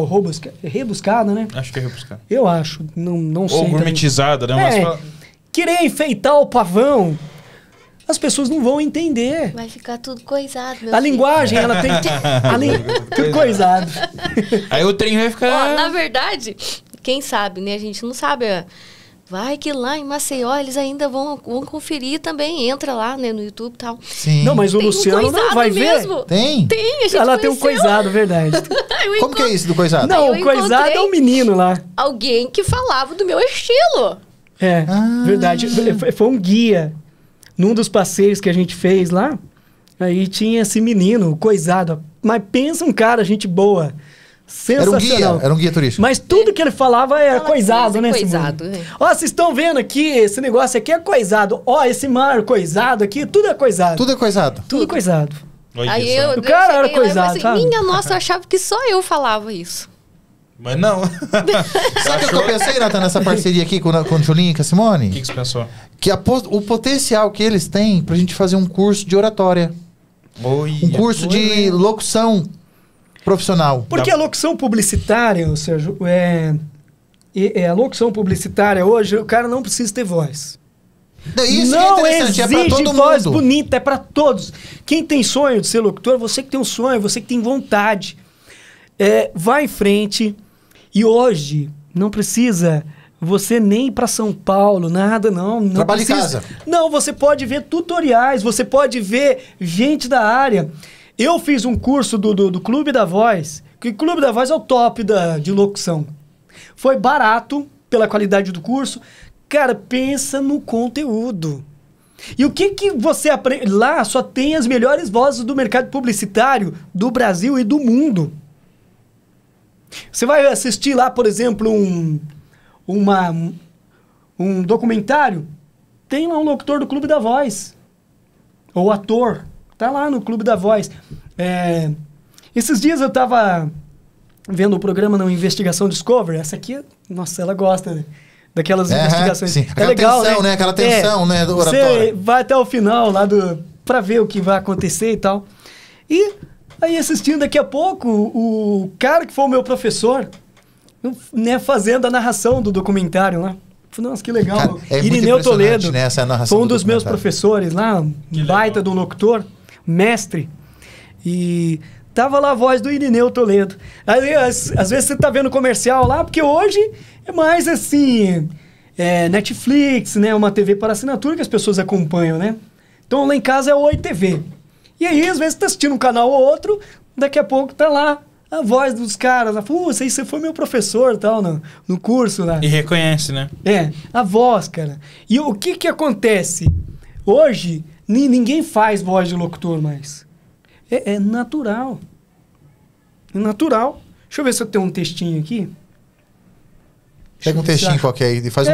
D: rebuscada, né?
A: Acho que é rebuscada.
D: Eu acho, não sei.
A: Ou gourmetizada, né?
D: Querer enfeitar o pavão, as pessoas não vão entender.
C: Vai ficar tudo coisado, meu
D: A
C: filho.
D: linguagem, ela tem que... tudo coisado.
A: Aí o trem vai ficar...
C: Na verdade, quem sabe, né? A gente não sabe... Vai que lá em Maceió eles ainda vão conferir também. Entra lá, né, no YouTube e tal.
B: Sim.
D: Não, mas o Luciano não vai
C: mesmo.
D: ver.
B: Tem?
C: Tem, a gente
D: Ela tem um
C: conheceu.
D: coisado, verdade.
B: Como que é isso do coisado?
D: Não,
C: eu
D: o coisado
C: encontrei
D: é um menino lá.
C: Alguém que falava do meu estilo.
D: Verdade. Foi um guia. Num dos passeios que a gente fez lá, aí tinha esse menino, coisado. Mas pensa um cara, gente boa. Sensacional.
B: Era um guia turístico.
D: Mas tudo que ele falava era coisado, né,
C: coisado,
D: Simone? Ó, vocês estão vendo aqui, esse negócio aqui é coisado. Ó, esse mar coisado aqui, tudo é coisado.
B: Tudo é coisado.
D: Tudo coisado.
A: Olha
C: Aí
A: só.
C: eu
D: O cara era
C: cheguei lá e falei
D: coisado, sabe?
C: minha nossa, eu achava que só eu falava isso.
A: Mas não.
B: Sabe o que eu pensei, Nathan, nessa parceria aqui com o Julinho e com a Simone?
A: O que você pensou?
B: Que o potencial que eles têm pra gente fazer um curso de oratória. Um curso de locução profissional.
D: Porque a locução publicitária, Sérgio, a locução publicitária hoje, o cara não precisa ter voz.
B: Isso
D: não
B: que é interessante, é pra
D: exige
B: todo
D: voz
B: mundo.
D: bonita, é pra todos. Quem tem sonho de ser locutor, você que tem um sonho, você que tem vontade, vai em frente. E hoje não precisa você nem ir pra São Paulo, nada, não.
B: Trabalha em
D: precisa.
B: casa.
D: Não, você pode ver tutoriais, você pode ver gente da área. Eu fiz um curso do Clube da Voz, que o Clube da Voz é o top de locução. Foi barato pela qualidade do curso. Cara, pensa no conteúdo. E o que você aprende? Lá só tem as melhores vozes do mercado publicitário do Brasil e do mundo. Você vai assistir lá, por exemplo, um documentário, tem lá um locutor do Clube da Voz. Ou ator. Tá lá no Clube da Voz. Esses dias eu tava vendo o programa na Investigação Discovery. Essa aqui, nossa, ela gosta, né? Daquelas investigações.
B: Sim. Aquela
D: legal,
B: tensão, né? Aquela tensão, né? Do
D: você
B: oratório.
D: vai até o final lá pra ver o que vai acontecer e tal. E aí assistindo daqui a pouco, o cara que foi o meu professor, né, fazendo a narração do documentário lá. Falei, nossa, que legal.
B: Cara, é
D: Irineu
B: muito impressionante,
D: Toledo,
B: né, essa narração
D: foi um
B: do
D: dos meus
B: documentário.
D: professores lá, um baita do locutor, mestre. E tava lá a voz do Irineu Toledo. Aí, às vezes você tá vendo comercial lá, porque hoje é mais assim, Netflix, né? Uma TV para assinatura que as pessoas acompanham, né? Então lá em casa é o Oi TV. E aí, às vezes, você tá assistindo um canal ou outro, daqui a pouco tá lá a voz dos caras. Você foi meu professor tal, no curso lá.
A: E reconhece, né?
D: A voz, cara. E o que acontece? Hoje, ninguém faz voz de locutor mais. É natural. É natural. Deixa eu ver se eu tenho um textinho aqui.
B: Pega um textinho qualquer aí e faz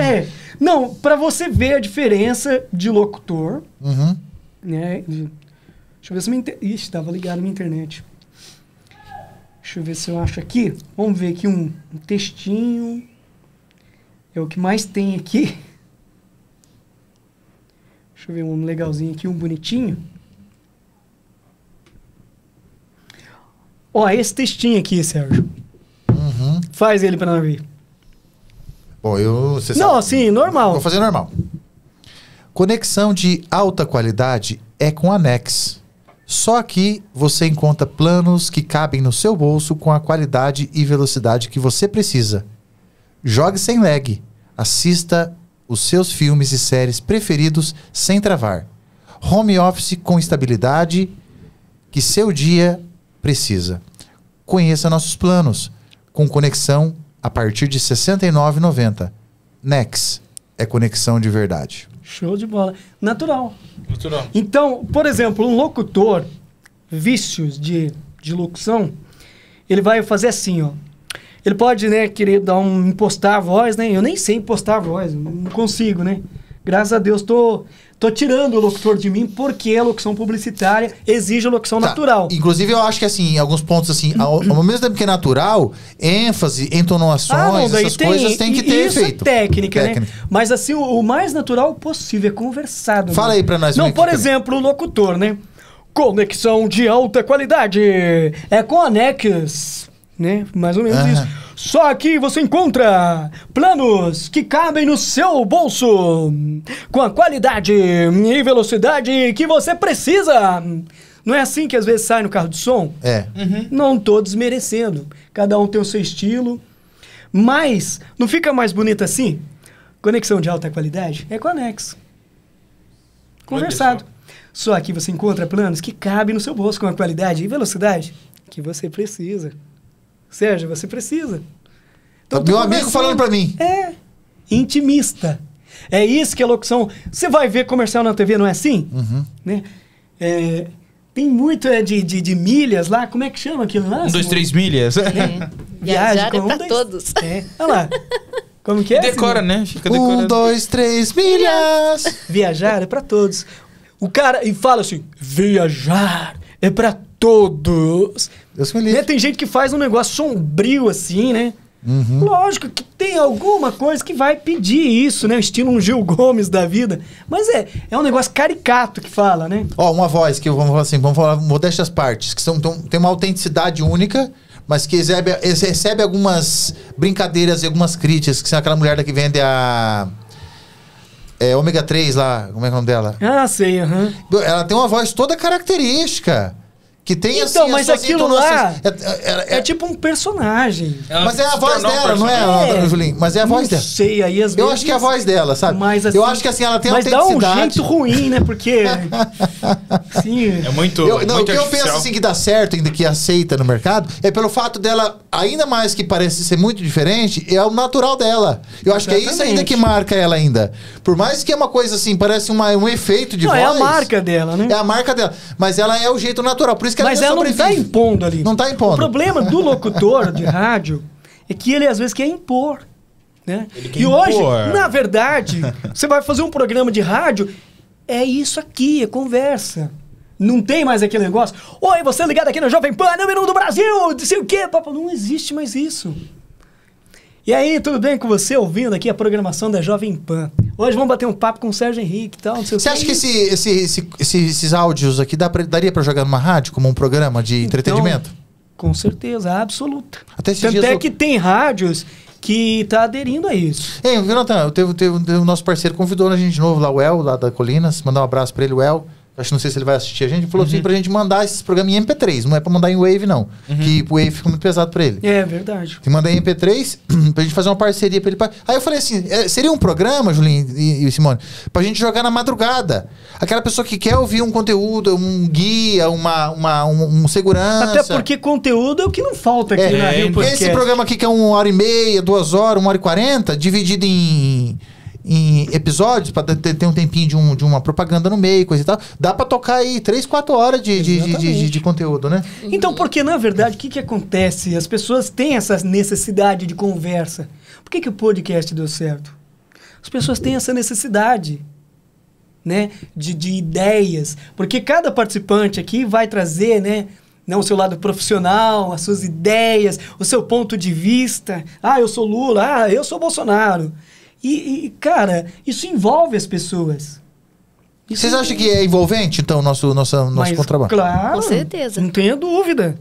D: Não, pra você ver a diferença de locutor,
B: Uhum.
D: né? Deixa eu ver se Ixi, tava ligado minha internet. Deixa eu ver se eu acho aqui. Vamos ver aqui um textinho. É o que mais tem aqui. Deixa eu ver um legalzinho aqui, um bonitinho. Ó, esse textinho aqui, Sérgio.
B: Uhum.
D: Faz ele pra nós ver.
B: Bom, você
D: Não,
B: sabe.
D: assim, normal.
B: Vou fazer normal. Conexão de alta qualidade é com a Nex. Só aqui você encontra planos que cabem no seu bolso com a qualidade e velocidade que você precisa. Jogue sem lag. Assista os seus filmes e séries preferidos sem travar. Home office com estabilidade que seu dia precisa. Conheça nossos planos com conexão a partir de R$ 69,90. Nex é conexão de verdade.
D: Show de bola. Natural.
A: Natural.
D: Então, por exemplo, um locutor, vícios de locução, ele vai fazer assim, ó. Ele pode, né, querer impostar a voz, né? Eu nem sei impostar a voz, não consigo, né? Graças a Deus, tô tirando o locutor de mim, porque a locução publicitária exige a locução natural.
B: Inclusive, eu acho que, assim, em alguns pontos, assim, ao mesmo tempo que é natural, ênfase, entonações, essas coisas tem que ter
D: isso
B: efeito.
D: É técnica, né? Mas, assim, o mais natural possível, é conversado.
B: Fala aí pra nós.
D: Não, por exemplo, o locutor, né? Conexão de alta qualidade. É com a Nex, né? Mais ou menos isso. Só aqui você encontra planos que cabem no seu bolso, com a qualidade e velocidade que você precisa. Não é assim que às vezes sai no carro de som?
B: É.
A: Uhum.
D: Não tô desmerecendo. Cada um tem o seu estilo. Mas não fica mais bonito assim? Conexão de alta qualidade é com a Nex. Conversado. Só aqui você encontra planos que cabem no seu bolso com a qualidade e velocidade que você precisa. Sérgio, você precisa. Então,
B: Meu amigo falando pra mim.
D: Intimista. É isso que é locução. Você vai ver comercial na TV, não é assim?
B: Uhum.
D: Né? Tem muito de milhas lá. Como é que chama aquilo lá?
A: 1, 2, 3 milhas.
C: Viajar é
D: com
C: pra todos.
D: Olha lá. Como que é?
A: Decora,
D: Simone?
A: né? Fica decorando.
B: 1, 2, 3 milhas.
D: Viajar é pra todos. O cara e fala assim: viajar é pra todos.
B: Deus me
D: Né?
B: livre.
D: Tem gente que faz um negócio sombrio assim, né? Lógico que tem alguma coisa que vai pedir isso, né? Estilo um Gil Gomes da vida. Mas é um negócio caricato que fala, né?
B: Ó, uma voz que vamos falar modestas partes, que tem uma autenticidade única, mas que recebe algumas brincadeiras e algumas críticas, que são aquela mulher que vende a ômega 3 lá, como é o nome dela?
D: Ah, sei,
B: Ela tem uma voz toda característica. Que tem
D: então,
B: assim,
D: mas aquilo lá
B: é
D: tipo um personagem.
B: Mas é a voz dela, não é, Julinho? Mas é a voz dela.
D: Não sei, aí às vezes...
B: Eu acho que é a voz dela, sabe?
D: Mas, assim,
B: eu acho que assim, ela tem
D: mas
B: autenticidade.
D: Mas dá um jeito ruim, né? Porque... sim,
A: é muito
B: o que eu penso assim que dá certo, ainda que aceita no mercado, é pelo fato dela, ainda mais que parece ser muito diferente, é o natural dela. Eu acho que é isso ainda que marca ela ainda. Por mais que é uma coisa assim, parece um efeito de voz.
D: É a marca dela, né?
B: É a marca dela. Mas ela é o jeito natural. Por isso que
D: mas ela não tá impondo ali.
B: Não tá impondo.
D: O problema do locutor de rádio é que ele às vezes quer impor, né? E hoje, na verdade, você vai fazer um programa de rádio, é isso aqui, é conversa. Não tem mais aquele negócio. Oi, você ligado aqui na Jovem Pan, número 1 do Brasil, não sei o quê. Papo, não existe mais isso. E aí, tudo bem com você ouvindo aqui a programação da Jovem Pan? Hoje vamos bater um papo com o Sérgio Henrique e tal, não sei o que.
B: Você acha que esses áudios aqui daria pra jogar numa rádio como um programa de entretenimento?
D: Com certeza, absoluta.
B: Até
D: Tanto é que tem rádios que tá aderindo a isso.
B: Ei, Jonathan, o nosso parceiro convidou a gente de novo lá, o El, lá da Colinas, mandar um abraço pra ele, o El. Acho que não sei se ele vai assistir a gente. Ele falou assim pra gente mandar esses programas em MP3. Não é pra mandar em Wave, não. Que o Wave fica muito pesado pra ele.
D: É verdade.
B: Tem que mandar em MP3 pra gente fazer uma parceria pra ele. Aí eu falei assim, seria um programa, Julinho e Simone, pra gente jogar na madrugada. Aquela pessoa que quer ouvir um conteúdo, um guia, um segurança.
D: Até porque conteúdo é o que não falta aqui na Rio Podcast.
B: Esse programa aqui que é 1h30, 2 horas, 1h40, dividido em episódios, pra ter um tempinho de uma propaganda no meio, coisa e tal, dá pra tocar aí 3, 4 horas de conteúdo, né?
D: Então, porque na verdade, o que acontece? As pessoas têm essa necessidade de conversa. Por que o podcast deu certo? As pessoas têm essa necessidade, né? De ideias. Porque cada participante aqui vai trazer, né? O seu lado profissional, as suas ideias, o seu ponto de vista. Ah, eu sou Lula. Ah, eu sou Bolsonaro. E, cara, isso envolve as pessoas.
B: Vocês acham que é envolvente, então, nosso contrabando?
D: Claro.
C: Com certeza.
D: Não tenha dúvida.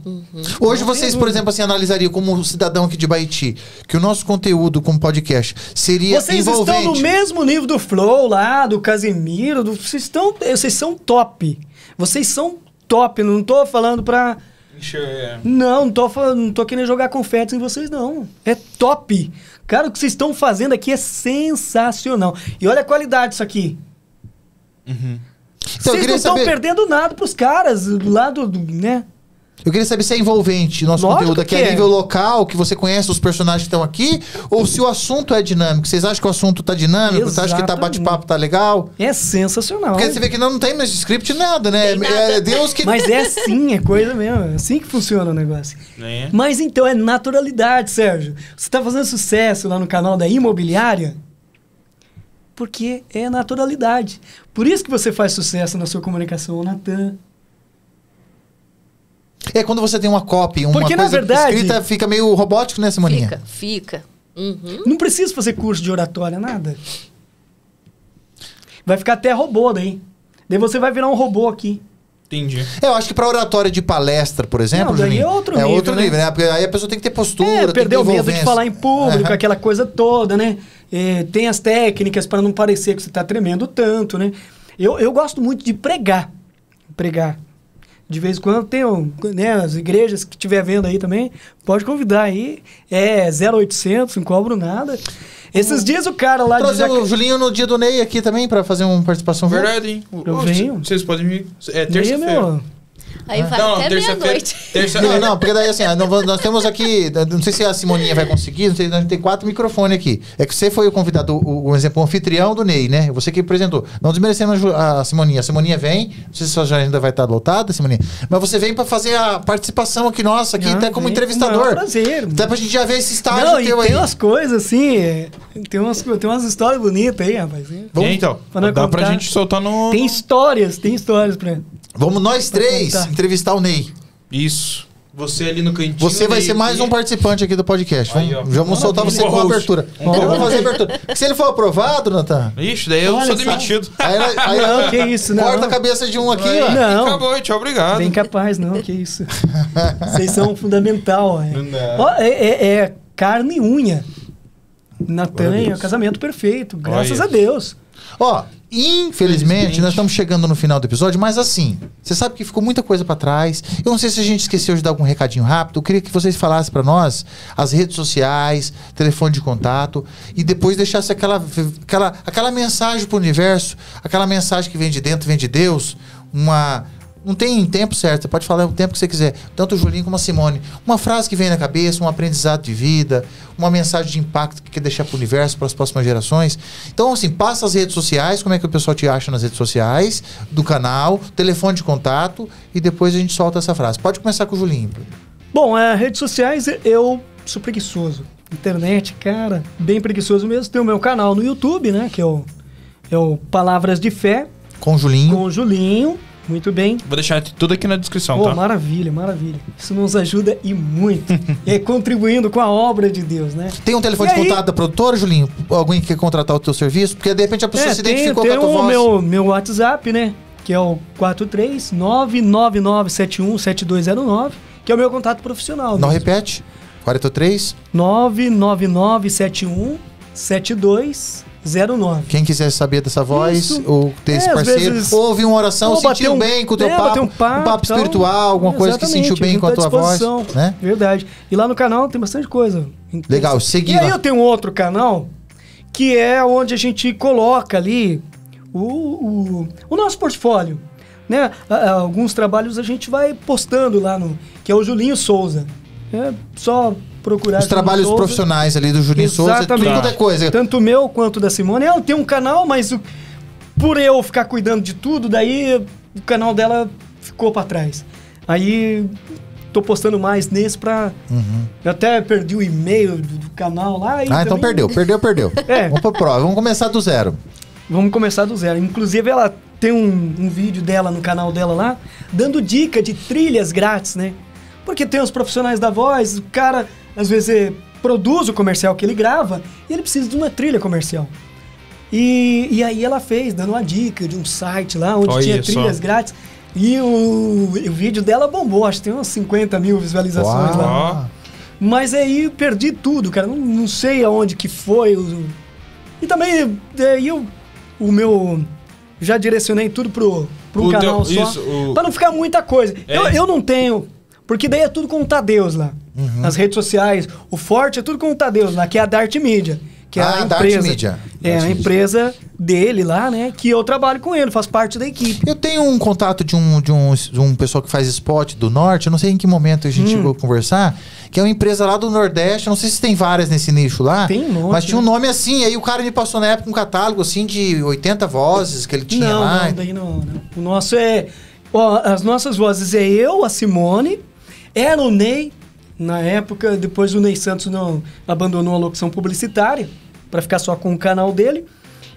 B: Hoje vocês, por exemplo, assim, analisariam como cidadão aqui de Baiti, que o nosso conteúdo como podcast seria
D: vocês
B: envolvente.
D: Vocês estão no mesmo nível do Flow lá, do Casemiro, vocês são top. Vocês são top, não tô falando pra... Não tô querendo jogar confetes em vocês, não. É top. Cara, o que vocês estão fazendo aqui é sensacional. E olha a qualidade disso aqui.
B: Então,
D: vocês não estão perdendo nada pros caras do lado, né?
B: Eu queria saber se é envolvente nosso conteúdo aqui a nível local, que você conhece os personagens que estão aqui, ou se o assunto é dinâmico. Vocês acham que o assunto tá dinâmico? Você acha que tá bate-papo, tá legal?
D: É sensacional.
B: Porque você vê que não tem mais script nada, né? É Deus que...
D: Mas é assim, é coisa mesmo. É assim que funciona o negócio. Mas então é naturalidade, Sérgio. Você tá fazendo sucesso lá no canal da Imobiliária porque é naturalidade. Por isso que você faz sucesso na sua comunicação, Natan.
B: É quando você tem uma copy, uma
D: porque,
B: coisa
D: na verdade,
B: escrita, fica meio robótico, né, Simoninha?
C: Fica. Uhum.
D: Não precisa fazer curso de oratória, nada. Vai ficar até robô daí. Daí você vai virar um robô aqui.
A: Entendi.
B: Eu acho que pra oratória de palestra, por exemplo,
D: daí é outro nível,
B: né? Porque aí a pessoa tem que ter postura,
D: perder o medo de falar em público, aquela coisa toda, né? Tem as técnicas para não parecer que você tá tremendo tanto, né? Eu gosto muito de pregar. De vez em quando tem, né, as igrejas que estiver vendo aí também, pode convidar aí. É 0800, não cobro nada. Esses dias o cara lá
B: trazer o Julinho no dia do Ney aqui também pra fazer uma participação.
A: Verdade, hein?
D: Eu venho.
A: Vocês podem vir. É terça-feira.
C: Aí vai até meia-noite.
B: Não, porque daí assim, nós temos aqui, não sei se a Simoninha vai conseguir, não sei, a gente tem 4 microfones aqui. É que você foi o convidado, o exemplo, o anfitrião do Ney, né? Você que apresentou. Não desmerecendo a Simoninha. A Simoninha vem, não sei se a sua agenda vai estar lotada, Simoninha, mas você vem pra fazer a participação aqui nossa, aqui, até como entrevistador.
D: Prazer.
B: Até pra gente já ver esse estágio teu aí.
D: Tem umas coisas assim, tem umas histórias bonitas aí, rapaz.
A: Então, dá pra gente soltar no...
D: Tem histórias pra...
B: Vamos nós 3 entrevistar o Ney.
A: Isso. Você ali no cantinho.
B: Você vai ser mais um participante aqui do podcast.
A: Aí, ó.
B: Vamos soltar você com a abertura. Vamos fazer a abertura. Se ele for aprovado, Natan...
A: Ixi, daí eu sou demitido.
B: Aí,
D: Não, que isso, não.
B: corta a cabeça de um aqui,
A: Aí,
B: ó.
D: Não.
A: Acabou, tchau, obrigado.
D: Bem capaz, não, que isso. Vocês são fundamental.
A: Não.
D: Ó, é carne e unha. Natan
B: Glória a
D: é o
B: Deus.
D: casamento perfeito, graças
A: Olha
D: a Deus.
B: Ó, infelizmente, nós estamos chegando no final do episódio, mas assim, você sabe que ficou muita coisa pra trás. Eu não sei se a gente esqueceu de dar algum recadinho rápido. Eu queria que vocês falassem pra nós as redes sociais, telefone de contato e depois deixasse aquela mensagem pro universo, aquela mensagem que vem de dentro, vem de Deus, não tem tempo certo, você pode falar o tempo que você quiser. Tanto o Julinho como a Simone. Uma frase que vem na cabeça, um aprendizado de vida, uma mensagem de impacto que quer deixar para o universo, para as próximas gerações. Então, assim, passa as redes sociais, como é que o pessoal te acha nas redes sociais, do canal, telefone de contato, e depois a gente solta essa frase. Pode começar com o Julinho.
D: Bom, redes sociais, eu sou preguiçoso. Internet, cara, bem preguiçoso mesmo. Tem o meu canal no YouTube, né, que é o Palavras de Fé,
B: Com o Julinho.
D: com o Julinho. Muito bem.
A: Vou deixar tudo aqui na descrição,
D: Pô,
A: tá?
D: maravilha, maravilha. Isso nos ajuda e muito. Contribuindo com a obra de Deus, né?
B: Tem um telefone
D: E
B: de
D: aí?
B: contato da produtora, Julinho? Alguém que quer contratar o teu serviço? Porque de repente a pessoa se identificou
D: tem
B: com a tua voz.
D: meu WhatsApp, né? Que é o 43999717209, que é o meu contato profissional.
B: Não
D: mesmo.
B: repete? 43?
D: 999717209.
B: Quem quiser saber dessa voz,
D: Isso.
B: ou ter esse
D: Às
B: parceiro,
D: vezes-
B: ou ouvir uma oração,
D: Ou bater
B: sentiu
D: um-
B: bem com o teu
D: bater
B: papo,
D: um
B: um
D: papo,
B: papo
D: tal.
B: espiritual, alguma coisa que
D: Exatamente,
B: sentiu bem
D: a
B: com a
D: gente
B: tua
D: tá à
B: voz,
D: disposição.
B: né?
D: Verdade. E lá no canal tem bastante coisa.
B: Legal, segui
D: E aí
B: lá.
D: eu tenho um outro canal, que é onde a gente coloca ali o nosso portfólio. Né? Alguns trabalhos a gente vai postando lá no... Que é o Julinho Souza. É só procurar...
B: Os
D: Julinho
B: trabalhos
D: Souza.
B: profissionais ali do Julinho Souza, tudo
D: Exatamente.
B: quanto é coisa.
D: Tanto o meu quanto o da Simone. Ela tem um canal, mas por eu ficar cuidando de tudo, daí o canal dela ficou pra trás. Aí tô postando mais nesse pra... Eu até perdi o e-mail do canal lá. E
B: Então
D: também-
B: perdeu.
D: É.
B: Vamos pra prova, vamos começar do zero.
D: Vamos começar do zero. Inclusive, ela tem um vídeo dela no canal dela lá, dando dica de trilhas grátis, né? Porque tem os profissionais da voz, o cara, às vezes, produz o comercial que ele grava e ele precisa de uma trilha comercial. E aí ela fez, dando uma dica de um site lá, onde
A: Olha
D: tinha
A: só.
D: trilhas grátis. E o vídeo dela bombou, acho que tem umas 50 mil visualizações lá.
A: Ó.
D: Mas aí eu perdi tudo, cara. Não sei aonde que foi. E também aí o meu... Já direcionei tudo pro
A: O
D: canal
A: teu-
D: só.
A: isso, o-
D: Pra não ficar muita coisa.
A: É.
D: Eu não tenho... Porque daí é tudo com o Tadeus lá. Nas redes sociais. O forte é tudo com o Tadeus lá, que é a Dart Media. Que é a
B: Dart
D: empresa.
B: Media.
D: É
B: Dart
D: a
B: Media.
D: empresa dele lá, né? Que eu trabalho com ele, faço parte da equipe.
B: Eu tenho um contato de um pessoal que faz spot do Norte, eu não sei em que momento a gente chegou a conversar, que é uma empresa lá do Nordeste, eu não sei se tem várias nesse nicho lá,
D: Tem um monte,
B: mas tinha um
D: né?
B: nome assim, aí o cara me passou na época um catálogo assim de 80 vozes que ele tinha
D: Não,
B: lá.
D: não, daí não. O nosso é... Ó, as nossas vozes é eu, a Simone, era o Ney, na época, depois o Ney Santos não abandonou a locução publicitária, para ficar só com o canal dele.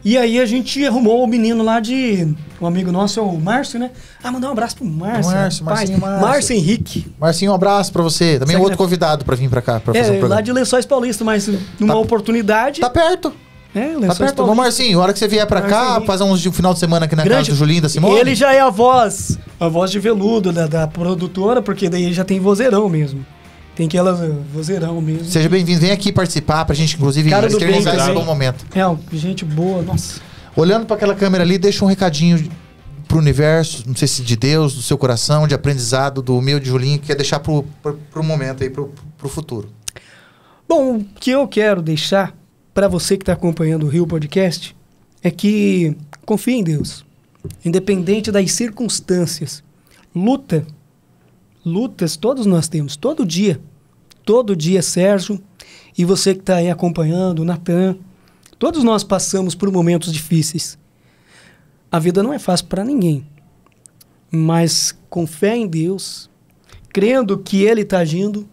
D: E aí a gente arrumou o menino lá de... Um amigo nosso, é o Márcio, né? mandar um abraço pro Márcio.
B: Márcio,
D: rapaz.
B: Marcinho Márcio.
D: Márcio Henrique.
B: Marcinho, um abraço pra você. Também
D: Será
B: outro
D: que-
B: convidado pra vir pra cá, pra fazer um
D: É, lá
B: programa.
D: de Lençóis Paulista, mas numa
B: Tá-
D: oportunidade...
B: Tá perto.
D: Lençóis
B: Tá perto. Ô,
D: Paulista.
B: Marcinho, a hora que você vier pra
D: Marcinho
B: cá,
D: Henrique.
B: fazer um final de semana aqui na casa do Julinho e da Simone.
D: Ele já é a voz de veludo da produtora, porque daí já tem vozeirão mesmo. Tem aquelas vozeirão mesmo.
B: Seja bem-vindo, vem aqui participar pra gente, inclusive,
D: Cara do bem
B: eternizar esse
D: também.
B: bom momento.
D: Gente boa, nossa.
B: Olhando para aquela câmera ali, deixa um recadinho pro universo, não sei se de Deus, do seu coração, de aprendizado, do humilde Julinho, que quer deixar pro momento aí, pro futuro.
D: Bom, o que eu quero deixar para você que está acompanhando o Rio Podcast é que confie em Deus, independente das circunstâncias. Lutas todos nós temos, todo dia, Sérgio, e você que está aí acompanhando, Natan, todos nós passamos por momentos difíceis. A vida não é fácil para ninguém, mas com fé em Deus, crendo que Ele está agindo,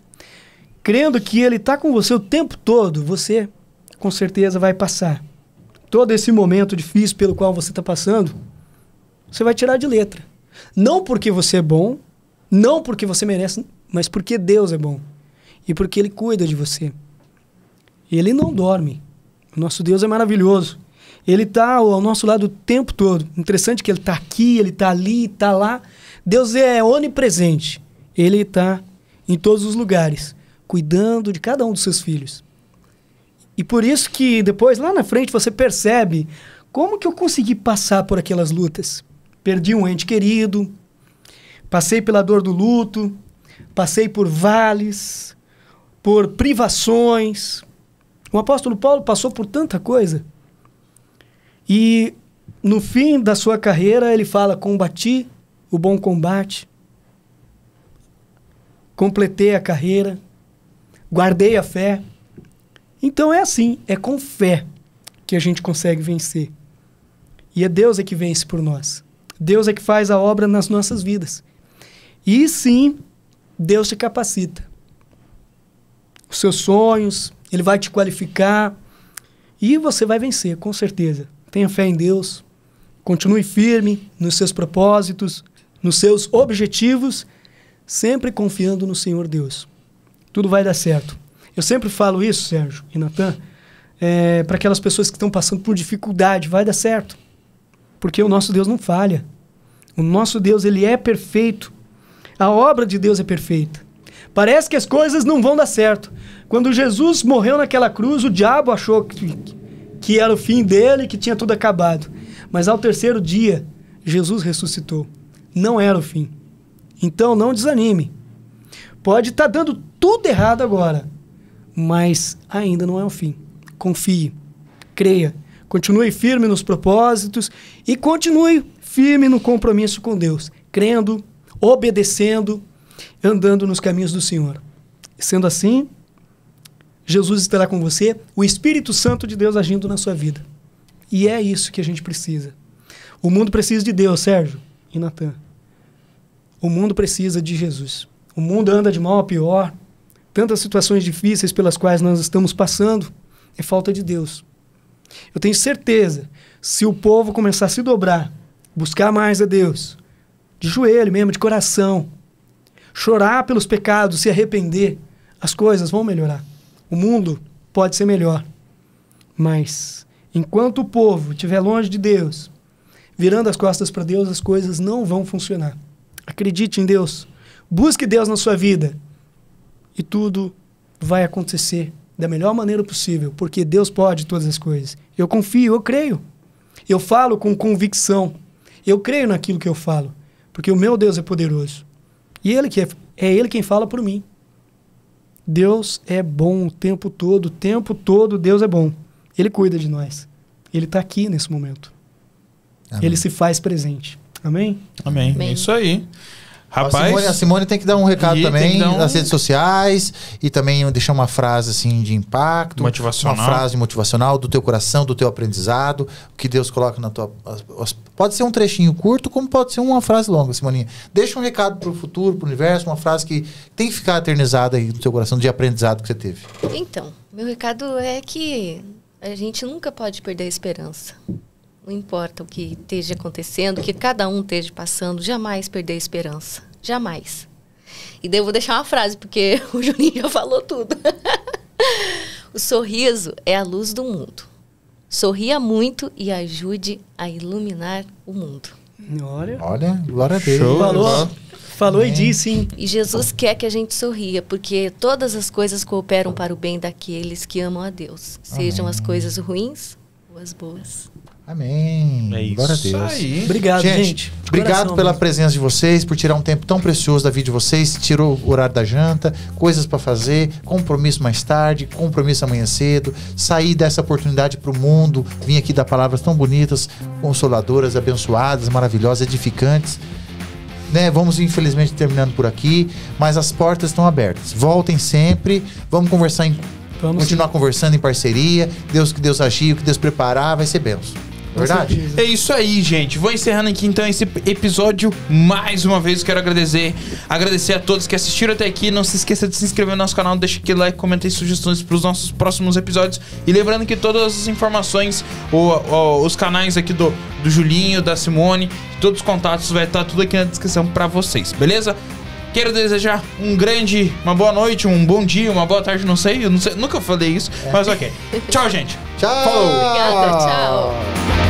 D: crendo que Ele está com você o tempo todo, você com certeza vai passar. Todo esse momento difícil pelo qual você está passando, você vai tirar de letra. Não porque você é bom, não porque você merece mas porque Deus é bom. E porque Ele cuida de você. Ele não dorme. O nosso Deus é maravilhoso. Ele está ao nosso lado o tempo todo. Interessante que Ele está aqui, Ele está ali, está lá. Deus é onipresente. Ele está em todos os lugares, cuidando de cada um dos seus filhos. E por isso que depois, lá na frente, você percebe como que eu consegui passar por aquelas lutas. Perdi um ente querido, passei pela dor do luto, passei por vales, por privações. O apóstolo Paulo passou por tanta coisa. E no fim da sua carreira ele fala: combati o bom combate, completei a carreira, guardei a fé. Então é assim, é com fé que a gente consegue vencer. E é Deus que vence por nós. Deus é que faz a obra nas nossas vidas. E sim, Deus te capacita. Os seus sonhos, Ele vai te qualificar e você vai vencer, com certeza. Tenha fé em Deus, continue firme nos seus propósitos, nos seus objetivos, sempre confiando no Senhor Deus. Tudo vai dar certo. Eu sempre falo isso, Sérgio e Natan, para aquelas pessoas que estão passando por dificuldade, vai dar certo. Porque o nosso Deus não falha. O nosso Deus, Ele é perfeito. A obra de Deus é perfeita. Parece que as coisas não vão dar certo. Quando Jesus morreu naquela cruz, o diabo achou que era o fim dele, que tinha tudo acabado. Mas ao terceiro dia, Jesus ressuscitou. Não era o fim. Então não desanime. Pode estar dando tudo errado agora, mas ainda não é o fim. Confie, creia, continue firme nos propósitos e continue firme no compromisso com Deus, crendo, obedecendo, andando nos caminhos do Senhor. Sendo assim, Jesus estará com você, o Espírito Santo de Deus agindo na sua vida. E é isso que a gente precisa. O mundo precisa de Deus, Sérgio e Natan. O mundo precisa de Jesus. O mundo anda de mal a pior. Tantas situações difíceis pelas quais nós estamos passando, é falta de Deus. Eu tenho certeza, se o povo começar a se dobrar, buscar mais a Deus, de joelho mesmo, de coração, chorar pelos pecados, se arrepender, as coisas vão melhorar. O mundo pode ser melhor, mas enquanto o povo estiver longe de Deus, virando as costas para Deus, as coisas não vão funcionar. Acredite em Deus, busque Deus na sua vida e tudo vai acontecer da melhor maneira possível, porque Deus pode todas as coisas. Eu confio, eu creio. Eu falo com convicção. Eu creio naquilo que eu falo, porque o meu Deus é poderoso. E Ele é Ele quem fala por mim. Deus é bom o tempo todo Deus é bom. Ele cuida de nós. Ele está aqui nesse momento. Amém. Ele se faz presente. Amém?
A: Amém. Amém. Isso aí. Rapaz,
B: a Simone tem que dar um recado também nas redes sociais e também deixar uma frase assim de impacto,
A: motivacional.
B: Uma frase motivacional do teu coração, do teu aprendizado, o que Deus coloca na tua... Pode ser um trechinho curto, como pode ser uma frase longa, Simoninha. Deixa um recado pro futuro, pro universo, uma frase que tem que ficar eternizada aí no teu coração de aprendizado que você teve.
C: Então, meu recado é que a gente nunca pode perder a esperança. Não importa o que esteja acontecendo, o que cada um esteja passando, jamais perder a esperança. Jamais. E daí eu vou deixar uma frase, porque o Juninho já falou tudo. O sorriso é a luz do mundo. Sorria muito e ajude a iluminar o mundo.
B: Olha, glória a Deus.
D: Show. Falou e disse, hein?
C: E Jesus quer que a gente sorria, porque todas as coisas cooperam para o bem daqueles que amam a Deus. Sejam as coisas ruins ou as boas.
B: Amém.
A: É isso.
B: Glória a Deus.
A: Aí.
D: Obrigado, gente.
B: Obrigado pela presença de vocês, por tirar um tempo tão precioso da vida de vocês. Tirou o horário da janta, coisas para fazer, compromisso mais tarde, compromisso amanhã cedo. Sair dessa oportunidade para o mundo, vir aqui dar palavras tão bonitas, consoladoras, abençoadas, maravilhosas, edificantes. Né? Vamos, infelizmente, terminando por aqui, mas as portas estão abertas. Voltem sempre, vamos conversar continuar conversando em parceria. Que Deus agir, o que Deus preparar, vai ser bênção. Verdade?
A: É isso aí, gente. Vou encerrando aqui então esse episódio. Mais uma vez quero agradecer a todos que assistiram até aqui. Não se esqueça de se inscrever no nosso canal, deixa aquele like, comenta aí sugestões para os nossos próximos episódios. E lembrando que todas as informações, os canais aqui do Julinho, da Simone, todos os contatos vai estar tudo aqui na descrição para vocês, beleza? Quero desejar uma boa noite, um bom dia, uma boa tarde, não sei, nunca falei isso, mas ok. Tchau, gente.
B: Tchau.
A: Falou.
C: Obrigada, tchau.